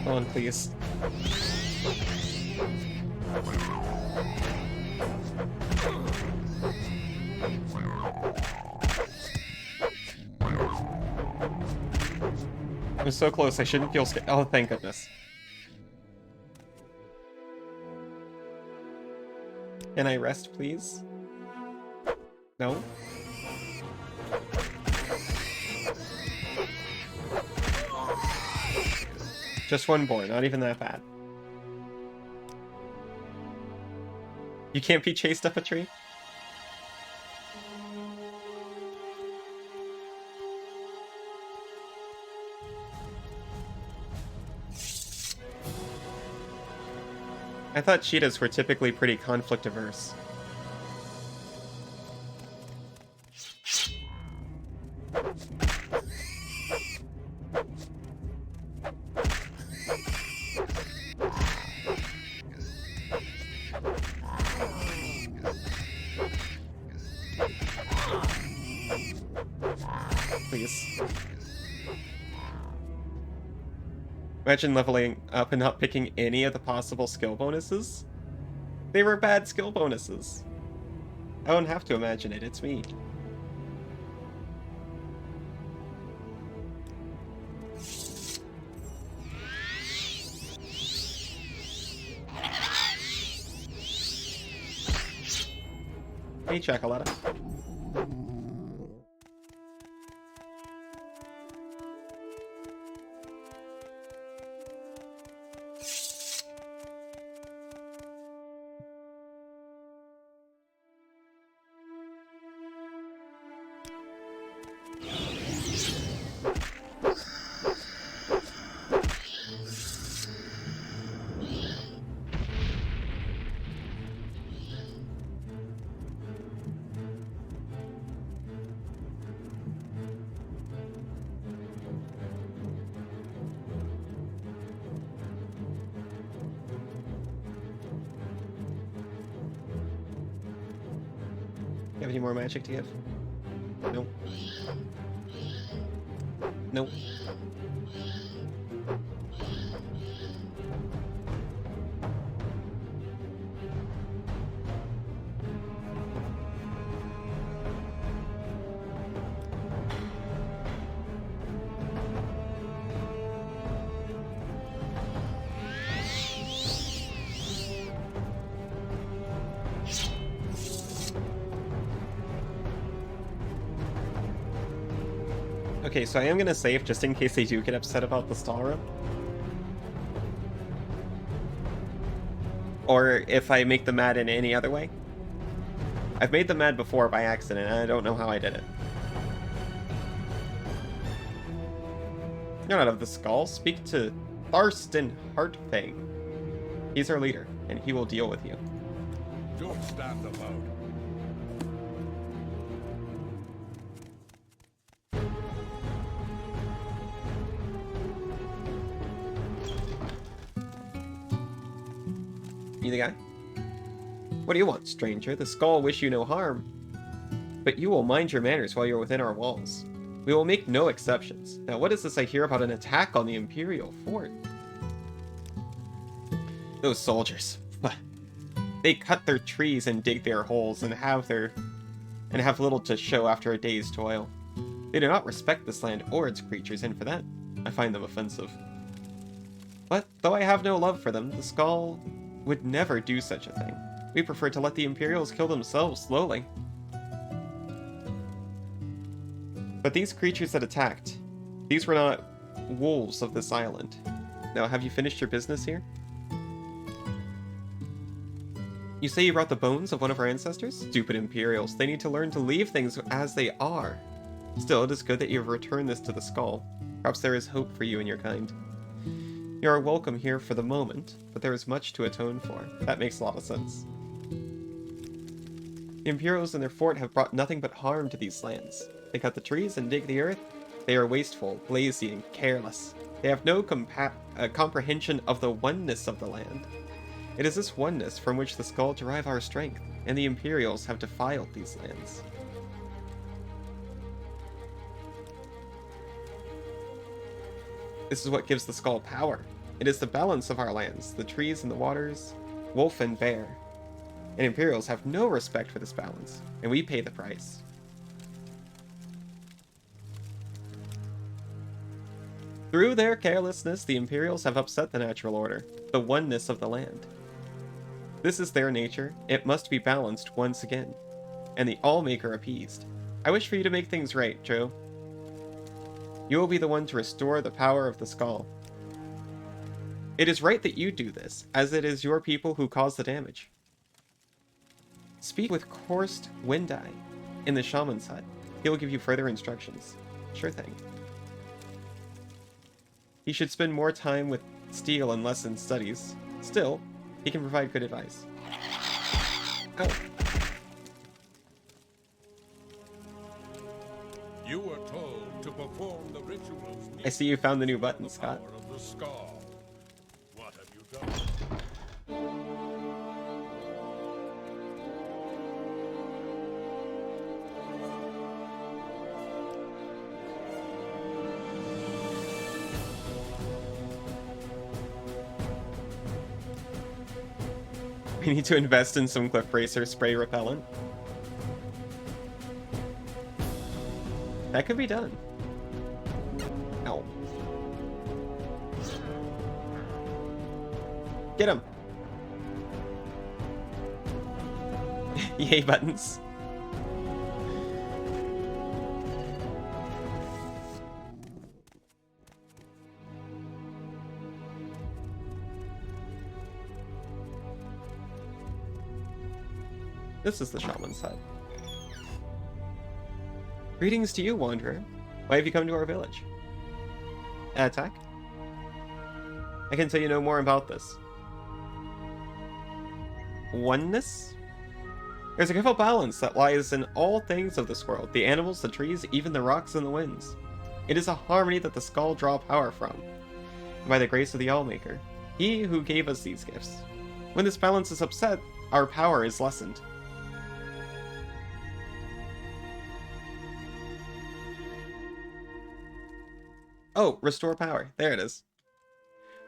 Speaker 1: Come on, please. I'm so close, I shouldn't feel scared. Oh, thank goodness. Can I rest, please? No? Just one boar, not even that bad. You can't be chased up a tree? I thought cheetahs were typically pretty conflict averse. Please. Imagine leveling up and not picking any of the possible skill bonuses. They were bad skill bonuses. I don't have to imagine it, it's me. Hey, Chocolata. You have any more magic to give? Nope. Nope. Okay, so I am gonna save just in case they do get upset about the stall room. Or if I make them mad in any other way. I've made them mad before by accident, and I don't know how I did it. You're not of the skull. Speak to Tharston Heartfang. He's our leader, and he will deal with you.
Speaker 5: Don't stand about.
Speaker 1: You the guy? What do you want, stranger? The skull wish you no harm. But you will mind your manners while you're within our walls. We will make no exceptions. Now, what is this I hear about an attack on the Imperial fort? Those soldiers. They cut their trees and dig their holes and have little to show after a day's toil. They do not respect this land or its creatures, and for that, I find them offensive. But, though I have no love for them, the skull would never do such a thing. We prefer to let the Imperials kill themselves slowly. But these creatures that attacked, these were not wolves of this island. Now, have you finished your business here? You say you brought the bones of one of our ancestors? Stupid Imperials. They need to learn to leave things as they are. Still, it is good that you have returned this to the skull. Perhaps there is hope for you and your kind. You are welcome here for the moment, but there is much to atone for. That makes a lot of sense. The Imperials and their fort have brought nothing but harm to these lands. They cut the trees and dig the earth. They are wasteful, lazy, and careless. They have no comprehension of the oneness of the land. It is this oneness from which the skull derive our strength, and the Imperials have defiled these lands. This is what gives the skull power. It is the balance of our lands, the trees and the waters, wolf and bear. And Imperials have no respect for this balance, and we pay the price. Through their carelessness, the Imperials have upset the natural order, the oneness of the land. This is their nature. It must be balanced once again, and the Allmaker appeased. I wish for you to make things right, Joe. You will be the one to restore the power of the skull. It is right that you do this, as it is your people who cause the damage. Speak with Korst Windeye in the Shaman's hut. He will give you further instructions. Sure thing. He should spend more time with steel and less in studies. Still, he can provide good advice. Oh.
Speaker 5: You were told to perform the rituals.
Speaker 1: I see you found the new button, Scott.
Speaker 5: Power of the skull. What have you done?
Speaker 1: We need to invest in some Cliff Racer spray repellent. That could be done. Ow. Get him! Yay buttons. This is the Shaman's hut. Greetings to you, Wanderer. Why have you come to our village? Attack? I can tell you no more about this. Oneness? There's a careful balance that lies in all things of this world, the animals, the trees, even the rocks and the winds. It is a harmony that the skull draw power from, and by the grace of the Allmaker, he who gave us these gifts. When this balance is upset, our power is lessened. Oh, restore power. There it is.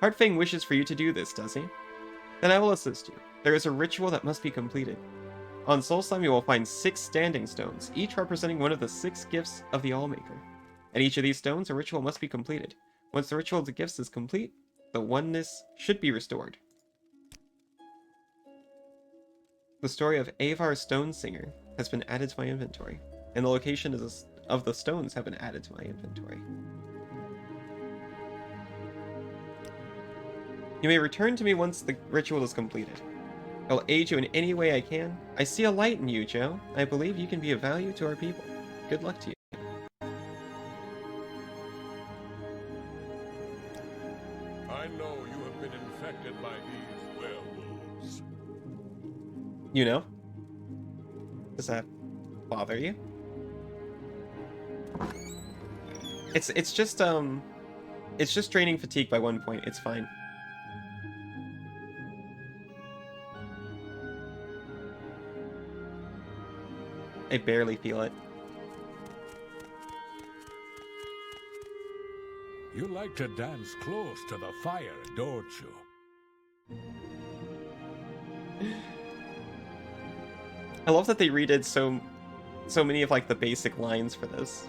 Speaker 1: Heartfang wishes for you to do this, does he? Then I will assist you. There is a ritual that must be completed. On Solstheim you will find 6 standing stones, each representing one of the 6 gifts of the Allmaker. At each of these stones, a ritual must be completed. Once the ritual of the gifts is complete, the oneness should be restored. The story of Avar Stonesinger has been added to my inventory, and the location of the stones have been added to my inventory. You may return to me once the ritual is completed. I will aid you in any way I can. I see a light in you, Joe. I believe you can be of value to our people. Good luck to you.
Speaker 5: I know you have been infected by these werewolves.
Speaker 1: You know? Does that bother you? It's just draining fatigue by 1 point. It's fine. I barely feel it.
Speaker 5: You like to dance close to the fire, don't you?
Speaker 1: I love that they redid so many of like the basic lines for this.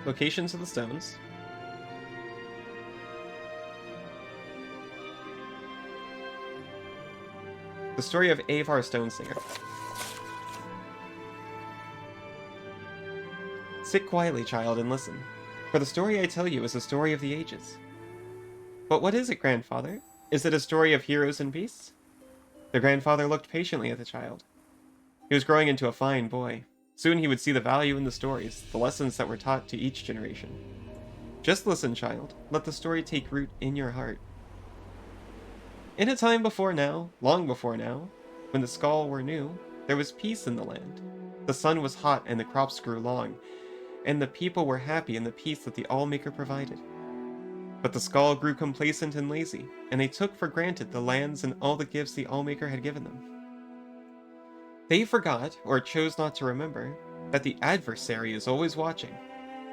Speaker 1: Locations of the stones. The story of Avar Stonesinger. Sit quietly, child, and listen. For the story I tell you is the story of the ages. But what is it, grandfather? Is it a story of heroes and beasts? The grandfather looked patiently at the child. He was growing into a fine boy. Soon he would see the value in the stories, the lessons that were taught to each generation. Just listen, child. Let the story take root in your heart. In a time before now, long before now, when the skull were new, there was peace in the land. The sun was hot and the crops grew long, and the people were happy in the peace that the Allmaker provided. But the Skull grew complacent and lazy, and they took for granted the lands and all the gifts the Allmaker had given them. They forgot, or chose not to remember, that the adversary is always watching,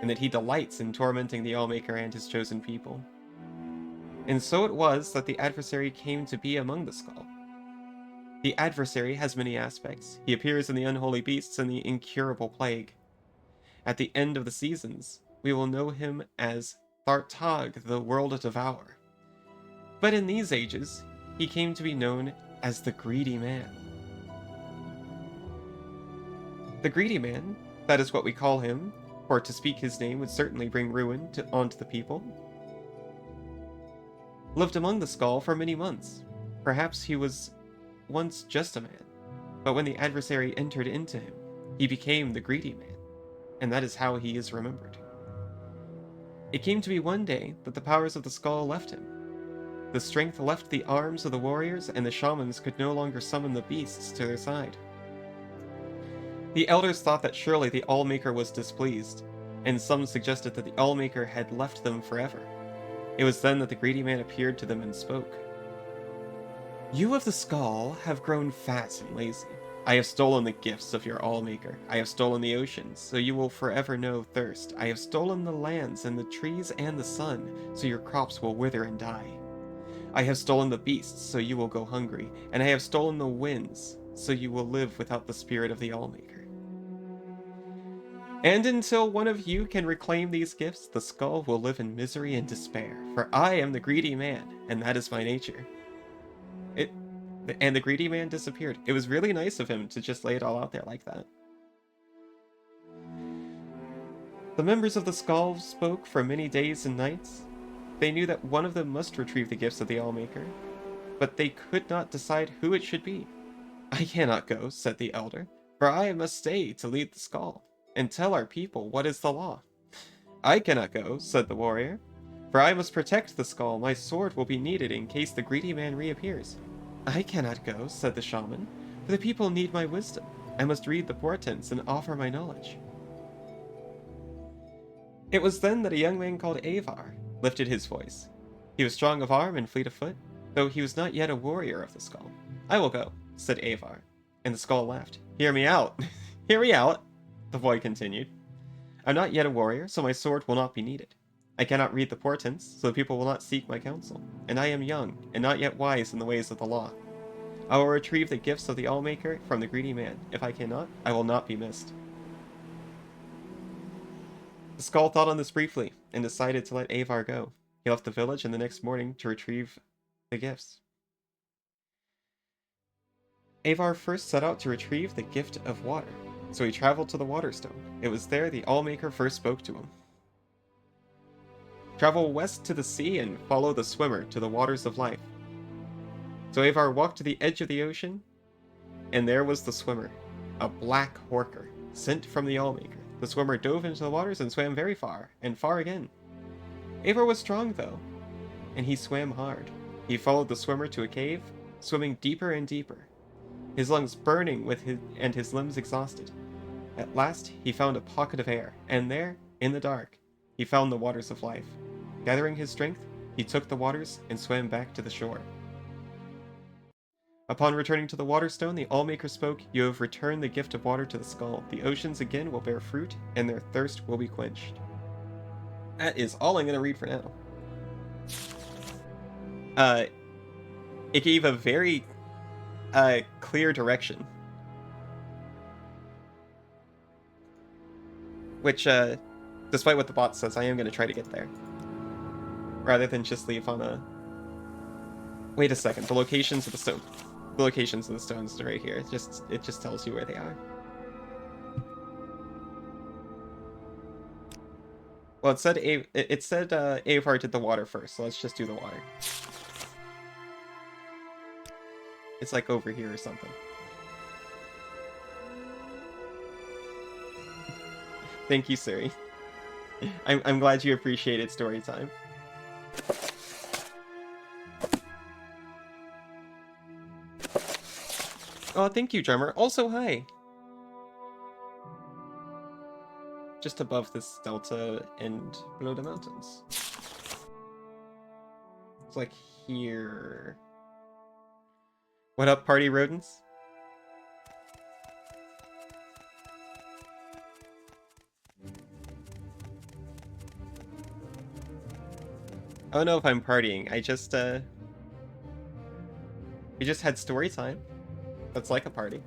Speaker 1: and that he delights in tormenting the Allmaker and his chosen people. And so it was that the adversary came to be among the Skull. The adversary has many aspects. He appears in the unholy beasts and the incurable plague. At the end of the seasons, we will know him as Thartag, the World Devourer. But in these ages, he came to be known as the Greedy Man. The Greedy Man, that is what we call him, for to speak his name would certainly bring ruin onto the people, lived among the Skull for many months. Perhaps he was once just a man, but when the adversary entered into him, he became the Greedy Man, and that is how he is remembered. It came to be one day that the powers of the Skull left him. The strength left the arms of the warriors, and the shamans could no longer summon the beasts to their side. The elders thought that surely the Allmaker was displeased, and some suggested that the Allmaker had left them forever. It was then that the Greedy Man appeared to them and spoke. "You of the Skull have grown fat and lazy. I have stolen the gifts of your Allmaker. I have stolen the oceans, so you will forever know thirst. I have stolen the lands and the trees and the sun, so your crops will wither and die. I have stolen the beasts, so you will go hungry, and I have stolen the winds, so you will live without the spirit of the Allmaker. And until one of you can reclaim these gifts, the Skull will live in misery and despair, for I am the Greedy Man, and that is my nature." And the Greedy Man disappeared. It was really nice of him to just lay it all out there like that. The members of the Skull spoke for many days and nights. They knew that one of them must retrieve the gifts of the Allmaker, but they could not decide who it should be. "I cannot go," said the elder, "for I must stay to lead the Skull and tell our people what is the law." "I cannot go," said the warrior, "for I must protect the Skull. My sword will be needed in case the Greedy Man reappears." "I cannot go," said the shaman, "for the people need my wisdom. I must read the portents and offer my knowledge." It was then that a young man called Avar lifted his voice. He was strong of arm and fleet of foot, though he was not yet a warrior of the Skull. "I will go," said Avar, and the Skull laughed. "Hear me out. Hear me out," the boy continued. "I'm not yet a warrior, so my sword will not be needed. I cannot read the portents, so the people will not seek my counsel. And I am young, and not yet wise in the ways of the law. I will retrieve the gifts of the Allmaker from the Greedy Man. If I cannot, I will not be missed." The Skull thought on this briefly, and decided to let Avar go. He left the village and the next morning to retrieve the gifts. Avar first set out to retrieve the gift of water, so he traveled to the Waterstone. It was there the Allmaker first spoke to him. "Travel west to the sea and follow the swimmer to the waters of life." So Avar walked to the edge of the ocean, and there was the swimmer, a black horker, sent from the Allmaker. The swimmer dove into the waters and swam very far, and far again. Avar was strong, though, and he swam hard. He followed the swimmer to a cave, swimming deeper and deeper, his lungs burning and his limbs exhausted. At last, he found a pocket of air, and there, in the dark, he found the waters of life. Gathering his strength, he took the waters and swam back to the shore. Upon returning to the Waterstone, the Allmaker spoke, "You have returned the gift of water to the Skull. The oceans again will bear fruit, and their thirst will be quenched." That is all I'm going to read for now. It gave a very clear direction. Which, despite what the bot says, I am going to try to get there. Rather than just leave on a... Wait a second, the locations of the stone. The locations of the stones are right here. It just tells you where they are. Well, it said Avar did the water first, so let's just do the water. It's like over here or something. Thank you, Siri. I'm glad you appreciated story time. Oh, thank you, Drummer. Also, hi. just above this delta and below the mountains. It's like here. What up, party rodents? I don't know if I'm partying. I just, we just had story time. That's like a party.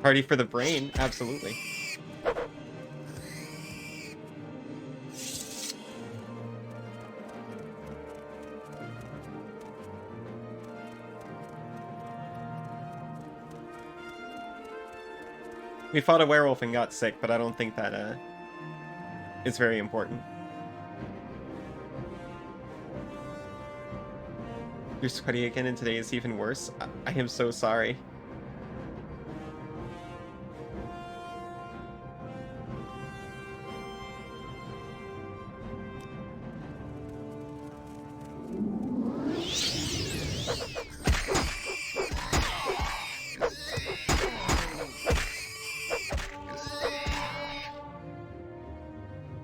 Speaker 1: Party for the brain, absolutely. We fought a werewolf and got sick, but I don't think that is very important. You're sweaty again, and today is even worse. I am so sorry.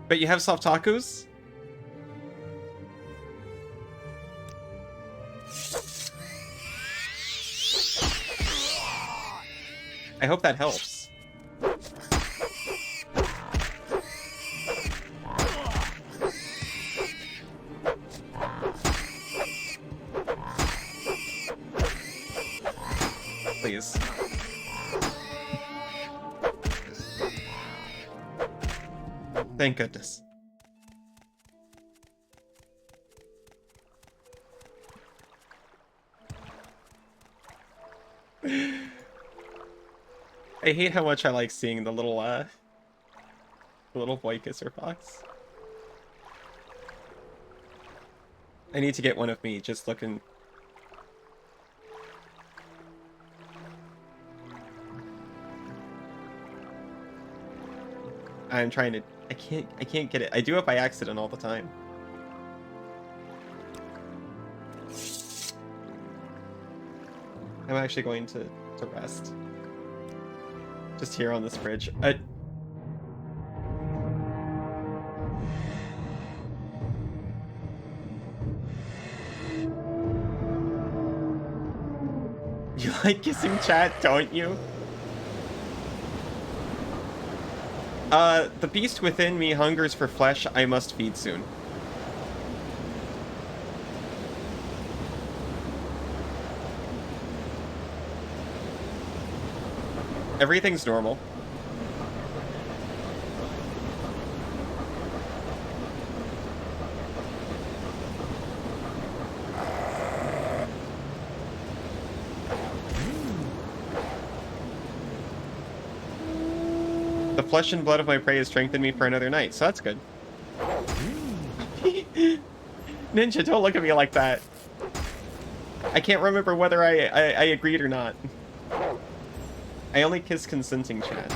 Speaker 1: But you have soft tacos? I hope that helps. Please. Thank goodness. I hate how much I like seeing the little boy kisser fox. I need to get one of me just looking. I'm trying to. I can't get it. I do it by accident all the time. I'm actually going to rest. Just here on this bridge. You like kissing chat, don't you? The beast within me hungers for flesh I must feed soon. Everything's normal. The flesh and blood of my prey has strengthened me for another night, so that's good. Ninja, don't look at me like that. I can't remember whether I agreed or not. I only kiss consenting chat.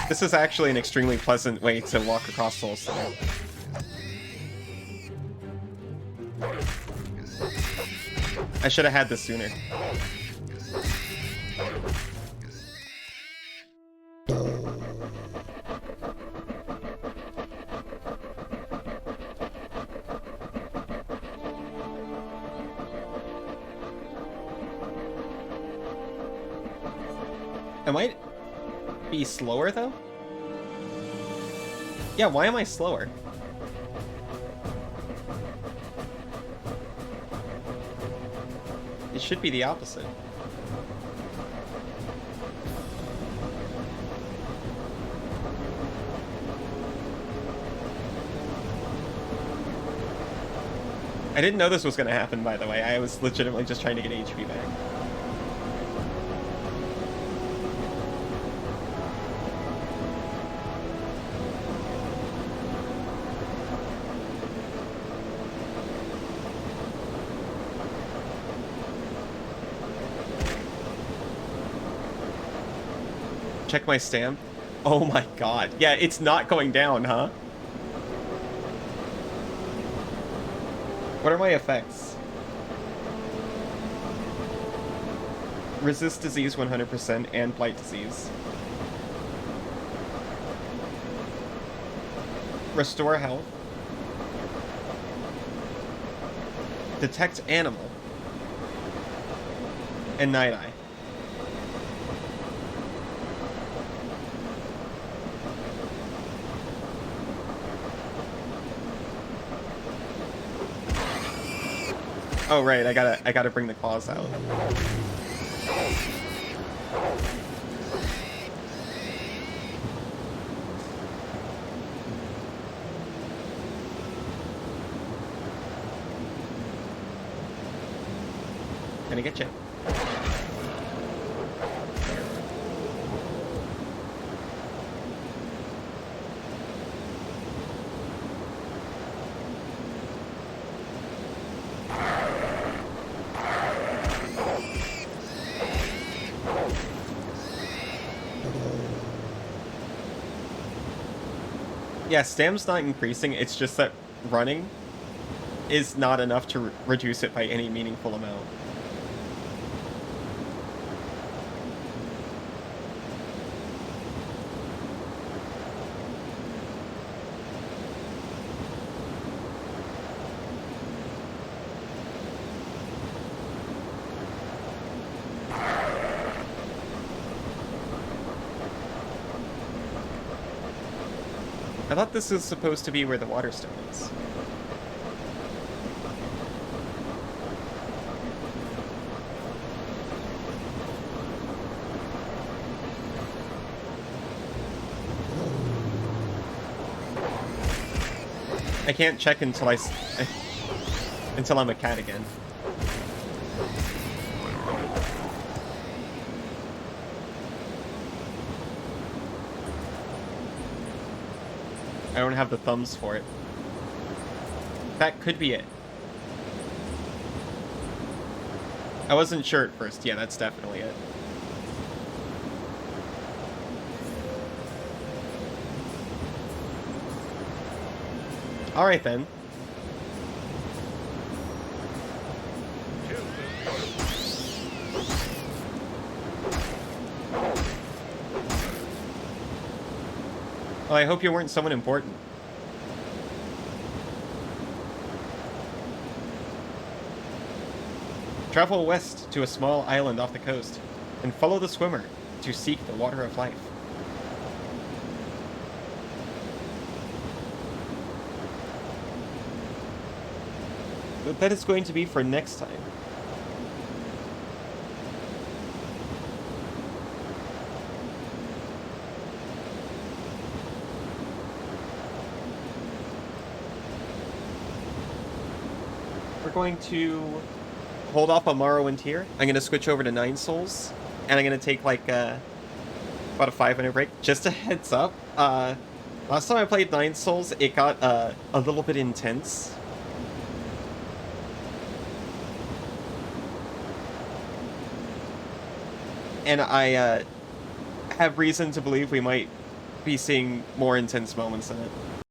Speaker 1: This is actually an extremely pleasant way to walk across Soulstone. I should have had this sooner. I might be slower though? Yeah, why am I slower? It should be the opposite. I didn't know this was going to happen, by the way. I was legitimately just trying to get HP back. Check my stamp. Oh my god. Yeah, it's not going down, huh? What are my effects? Resist disease 100% and blight disease. Restore health. Detect animal. And night eye. Oh right, I gotta bring the claws out. Gonna get you. Yeah, stam's not increasing, it's just that running is not enough to reduce it by any meaningful amount. I thought this was supposed to be where the water stone is. I can't check until until I'm a cat again. I don't have the thumbs for it. That could be it. I wasn't sure at first. Yeah, that's definitely it. Alright then. Well, I hope you weren't someone important. Travel west to a small island off the coast, and follow the swimmer to seek the water of life. But that is going to be for next time. We're going to hold off on Morrowind here. I'm going to switch over to 9 Souls, and I'm going to take like about a 5-minute break. Just a heads up, last time I played 9 Souls, it got a little bit intense. And I have reason to believe we might be seeing more intense moments in it.